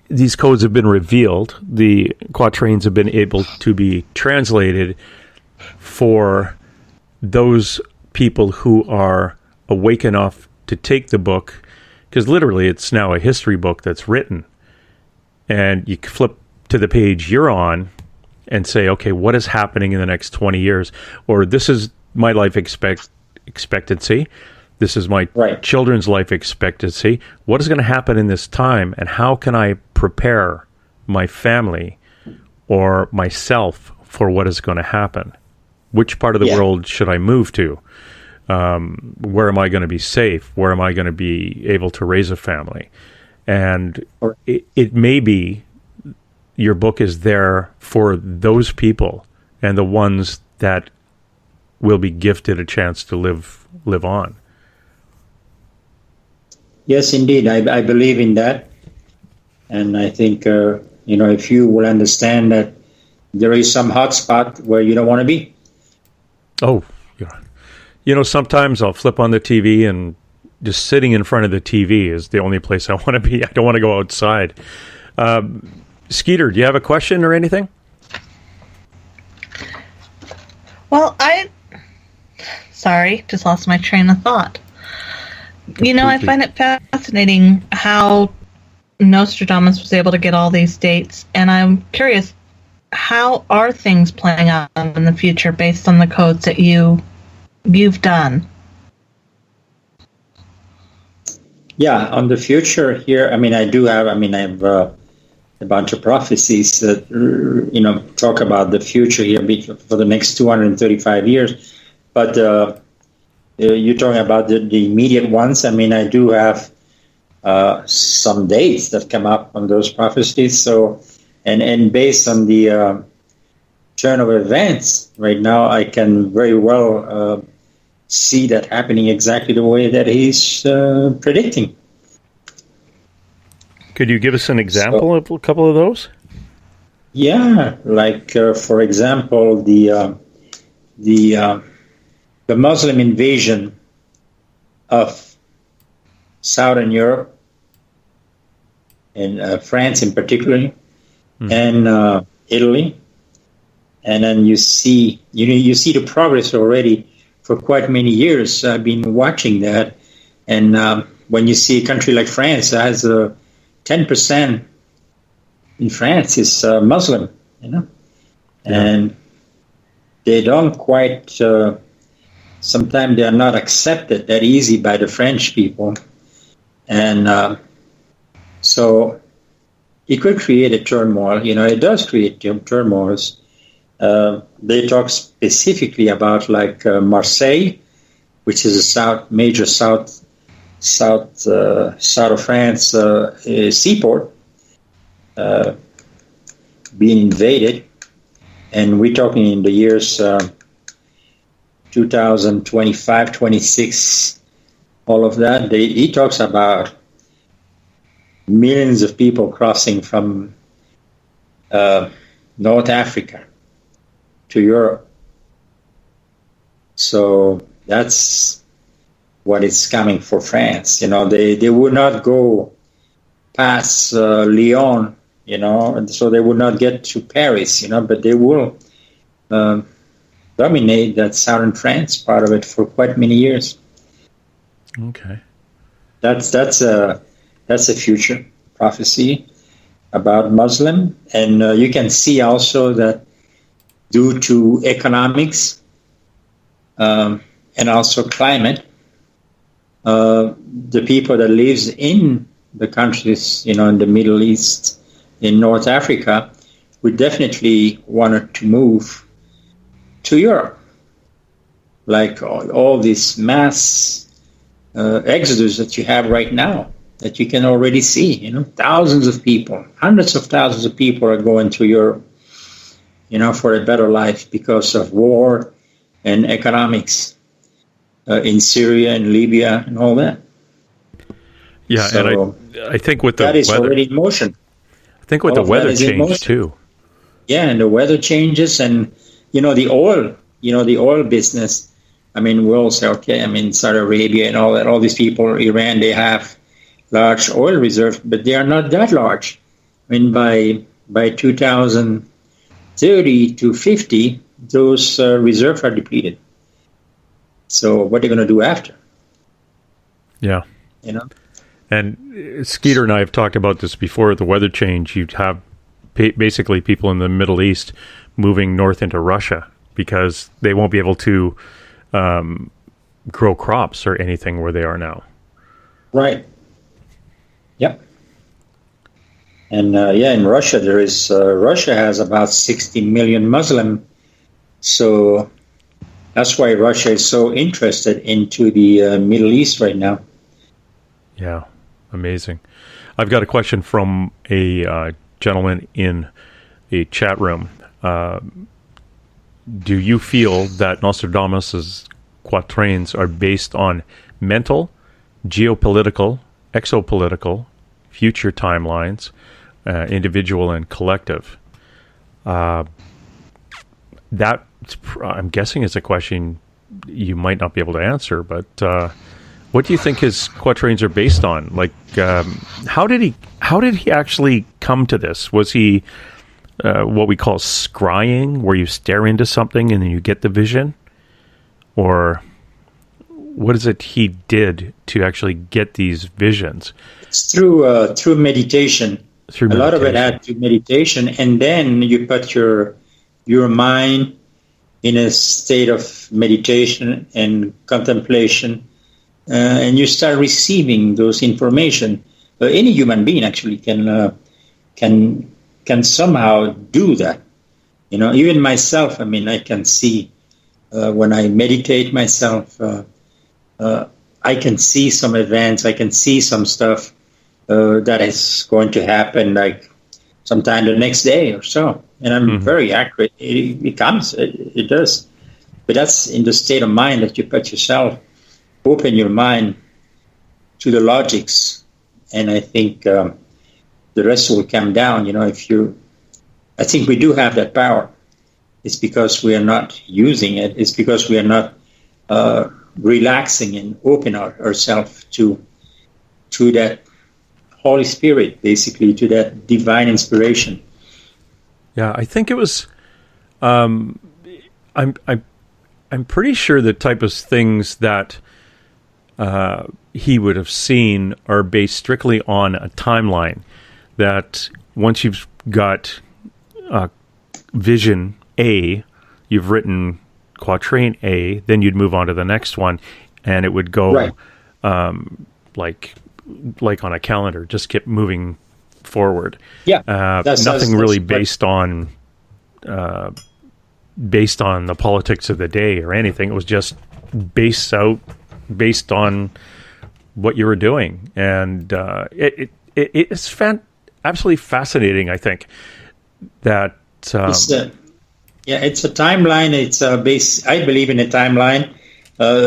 Speaker 5: these codes have been revealed. The quatrains have been able to be translated for those people who are awake enough to take the book, because literally it's now a history book that's written, and you flip to the page you're on and say, okay, what is happening in the next 20 years? Or this is my life expectancy. This is my children's life expectancy. What is going to happen in this time, and how can I prepare my family or myself for what is going to happen? Which part of the world should I move to? Where am I going to be safe? Where am I going to be able to raise a family? And it may be your book is there for those people and the ones that will be gifted a chance to live on.
Speaker 13: Yes, indeed. I believe in that. And I think, if you will understand that there is some hot spot where you don't want to be.
Speaker 5: Oh, sometimes I'll flip on the TV and just sitting in front of the TV is the only place I want to be. I don't want to go outside. Skeeter, do you have a question or anything?
Speaker 6: Well, sorry, just lost my train of thought.
Speaker 5: Completely.
Speaker 6: I find it fascinating how Nostradamus was able to get all these dates, and I'm curious, how are things playing out in the future based on the codes that you've done?
Speaker 13: Yeah, on the future here, I have a bunch of prophecies that, talk about the future here for the next 235 years. But you're talking about the immediate ones. I do have some dates that come up on those prophecies. So, and based on the turn of events right now, I can very well see that happening exactly the way that he's predicting.
Speaker 5: Could you give us an example of a couple of those?
Speaker 13: Yeah, like for example, the Muslim invasion of Southern Europe and France in particular, and Italy, and then you see the progress already for quite many years. I've been watching that, and when you see a country like France that has 10% in France is Muslim, and they don't quite. Sometimes they are not accepted that easy by the French people, and so it could create a turmoil. It does create turmoils. They talk specifically about like Marseille, which is a major south of France seaport being invaded, and we're talking in the years 2025, 26, all of that. He talks about millions of people crossing from North Africa to Europe. So that's what is coming for France. They would not go past Lyon, and so they would not get to Paris, but they will dominate that southern France part of it for quite many years.
Speaker 5: Okay.
Speaker 13: That's a future prophecy about Muslim, and you can see also that due to economics and also climate, the people that lives in the countries, in the Middle East, in North Africa, would definitely want to move to Europe. Like all this mass exodus that you have right now, that you can already see, thousands of people, hundreds of thousands of people are going to Europe, for a better life because of war and economics in Syria and Libya and all that.
Speaker 5: Yeah, so and I think with the
Speaker 13: that is
Speaker 5: weather,
Speaker 13: already in motion.
Speaker 5: I think with the weather change too.
Speaker 13: Yeah, and the weather changes, and the oil business. We'll say, okay, Saudi Arabia and all that, all these people, Iran, they have large oil reserves, but they are not that large. By 2030 to 50, those reserves are depleted. So what are they going to do after?
Speaker 5: Yeah. And Skeeter and I have talked about this before, the weather change. You'd have basically people in the Middle East moving north into Russia because they won't be able to grow crops or anything where they are now.
Speaker 13: Right. Yep. And in Russia, Russia has about 60 million Muslim. So that's why Russia is so interested into the Middle East right now.
Speaker 5: Yeah, amazing. I've got a question from a gentleman in a chat room. Do you feel that Nostradamus' quatrains are based on mental, geopolitical, exopolitical, future timelines, individual and collective? That, I'm guessing, is a question you might not be able to answer, but What do you think his quatrains are based on? Like, how did he actually come to this? Was he what we call scrying, where you stare into something and then you get the vision? Or what is it he did to actually get these visions?
Speaker 13: It's through meditation. A lot of it had to meditation, and then you put your mind in a state of meditation and contemplation, and you start receiving those information. Any human being actually can somehow do that. You know, even myself. I mean, I can see when I meditate myself. I can see some events. I can see some stuff that is going to happen, like sometime the next day or so. And I'm very accurate. It does. But that's in the state of mind that you put yourself, open your mind to the logics. And I think the rest will come down. You know, I think we do have that power. It's because we are not using it. It's because we are not relaxing and open ourselves to that Holy Spirit, basically, to that divine inspiration.
Speaker 5: Yeah, I think it was. I'm pretty sure the type of things that he would have seen are based strictly on a timeline. That once you've got vision A, you've written quatrain A, then you'd move on to the next one, and it would go like on a calendar, just keep moving forward.
Speaker 13: Yeah,
Speaker 5: nothing really based on the politics of the day or anything. It was just based on what you were doing, and it's absolutely fascinating. I think that
Speaker 13: it's a timeline. It's I believe in a timeline,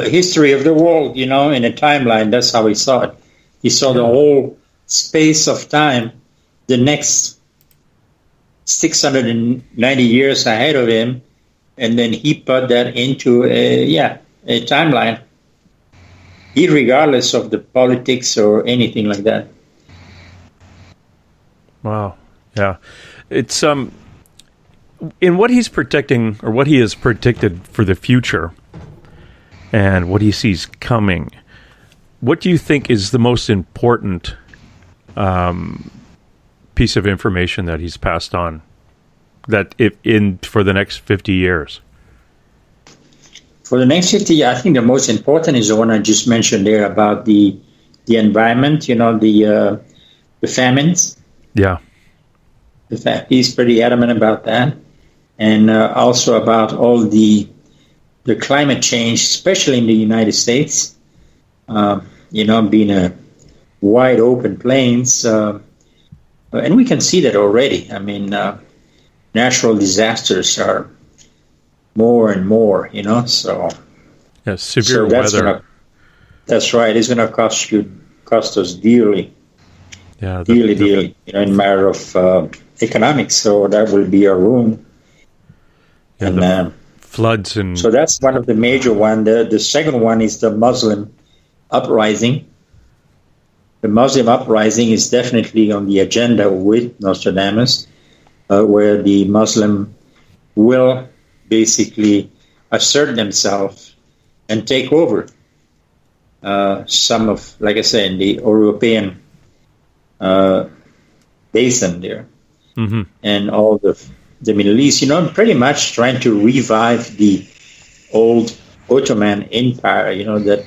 Speaker 13: history of the world. You know, in a timeline. That's how he saw it. He saw the whole space of time, the next 690 years ahead of him, and then he put that into a timeline, irregardless of the politics or anything like that.
Speaker 5: Wow. Yeah. It's in what he's predicting, or what he has predicted for the future, and what he sees coming. What do you think is the most important piece of information that he's passed on for the next 50 years?
Speaker 13: For the next 50 years, I think the most important is the one I just mentioned there about the environment, you know, the famines.
Speaker 5: Yeah.
Speaker 13: He's pretty adamant about that. And also about all the climate change, especially in the United States. You know, being a wide open plains, and we can see that already. I mean, natural disasters are more and more, you know, so
Speaker 5: severe weather.
Speaker 13: That's right. It's going to cost us dearly.
Speaker 5: Yeah,
Speaker 13: dearly, you know, in matter of economics. So that will be our ruin.
Speaker 5: Yeah, and floods and
Speaker 13: so that's one of the major one. The second one is the Muslim uprising. The Muslim uprising is definitely on the agenda with Nostradamus, where the Muslim will basically assert themselves and take over some of, like I said, in the European basin there, and all the Middle East, you know, pretty much trying to revive the old Ottoman Empire, you know, that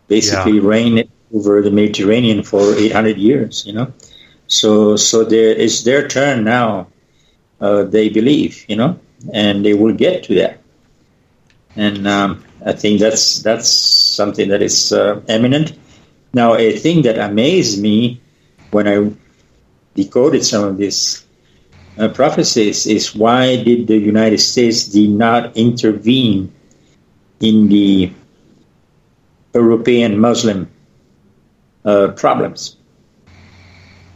Speaker 13: basically reigned over the Mediterranean for 800 years, you know. So it's their turn now, they believe, you know, and they will get to that. And I think that's something that is eminent. Now, a thing that amazed me when I decoded some of these prophecies is why did the United States did not intervene in the European Muslim problems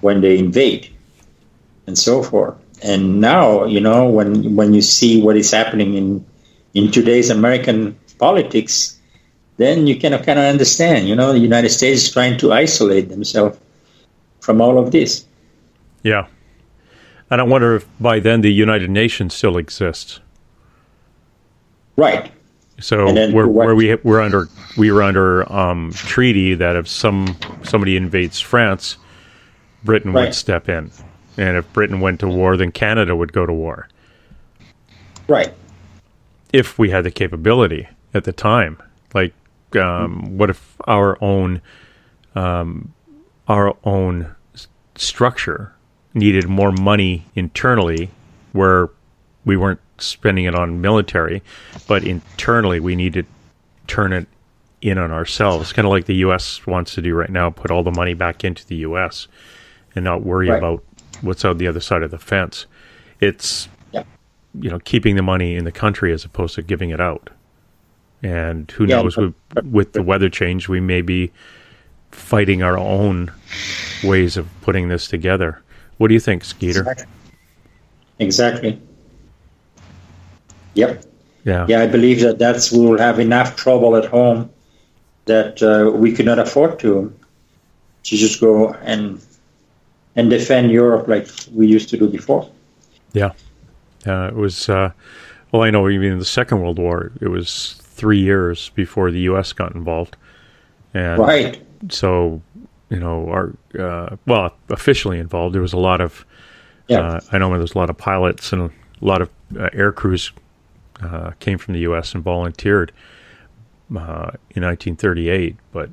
Speaker 13: when they invade and so forth. And now, you know, when you see what is happening in today's American politics, then you kind of understand, the United States is trying to isolate themselves from all of this.
Speaker 5: Yeah. And I wonder if by then the United Nations still exists.
Speaker 13: Right.
Speaker 5: So we were under treaty that if somebody invades France, Britain would step in. And if Britain went to war, then Canada would go to war.
Speaker 13: Right.
Speaker 5: If we had the capability at the time. Like, what if our own structure needed more money internally, where we weren't spending it on military, but internally we need to turn it in on ourselves, kind of like the U.S. wants to do right now, put all the money back into the U.S. and not worry about what's out the other side of the fence. It's, keeping the money in the country as opposed to giving it out. And who knows, with the weather change, we may be fighting our own ways of putting this together. What do you think, Skeeter?
Speaker 13: Exactly. Yep.
Speaker 5: Yeah.
Speaker 13: Yeah, I believe that we will have enough trouble at home that we could not afford to just go and defend Europe like we used to do before.
Speaker 5: Yeah. It was, I know even in the Second World War, it was 3 years before the U.S. got involved. And
Speaker 13: right.
Speaker 5: So, officially involved, there was a lot of, I know there was a lot of pilots and a lot of air crews came from the U.S. and volunteered in 1938, but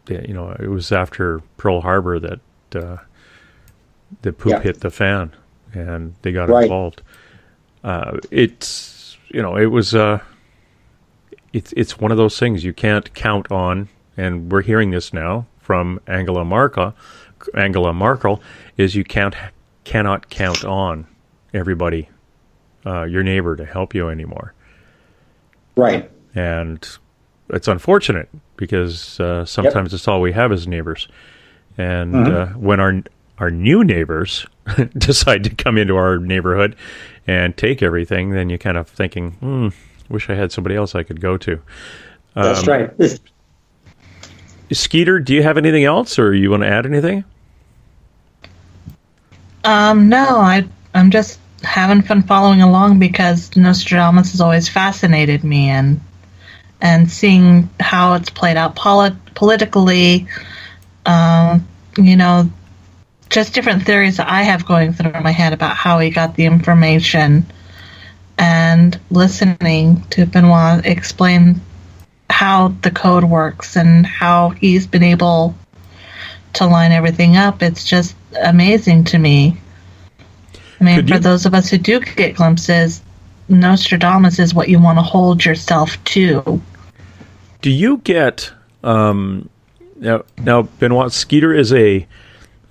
Speaker 5: it was after Pearl Harbor that the poop hit the fan, and they got involved. It's one of those things you can't count on, and we're hearing this now from Angela Merkel, is you cannot count on everybody, your neighbor, to help you anymore.
Speaker 13: Right.
Speaker 5: And it's unfortunate because sometimes it's all we have as neighbors. And when our new neighbors decide to come into our neighborhood and take everything, then you're kind of thinking, wish I had somebody else I could go to.
Speaker 13: That's right.
Speaker 5: Skeeter, do you have anything else, or you want to add anything?
Speaker 6: No, I'm just having fun following along because Nostradamus has always fascinated me, and seeing how it's played out politically, just different theories that I have going through my head about how he got the information, and listening to Benoit explain how the code works and how he's been able to line everything up. It's just amazing to me. I mean, for those of us who do get glimpses, Nostradamus is what you want to hold yourself to.
Speaker 5: Do you get now Benoit, Skeeter is an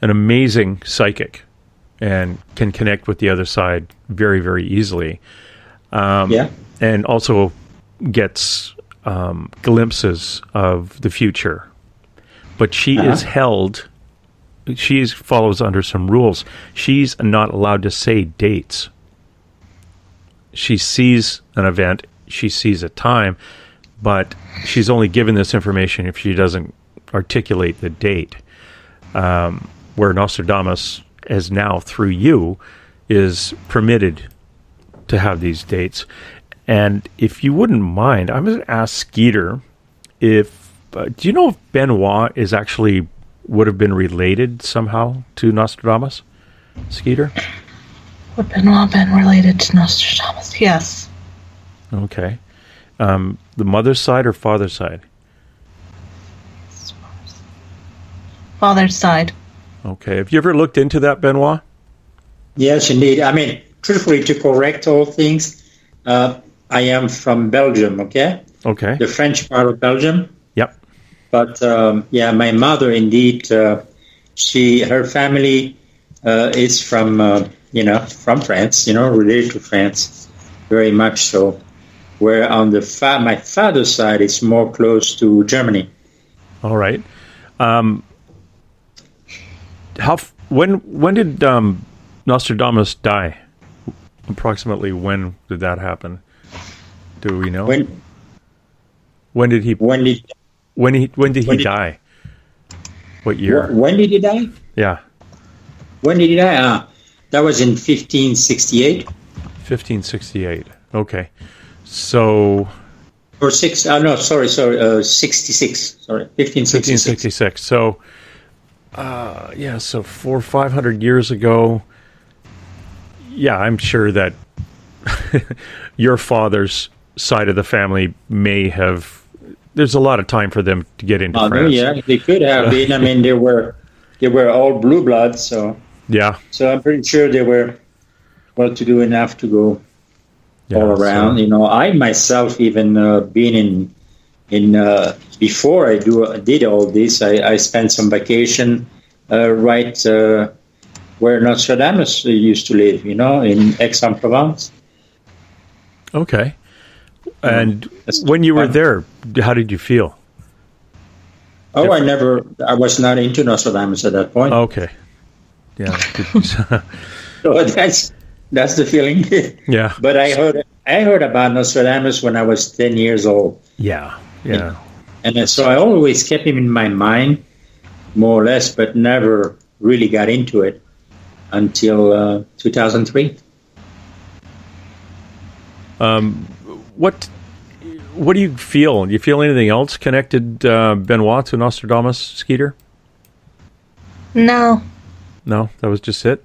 Speaker 5: amazing psychic and can connect with the other side very, very easily. And also gets glimpses of the future. But she is held, she follows under some rules. She's not allowed to say dates. She sees an event, she sees a time, but she's only given this information if she doesn't articulate the date. Where Nostradamus, as now through you, is permitted to have these dates. And if you wouldn't mind, I'm going to ask Skeeter if do you know if Benoit would have been related somehow to Nostradamus? Skeeter?
Speaker 6: Would Benoit been related to Nostradamus? Yes.
Speaker 5: Okay. The mother's side or father's side?
Speaker 6: Father's side.
Speaker 5: Okay. Have you ever looked into that, Benoit?
Speaker 13: Yes, indeed. I mean, truthfully, to correct all things, I am from Belgium, okay?
Speaker 5: Okay.
Speaker 13: The French part of Belgium.
Speaker 5: Yep.
Speaker 13: But, my mother, indeed, her family is from, from France, related to France, very much so. Where on my father's side, it's more close to Germany.
Speaker 5: All right. When did Nostradamus die? Approximately when did that happen? Do we know? When did he die? What year?
Speaker 13: When did he die?
Speaker 5: Yeah.
Speaker 13: When did he die? That was in 1568.
Speaker 5: 1568. Okay. So.
Speaker 13: Or 66. Sorry, 1566.
Speaker 5: So, so 400 or 500 years ago. Yeah, I'm sure that your father's side of the family may have. There's a lot of time for them to get into France.
Speaker 13: Yeah, they could have been. I mean, they were all blue bloods, so. Yeah. So I'm pretty sure they were well-to-do enough to go all around. So. I myself, even being in before I did all this, I spent some vacation right where Nostradamus used to live. In Aix-en-Provence.
Speaker 5: Okay. And when you were there, how did you feel?
Speaker 13: Oh, I was not into Nostradamus at that point.
Speaker 5: Okay. Yeah.
Speaker 13: So that's the feeling.
Speaker 5: Yeah.
Speaker 13: But I heard about Nostradamus when I was 10 years old.
Speaker 5: Yeah.
Speaker 13: And so I always kept him in my mind, more or less, but never really got into it until 2003.
Speaker 5: What do you feel? Do you feel anything else connected, Benoit, to Nostradamus, Skeeter?
Speaker 6: No.
Speaker 5: No, that was just it?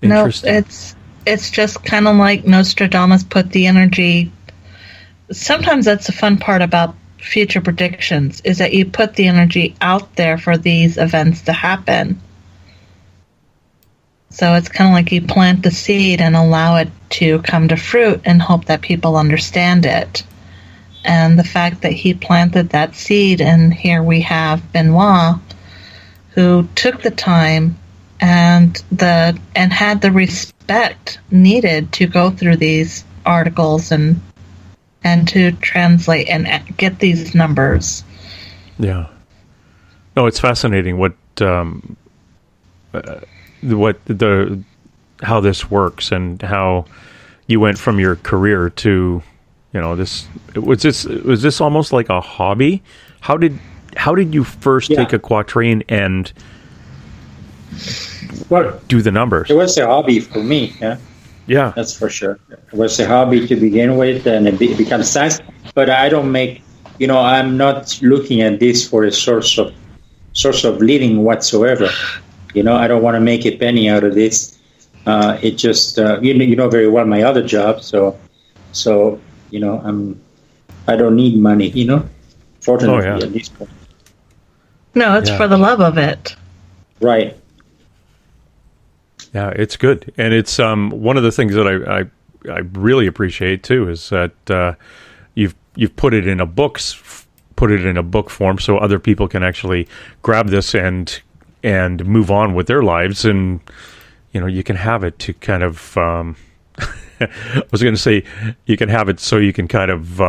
Speaker 6: No, it's just kind of like Nostradamus put the energy. Sometimes that's the fun part about future predictions, is that you put the energy out there for these events to happen. So it's kind of like you plant the seed and allow it to come to fruit and hope that people understand it. And the fact that he planted that seed, and here we have Benoit, who took the time and had the respect needed to go through these articles and to translate and get these numbers.
Speaker 5: Yeah. No, it's fascinating how this works and how you went from your career to this. Was this almost like a hobby? How did you first take a quatrain and do the numbers?
Speaker 13: It was a hobby for me. Yeah, that's for sure. It was a hobby to begin with, and it becomes science. But I don't make. I'm not looking at this for a source of living whatsoever. I don't want to make a penny out of this. It just, very well my other job. So I don't need money. Fortunately, at this point.
Speaker 6: No, it's for the love of it.
Speaker 13: Right.
Speaker 5: Yeah, it's good, and it's one of the things that I really appreciate too is that you've put it in a book form, so other people can actually grab this and move on with their lives, and you can have it to kind of I was going to say you can have it so you can kind of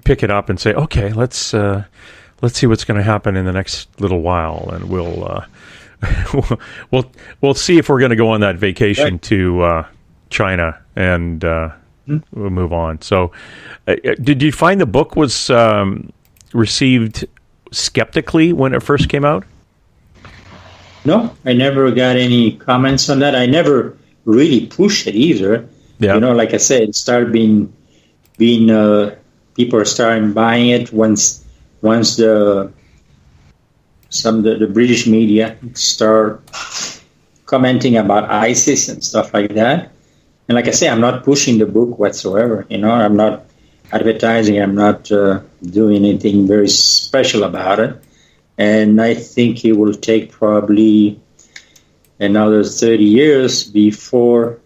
Speaker 5: pick it up and say, okay, let's see what's going to happen in the next little while, and we'll see if we're going to go on that vacation to China, and we'll move on. So did you find the book was received skeptically when it first came out?
Speaker 13: No, I never got any comments on that. I never really pushed it either. Yeah. Like I said, it started being people are starting buying it once the British media start commenting about ISIS and stuff like that. And like I say, I'm not pushing the book whatsoever. I'm not advertising. I'm not doing anything very special about it. And I think it will take probably another 30 years before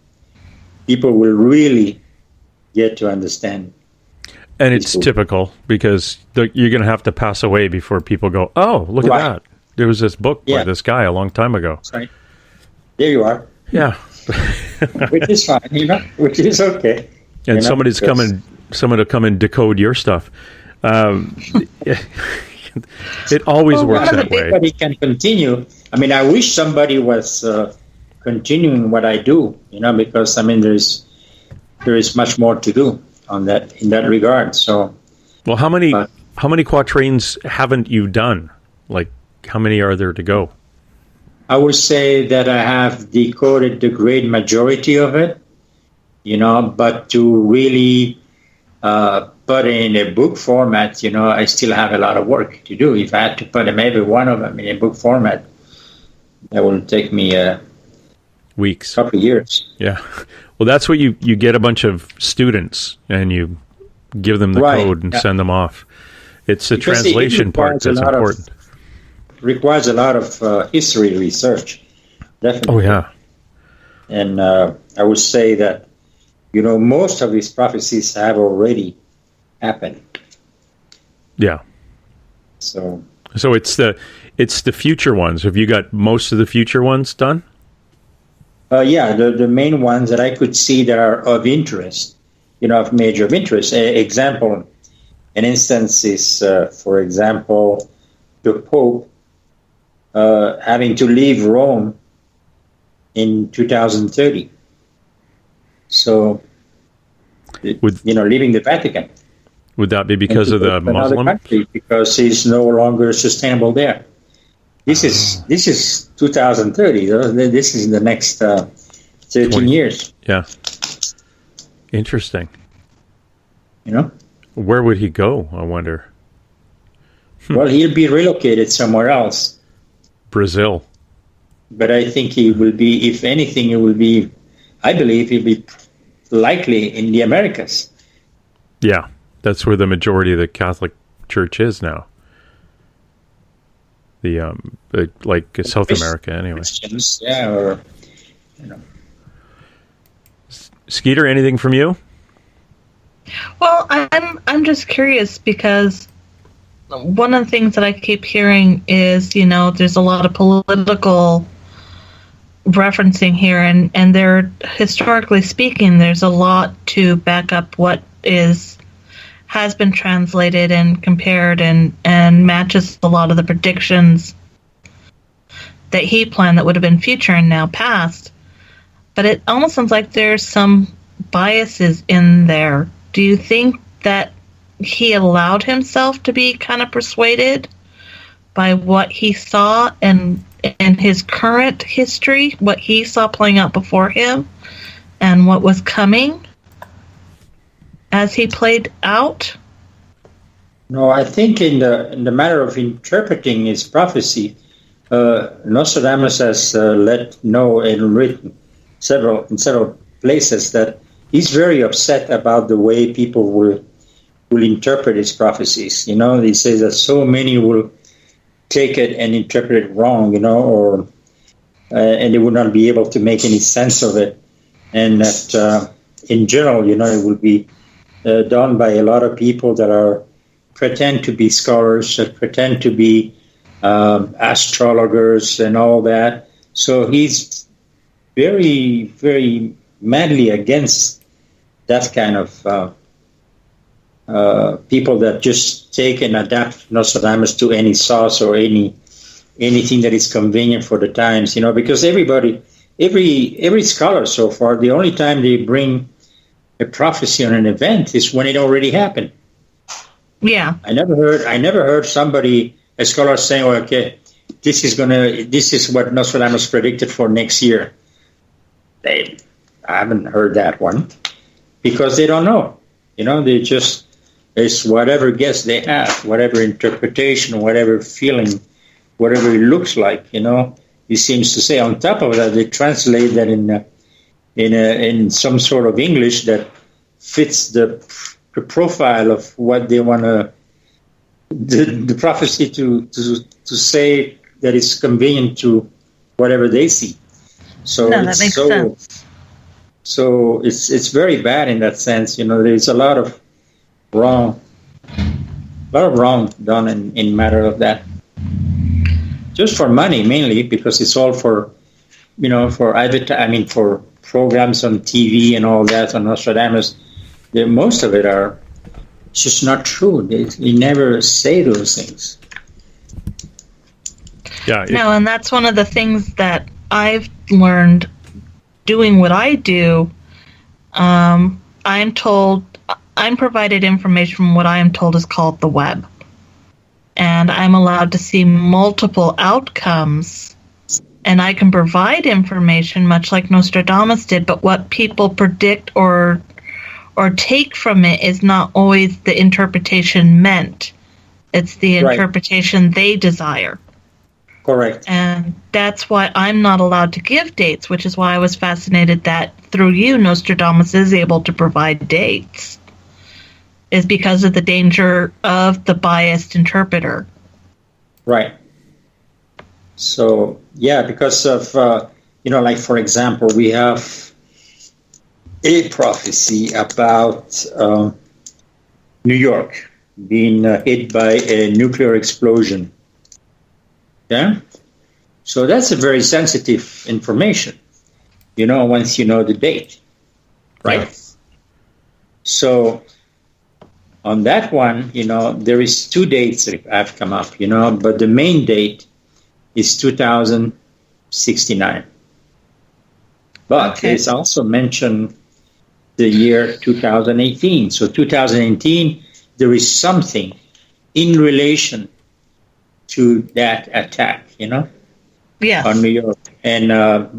Speaker 13: people will really get to understand.
Speaker 5: And it's typical because you're going to have to pass away before people go, oh, look at that. There was this book by this guy a long time ago.
Speaker 13: That's right. There you are.
Speaker 5: Yeah.
Speaker 13: Which is fine, which is okay.
Speaker 5: And someone to come and decode your stuff. It always works that way.
Speaker 13: Everybody can continue. I mean, I wish somebody was continuing what I do, because there is much more to do in that regard. So
Speaker 5: Well, how many quatrains haven't you done? Like, how many are there to go?
Speaker 13: I would say that I have decoded the great majority of it, but to really put it in a book format, I still have a lot of work to do. If I had to put every one of them in a book format, that will take me
Speaker 5: weeks,
Speaker 13: couple of years.
Speaker 5: Yeah. Well, that's what you get a bunch of students and you give them the code and send them off. It's the translation part that's important.
Speaker 13: Requires a lot of history research, definitely.
Speaker 5: Oh, yeah.
Speaker 13: And I would say that, most of these prophecies have already happened.
Speaker 5: Yeah.
Speaker 13: So
Speaker 5: it's the future ones. Have you got most of the future ones done?
Speaker 13: Yeah, the main ones that I could see that are of interest, of major interest. An instance is, for example, the Pope having to leave Rome in 2030. So, leaving the Vatican.
Speaker 5: Would that be because of the Muslim?
Speaker 13: Country, because he's no longer sustainable there. This is 2030. This is the next 13 years.
Speaker 5: Yeah. Interesting. Where would he go, I wonder?
Speaker 13: Well, he'll be relocated somewhere else.
Speaker 5: Brazil.
Speaker 13: But I think he will be, if anything, I believe he'll be likely in the Americas.
Speaker 5: Yeah, that's where the majority of the Catholic Church is now. South America, anyway.
Speaker 13: Christians, yeah, or
Speaker 5: Skeeter, anything from you?
Speaker 6: Well, I'm just curious because one of the things that I keep hearing is, there's a lot of political referencing here, and there, historically speaking, there's a lot to back up what has been translated and compared and matches a lot of the predictions that he planned that would have been future and now past. But it almost sounds like there's some biases in there. Do you think that he allowed himself to be kind of persuaded by what he saw and his current history, what he saw playing out before him and what was coming as he played out?
Speaker 13: No, I think in the matter of interpreting his prophecy, Nostradamus has let know and written in several places that he's very upset about the way people will interpret his prophecies. He says that so many will take it and interpret it wrong, or and they would not be able to make any sense of it, and that in general, it will be done by a lot of people that pretend to be scholars, that pretend to be astrologers and all that. So he's very, very madly against that kind of people that just take and adapt Nostradamus to any sauce or anything that is convenient for the times, because every scholar so far, the only time they bring a prophecy on an event is when it already happened.
Speaker 6: Yeah.
Speaker 13: I never heard somebody, a scholar, saying, "Oh, okay, this is what Nostradamus predicted for next year." I haven't heard that one because they don't know. They just, it's whatever guess they have, whatever interpretation, whatever feeling, whatever it looks like. He seems to say. On top of that, they translate that in some sort of English that fits the profile of what they want the prophecy to say, that is convenient to whatever they see. So
Speaker 6: that makes sense.
Speaker 13: So it's very bad in that sense. There's a lot of wrong done in matter of that. Just for money mainly, because it's all for for programs on TV and all that on Nostradamus. Most of it are just not true. They never say those things.
Speaker 5: Yeah.
Speaker 6: No, and that's one of the things that I've learned doing what I do. I'm told I'm provided information from what I am told is called the web. And I'm allowed to see multiple outcomes. And I can provide information much like Nostradamus did, but what people predict or take from it is not always the interpretation meant. It's the interpretation they desire.
Speaker 13: Correct.
Speaker 6: And that's why I'm not allowed to give dates, which is why I was fascinated that through you, Nostradamus is able to provide dates, is because of the danger of the biased interpreter.
Speaker 13: Right. So, yeah, because of, like, for example, we have a prophecy about New York being hit by a nuclear explosion. Yeah? So that's a very sensitive information, once you know the date. Right? Yeah. So on that one, there is 2 dates that have come up, but the main date is 2069. But it's also mentioned the year 2018. So 2018, there is something in relation to that attack, on New York. And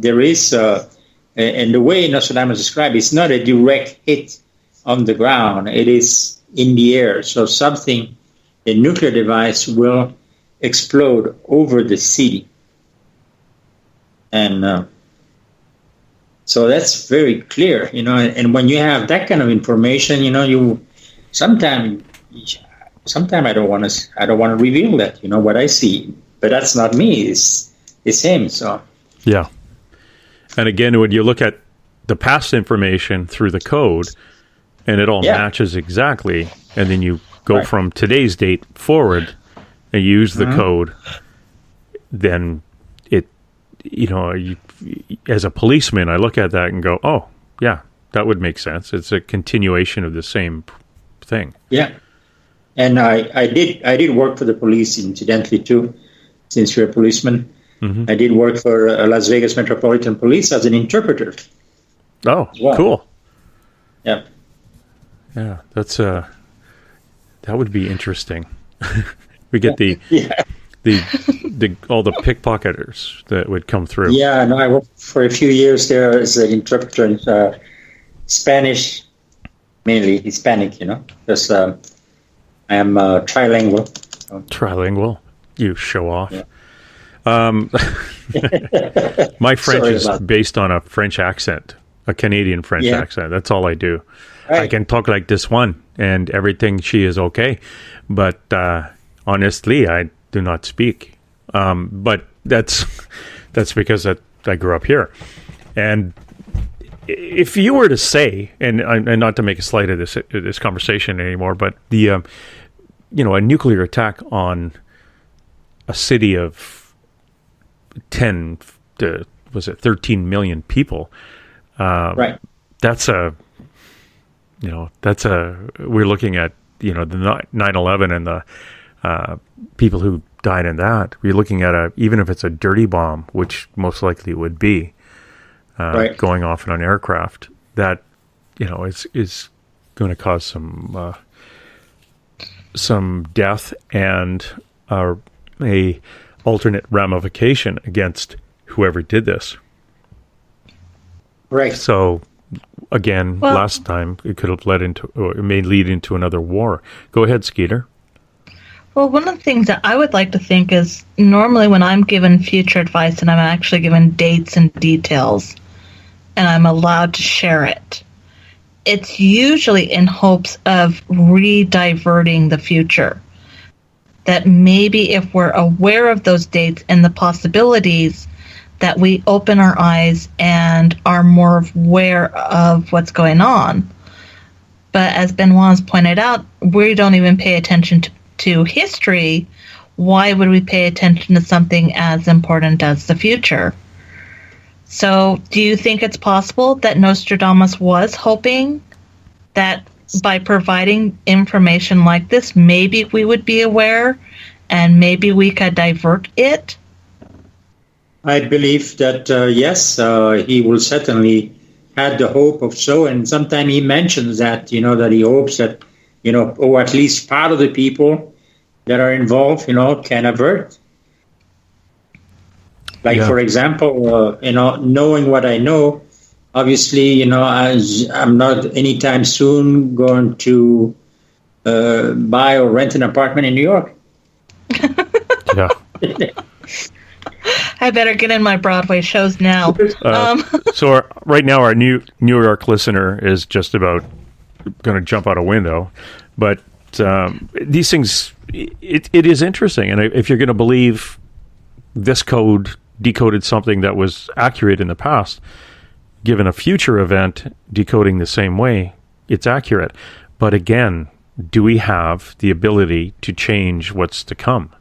Speaker 13: there is, and the way Nostradamus described, it's not a direct hit on the ground. It is in the air. So something, a nuclear device will explode over the city. And so that's very clear, and when you have that kind of information, you sometimes I don't want to reveal that, what I see, but that's not me, it's him. So
Speaker 5: yeah. And again, when you look at the past information through the code, and it all matches exactly, and then you go from today's date forward and use the code, then it, as a policeman, I look at that and go, oh, yeah, that would make sense. It's a continuation of the same thing.
Speaker 13: Yeah. And I did work for the police, incidentally, too, since you're a policeman. Mm-hmm. I did work for Las Vegas Metropolitan Police as an interpreter.
Speaker 5: Oh, cool.
Speaker 13: Yeah.
Speaker 5: Yeah, that's that would be interesting. We get the all the pickpocketers that would come through.
Speaker 13: Yeah, no, I worked for a few years there as an interpreter in Spanish, mainly Hispanic, because I am trilingual.
Speaker 5: Trilingual? You show off. Yeah. My French is based on a French accent, a Canadian French accent. That's all I do. Right. I can talk like this one, and everything she is okay. But honestly, I do not speak. But that's because I grew up here. And if you were to say, and not to make a slight of this conversation anymore, but the a nuclear attack on a city of 10 to 13 million people,
Speaker 13: right?
Speaker 5: We're looking at the 9/11 and the people who died in that. We're looking at even if it's a dirty bomb, which most likely it would be, going off in an aircraft, that is going to cause some death and a alternate ramification against whoever did this.
Speaker 13: Right.
Speaker 5: So again, last time it could have it may lead into another war. Go ahead, Skeeter.
Speaker 6: Well, one of the things that I would like to think is normally when I'm given future advice and I'm actually given dates and details and I'm allowed to share it, it's usually in hopes of re-diverting the future. That maybe if we're aware of those dates and the possibilities, that we open our eyes and are more aware of what's going on. But as Benoit has pointed out, we don't even pay attention to history. Why would we pay attention to something as important as the future? So do you think it's possible that Nostradamus was hoping that by providing information like this, maybe we would be aware and maybe we could divert it?
Speaker 13: I believe that, yes, he will certainly had the hope of so, and sometimes he mentions that, that he hopes that, or at least part of the people that are involved, can avert. Like, for example, knowing what I know, obviously, I'm not anytime soon going to buy or rent an apartment in New York.
Speaker 5: Yeah.
Speaker 6: I better get in my Broadway shows now.
Speaker 5: So right now, our New York listener is just about going to jump out a window. But these things, it is interesting. And if you're going to believe this code decoded something that was accurate in the past, given a future event decoding the same way, it's accurate. But again, do we have the ability to change what's to come?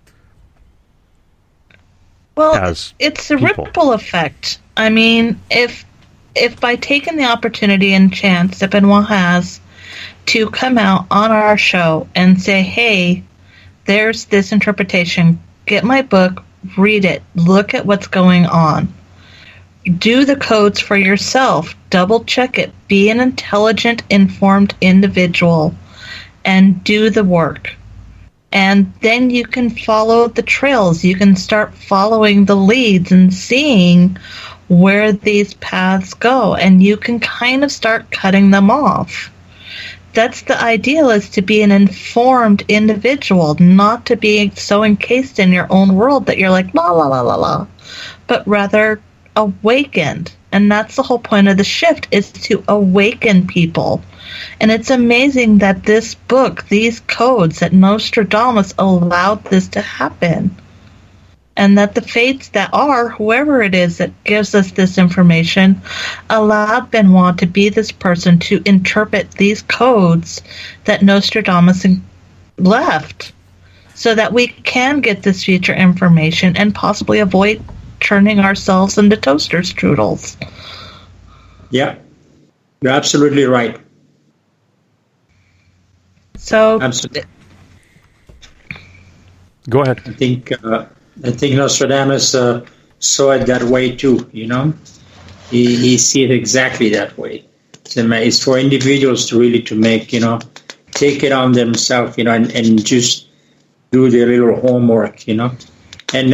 Speaker 6: Well, it's a ripple effect. I mean, if by taking the opportunity and chance that Benoit has to come out on our show and say, hey, there's this interpretation, get my book, read it, look at what's going on, do the codes for yourself, double check it, be an intelligent, informed individual, and do the work. And then you can follow the trails. You can start following the leads and seeing where these paths go. And you can kind of start cutting them off. That's the ideal, is to be an informed individual, not to be so encased in your own world that you're like, la, la, la, la, la, but rather awakened. And that's the whole point of the shift, is to awaken people. And it's amazing that this book, these codes, that Nostradamus allowed this to happen. And that the fates that are, whoever it is that gives us this information, allowed Benoit to be this person to interpret these codes that Nostradamus left, so that we can get this future information and possibly avoid turning ourselves into toaster strudels.
Speaker 13: Yeah, you're absolutely right.
Speaker 6: So,
Speaker 5: go ahead.
Speaker 13: I think Nostradamus saw it that way too. He see it exactly that way. It's for individuals to really take it on themselves, and just do their little homework, And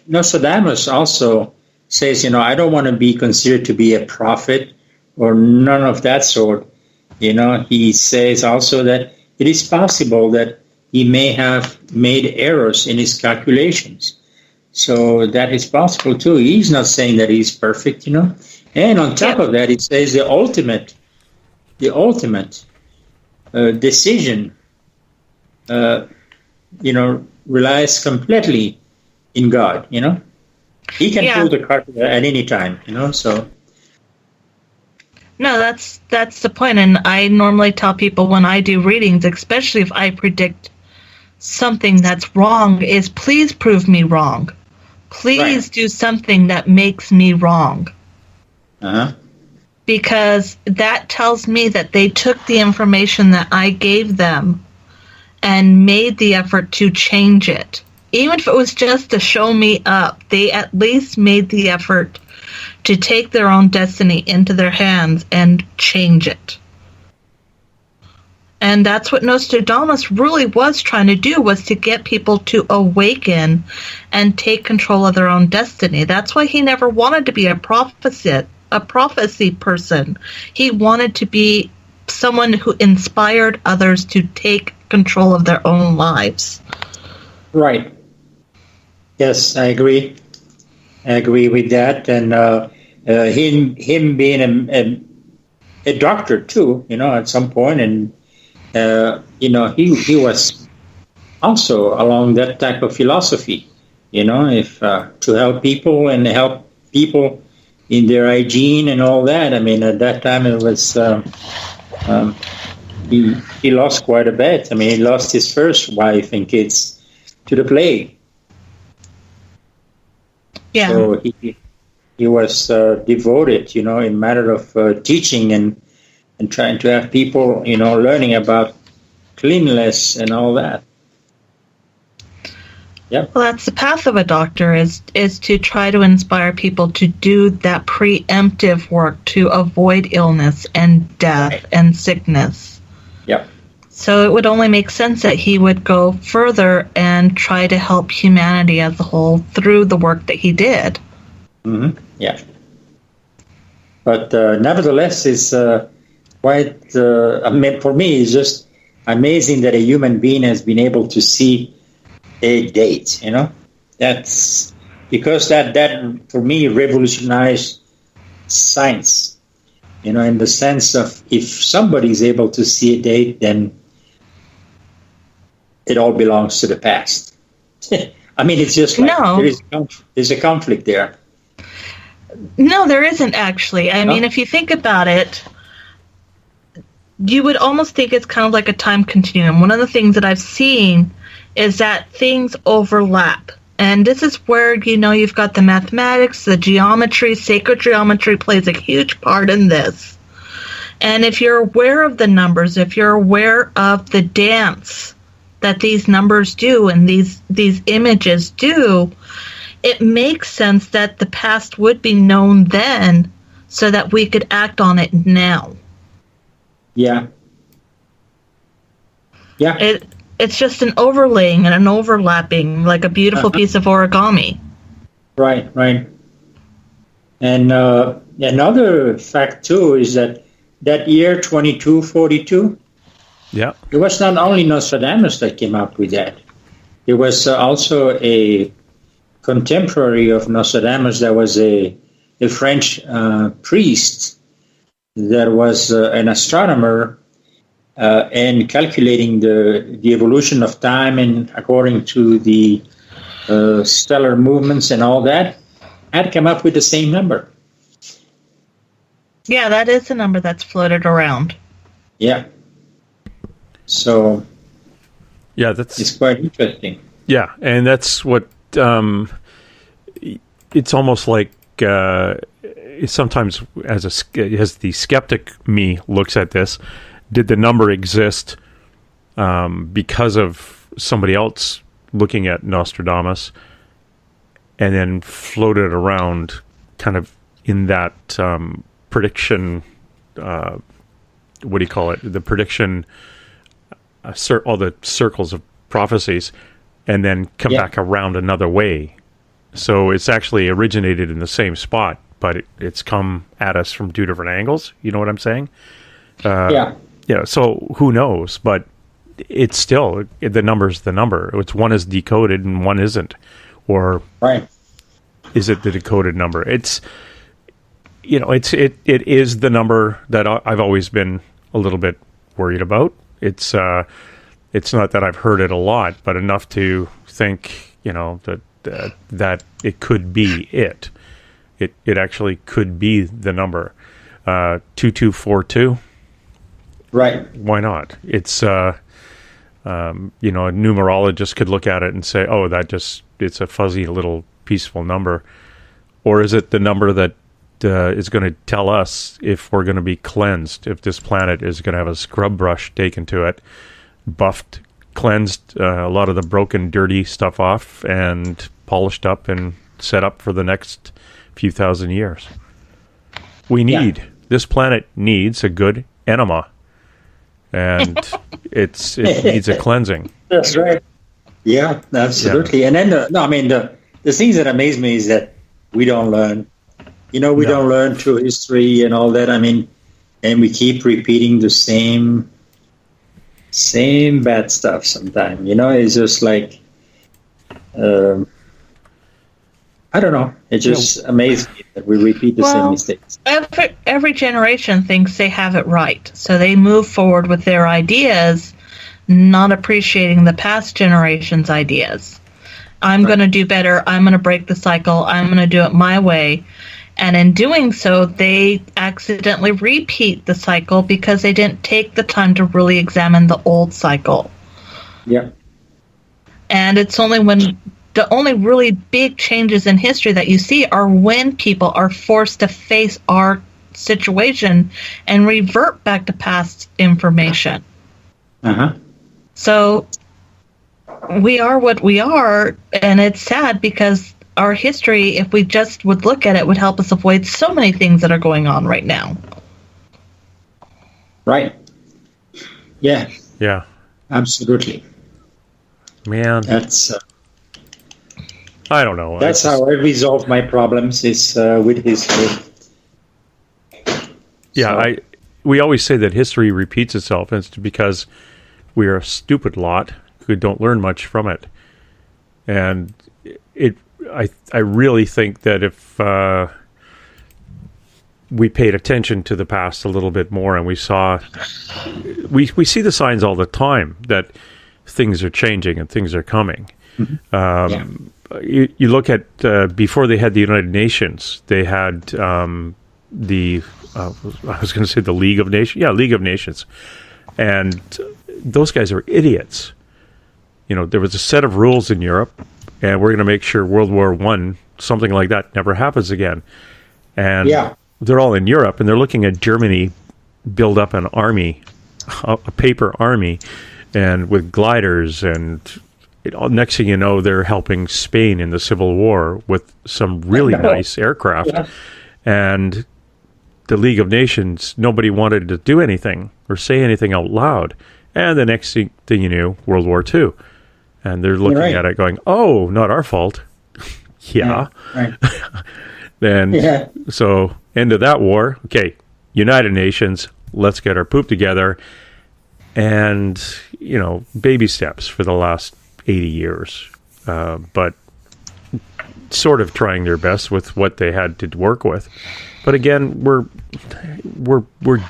Speaker 13: Nostradamus also says, I don't want to be considered to be a prophet or none of that sort. He says also that it is possible that he may have made errors in his calculations. So that is possible too. He's not saying that he's perfect, And on top of that, he says the ultimate decision, relies completely in God, He can pull the card at any time, so...
Speaker 6: No, that's the point. And I normally tell people when I do readings, especially if I predict something that's wrong, is please prove me wrong. Please do something that makes me wrong.
Speaker 13: Uh-huh.
Speaker 6: Because that tells me that they took the information that I gave them and made the effort to change it. Even if it was just to show me up, they at least made the effort to take their own destiny into their hands and change it. And that's what Nostradamus really was trying to do, was to get people to awaken and take control of their own destiny. That's why he never wanted to be a prophecy person. He wanted to be someone who inspired others to take control of their own lives.
Speaker 13: Right. Yes, I agree. I agree with that, and him being a doctor too, at some point, and he was also along that type of philosophy, if to help people and help people in their hygiene and all that. I mean, at that time it was he lost quite a bit. I mean, he lost his first wife and kids to the plague.
Speaker 6: Yeah.
Speaker 13: So he was devoted, in matter of teaching and trying to have people, learning about cleanliness and all that. Yep.
Speaker 6: Well, that's the path of a doctor, is to try to inspire people to do that preemptive work to avoid illness and death and sickness.
Speaker 13: Yep.
Speaker 6: So it would only make sense that he would go further and try to help humanity as a whole through the work that he did.
Speaker 13: Mm-hmm. Yeah. But nevertheless, it's quite, for me, it's just amazing that a human being has been able to see a date, That's because that for me revolutionized science, in the sense of if somebody is able to see a date, then it all belongs to the past. I mean, it's just like there's a conflict there.
Speaker 6: No, there isn't actually. I mean, if you think about it, you would almost think it's kind of like a time continuum. One of the things that I've seen is that things overlap. And this is where, you've got the mathematics, the geometry, sacred geometry plays a huge part in this. And if you're aware of the numbers, if you're aware of the dance that these numbers do and these images do, it makes sense that the past would be known then so that we could act on it now.
Speaker 13: Yeah. Yeah.
Speaker 6: It's just an overlaying and an overlapping, like a beautiful piece of origami.
Speaker 13: Right. And another fact, too, is that year 2242,
Speaker 5: yeah,
Speaker 13: it was not only Nostradamus that came up with that. It was also a contemporary of Nostradamus that was a French priest that was an astronomer and calculating the evolution of time and according to the stellar movements and all that, had come up with the same number.
Speaker 6: Yeah, that is the number that's floated around.
Speaker 13: Yeah. So,
Speaker 5: yeah,
Speaker 13: it's quite interesting.
Speaker 5: Yeah, and that's what it's almost like sometimes as the skeptic me looks at this, did the number exist because of somebody else looking at Nostradamus and then floated around kind of in that prediction, what do you call it? The prediction, all the circles of prophecies, and then come back around another way. So it's actually originated in the same spot, but it's come at us from two different angles. You know what I'm saying? Yeah, so who knows? But it's still, the number's the number. It's one is decoded and one isn't. Or is it the decoded number? It is the number that I've always been a little bit worried about. It's not that I've heard it a lot, but enough to think, that it could be it. It actually could be the number 2242.
Speaker 13: Right.
Speaker 5: Why not? It's a numerologist could look at it and say, "Oh, it's a fuzzy little peaceful number," or is it the number that is going to tell us if we're going to be cleansed, if this planet is going to have a scrub brush taken to it, buffed, cleansed, a lot of the broken, dirty stuff off, and polished up and set up for the next few thousand years. This planet needs a good enema, and it needs a cleansing.
Speaker 13: That's right. Yeah, absolutely. Yeah. And then the things that amaze me is that we don't learn. We don't learn through history and all that. And we keep repeating the same bad stuff sometimes. It's just like, I don't know. It just amazes me that we repeat the same mistakes.
Speaker 6: Every generation thinks they have it right. So they move forward with their ideas, not appreciating the past generation's ideas. I'm going to do better. I'm going to break the cycle. I'm going to do it my way. And in doing so, they accidentally repeat the cycle because they didn't take the time to really examine the old cycle.
Speaker 13: Yeah.
Speaker 6: And it's only when the only really big changes in history that you see are when people are forced to face our situation and revert back to past information.
Speaker 13: Uh-huh.
Speaker 6: So we are what we are, and it's sad because our history, if we just would look at it, would help us avoid so many things that are going on right now.
Speaker 13: Right. Yeah.
Speaker 5: Yeah.
Speaker 13: Absolutely.
Speaker 5: Man.
Speaker 13: That's...
Speaker 5: I don't know.
Speaker 13: That's how I resolve my problems, is with history.
Speaker 5: Yeah, we always say that history repeats itself, and it's because we are a stupid lot who don't learn much from it. And I really think that if we paid attention to the past a little bit more, and we see the signs all the time that things are changing and things are coming. Mm-hmm. You look at before they had the United Nations, they had I was going to say the League of Nations. Yeah, League of Nations. And those guys are idiots. You know, there was a set of rules in Europe, and we're going to make sure World War I, something like that, never happens again. And they're all in Europe, and they're looking at Germany build up an army, a paper army, and with gliders, and next thing you know, they're helping Spain in the Civil War with some really nice aircraft. Yeah. And the League of Nations, nobody wanted to do anything or say anything out loud. And the next thing you knew, World War II. And they're looking at it going, oh, not our fault. Yeah. Right. Then, so, end of that war. Okay, United Nations, let's get our poop together. And, you know, baby steps for the last 80 years. But sort of trying their best with what they had to work with. But again, we're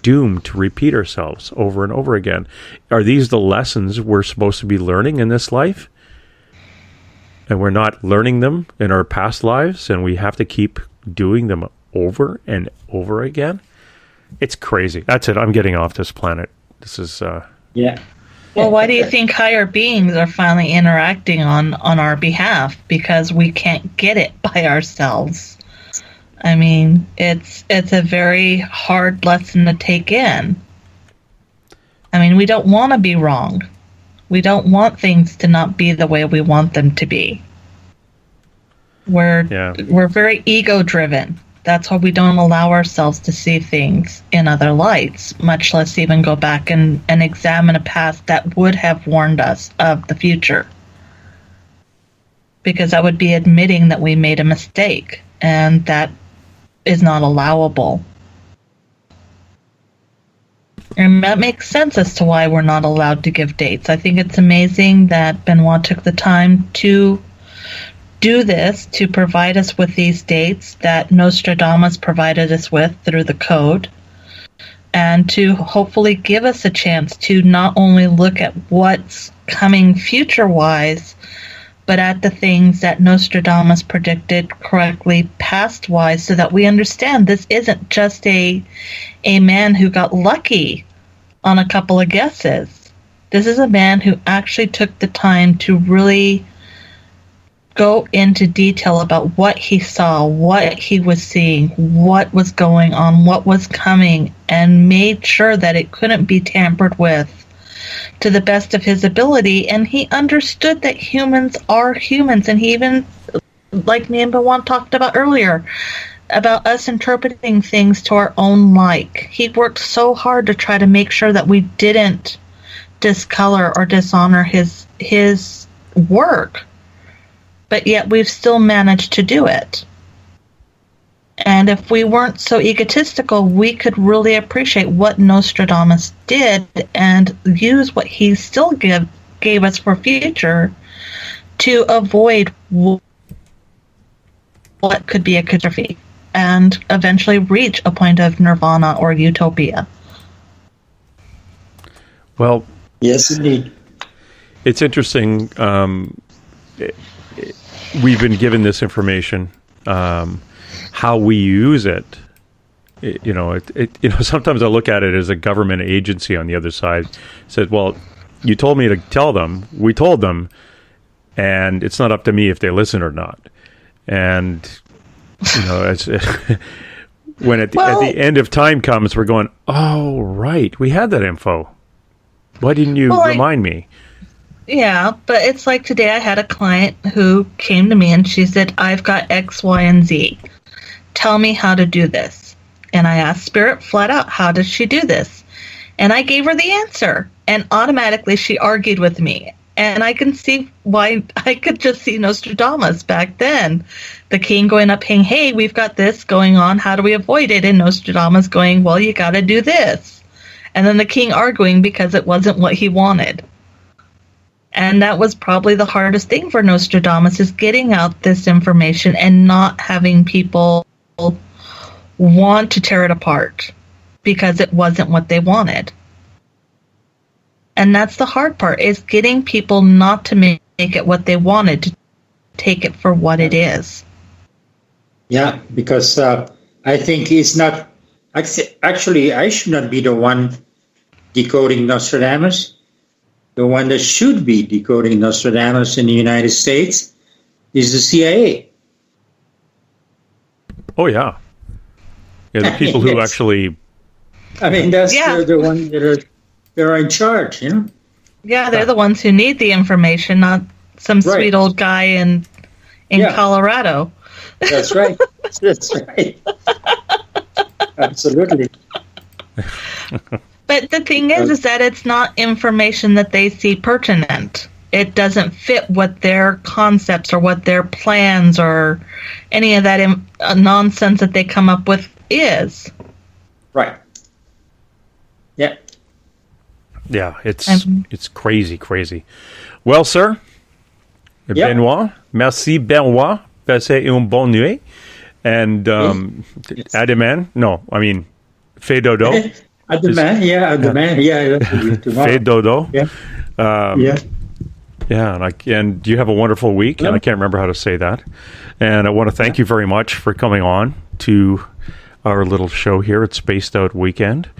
Speaker 5: doomed to repeat ourselves over and over again. Are these the lessons we're supposed to be learning in this life? And we're not learning them in our past lives, and we have to keep doing them over and over again? It's crazy. That's it. I'm getting off this planet. This is...
Speaker 6: Well, why do you think higher beings are finally interacting on our behalf? Because we can't get it by ourselves. I mean, it's a very hard lesson to take in. I mean, we don't want to be wrong. We don't want things to not be the way we want them to be. We're very ego-driven. That's why we don't allow ourselves to see things in other lights, much less even go back and examine a past that would have warned us of the future. Because that would be admitting that we made a mistake, and that is not allowable. And that makes sense as to why we're not allowed to give dates. I think it's amazing that Benoit took the time to do this, to provide us with these dates that Nostradamus provided us with through the code, and to hopefully give us a chance to not only look at what's coming future-wise, but at the things that Nostradamus predicted correctly past-wise, so that we understand this isn't just a man who got lucky on a couple of guesses. This is a man who actually took the time to really go into detail about what he saw, what he was seeing, what was going on, what was coming, and made sure that it couldn't be tampered with to the best of his ability. And he understood that humans are humans, and he even, like me and Benoit talked about earlier, about us interpreting things to our own like. He worked so hard to try to make sure that we didn't discolor or dishonor his work. But yet we've still managed to do it. And if we weren't so egotistical, we could really appreciate what Nostradamus did and use what he still gave us for future to avoid what could be a catastrophe and eventually reach a point of nirvana or utopia.
Speaker 5: Well,
Speaker 13: yes, indeed.
Speaker 5: It's interesting. We've been given this information. How we use it, sometimes I look at it as a government agency on the other side. Said, well, you told me to tell them. We told them, and it's not up to me if they listen or not. And it's when at the end of time comes, we're going, oh right, we had that info. Why didn't you remind me?
Speaker 6: Yeah, but it's like today I had a client who came to me and she said, I've got X, Y, and Z. Tell me how to do this. And I asked Spirit flat out, how does she do this? And I gave her the answer. And automatically she argued with me. And I can see why. I could just see Nostradamus back then. The king going up saying, hey, we've got this going on. How do we avoid it? And Nostradamus going, well, you got to do this. And then the king arguing because it wasn't what he wanted. And that was probably the hardest thing for Nostradamus, is getting out this information and not having people want to tear it apart because it wasn't what they wanted. And that's the hard part, is getting people not to make it what they wanted, to take it for what it is.
Speaker 13: Yeah, because I think it's not... Actually, I should not be the one decoding Nostradamus. The one that should be decoding Nostradamus in the United States is the CIA.
Speaker 5: Oh, yeah. Yeah, the people who actually...
Speaker 13: I mean, that's the ones that are in charge, you know?
Speaker 6: Yeah, they're the ones who need the information, not some sweet old guy in Colorado.
Speaker 13: That's right. That's right. Absolutely.
Speaker 6: But the thing is that it's not information that they see pertinent. It doesn't fit what their concepts or what their plans or any of that nonsense that they come up with is.
Speaker 13: Right. Yeah.
Speaker 5: Yeah, it's crazy. Well, sir, Benoit, merci Benoit, passez une bonne nuit. And à demain. No, I mean, fais dodo.
Speaker 13: À demain,
Speaker 5: Fais dodo.
Speaker 13: Yeah.
Speaker 5: And you have a wonderful week, and I can't remember how to say that. And I want to thank you very much for coming on to our little show here at Spaced Out Weekend,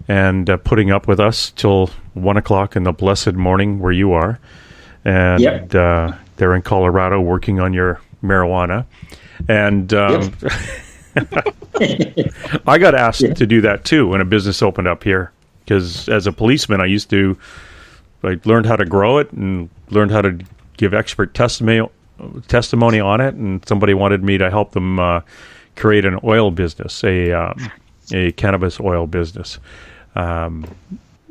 Speaker 5: and putting up with us till 1 o'clock in the blessed morning where you are. And they're in Colorado working on your marijuana. And I got asked to do that too when a business opened up here, because as a policeman I learned how to grow it and learned how to give expert testimony on it, and somebody wanted me to help them create an oil business, a cannabis oil business, and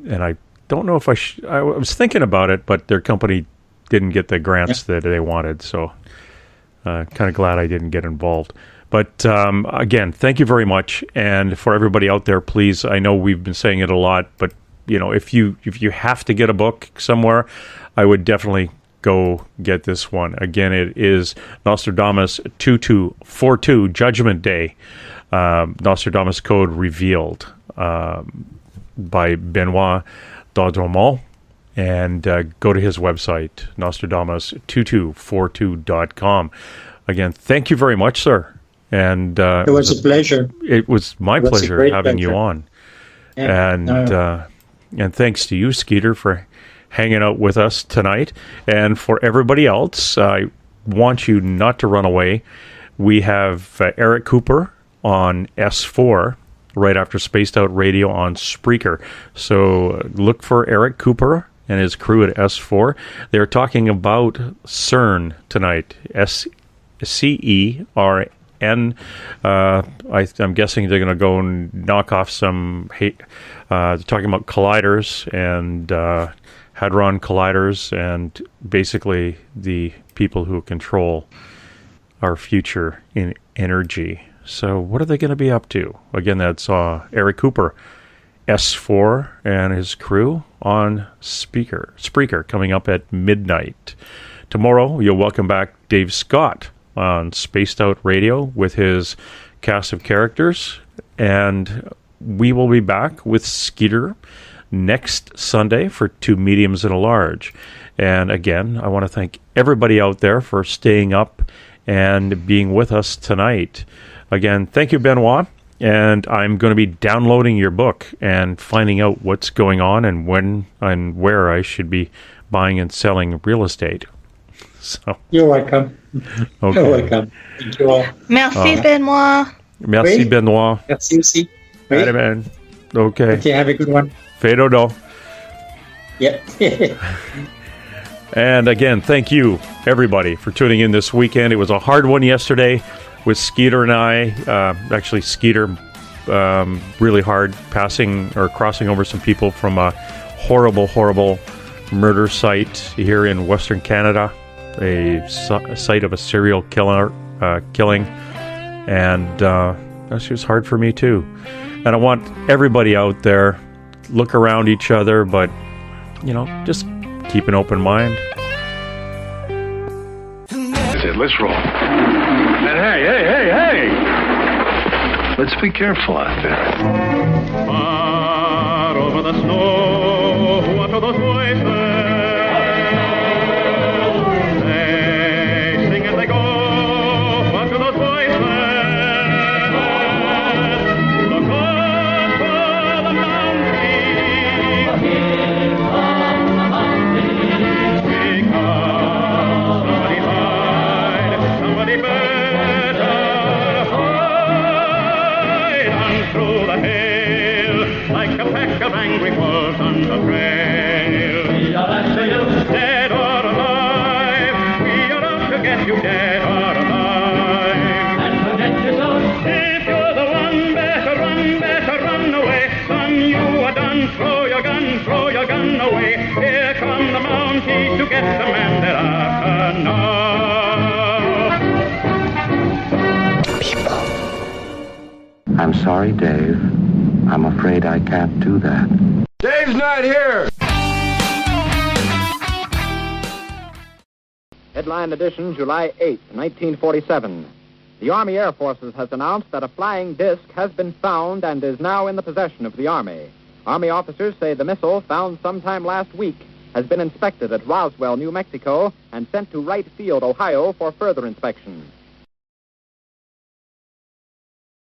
Speaker 5: I don't know if I was thinking about it, but their company didn't get the grants that they wanted, so kind of glad I didn't get involved. But again, thank you very much. And for everybody out there, please, I know we've been saying it a lot, but if you have to get a book somewhere, I would definitely go get this one. Again, it is Nostradamus 2242, Judgment Day, Nostradamus Code Revealed, by Benoit Daudremont. And go to his website, Nostradamus2242.com. Again, thank you very much, sir. And
Speaker 13: it was a pleasure.
Speaker 5: It was my pleasure having you on. Yeah. And thanks to you, Skeeter, for hanging out with us tonight. And for everybody else, I want you not to run away. We have Eric Cooper on S4 right after Spaced Out Radio on Spreaker. So look for Eric Cooper and his crew at S4. They're talking about CERN tonight. SCERN. I'm guessing they're going to go and knock off some they're talking about colliders and hadron colliders, and basically the people who control our future in energy. So what are they going to be up to? Again, that's Eric Cooper, S4, and his crew on Spreaker coming up at midnight. Tomorrow, you'll welcome back Dave Scott on Spaced Out Radio with his cast of characters, and we will be back with Skeeter next Sunday for Two Mediums and a Large. And again, I want to thank everybody out there for staying up and being with us tonight. Again, thank you, Benoit. And I'm going to be downloading your book and finding out what's going on and when and where I should be buying and selling real estate. So
Speaker 13: you're welcome.
Speaker 5: Okay.
Speaker 13: You're welcome. Thank you all.
Speaker 6: Merci, Benoit.
Speaker 5: Merci, Benoit.
Speaker 13: Merci aussi.
Speaker 5: Allez, man. Okay.
Speaker 13: Okay, have a good one.
Speaker 5: Fais dodo.
Speaker 13: Yeah.
Speaker 5: And again, thank you, everybody, for tuning in this weekend. It was a hard one yesterday with Skeeter and I. Actually, Skeeter, really hard, passing or crossing over some people from a horrible, horrible murder site here in Western Canada, a site of a serial killing. And that's just hard for me, too. And I want everybody out there, look around each other, but, just keep an open mind.
Speaker 20: That's it, let's roll. And hey! Let's be careful out there.
Speaker 21: Far over the snow, what are those voices? They sing as they go, what are those voices? Look up for the mountain. Somebody better hide on through the hill, like a pack of angry wolves on the trail. We are after you, dead or alive. We are out to get you, dead or alive. And forget your soul. If you're the one, better run away. Son, you are done. Throw your gun away. Here come the Mounties to get the man they're after now.
Speaker 22: I'm sorry, Dave. I'm afraid I can't do that.
Speaker 20: Dave's not here!
Speaker 23: Headline edition, July 8, 1947. The Army Air Forces has announced that a flying disc has been found and is now in the possession of the Army. Army officers say the missile, found sometime last week, has been inspected at Roswell, New Mexico, and sent to Wright Field, Ohio, for further inspection.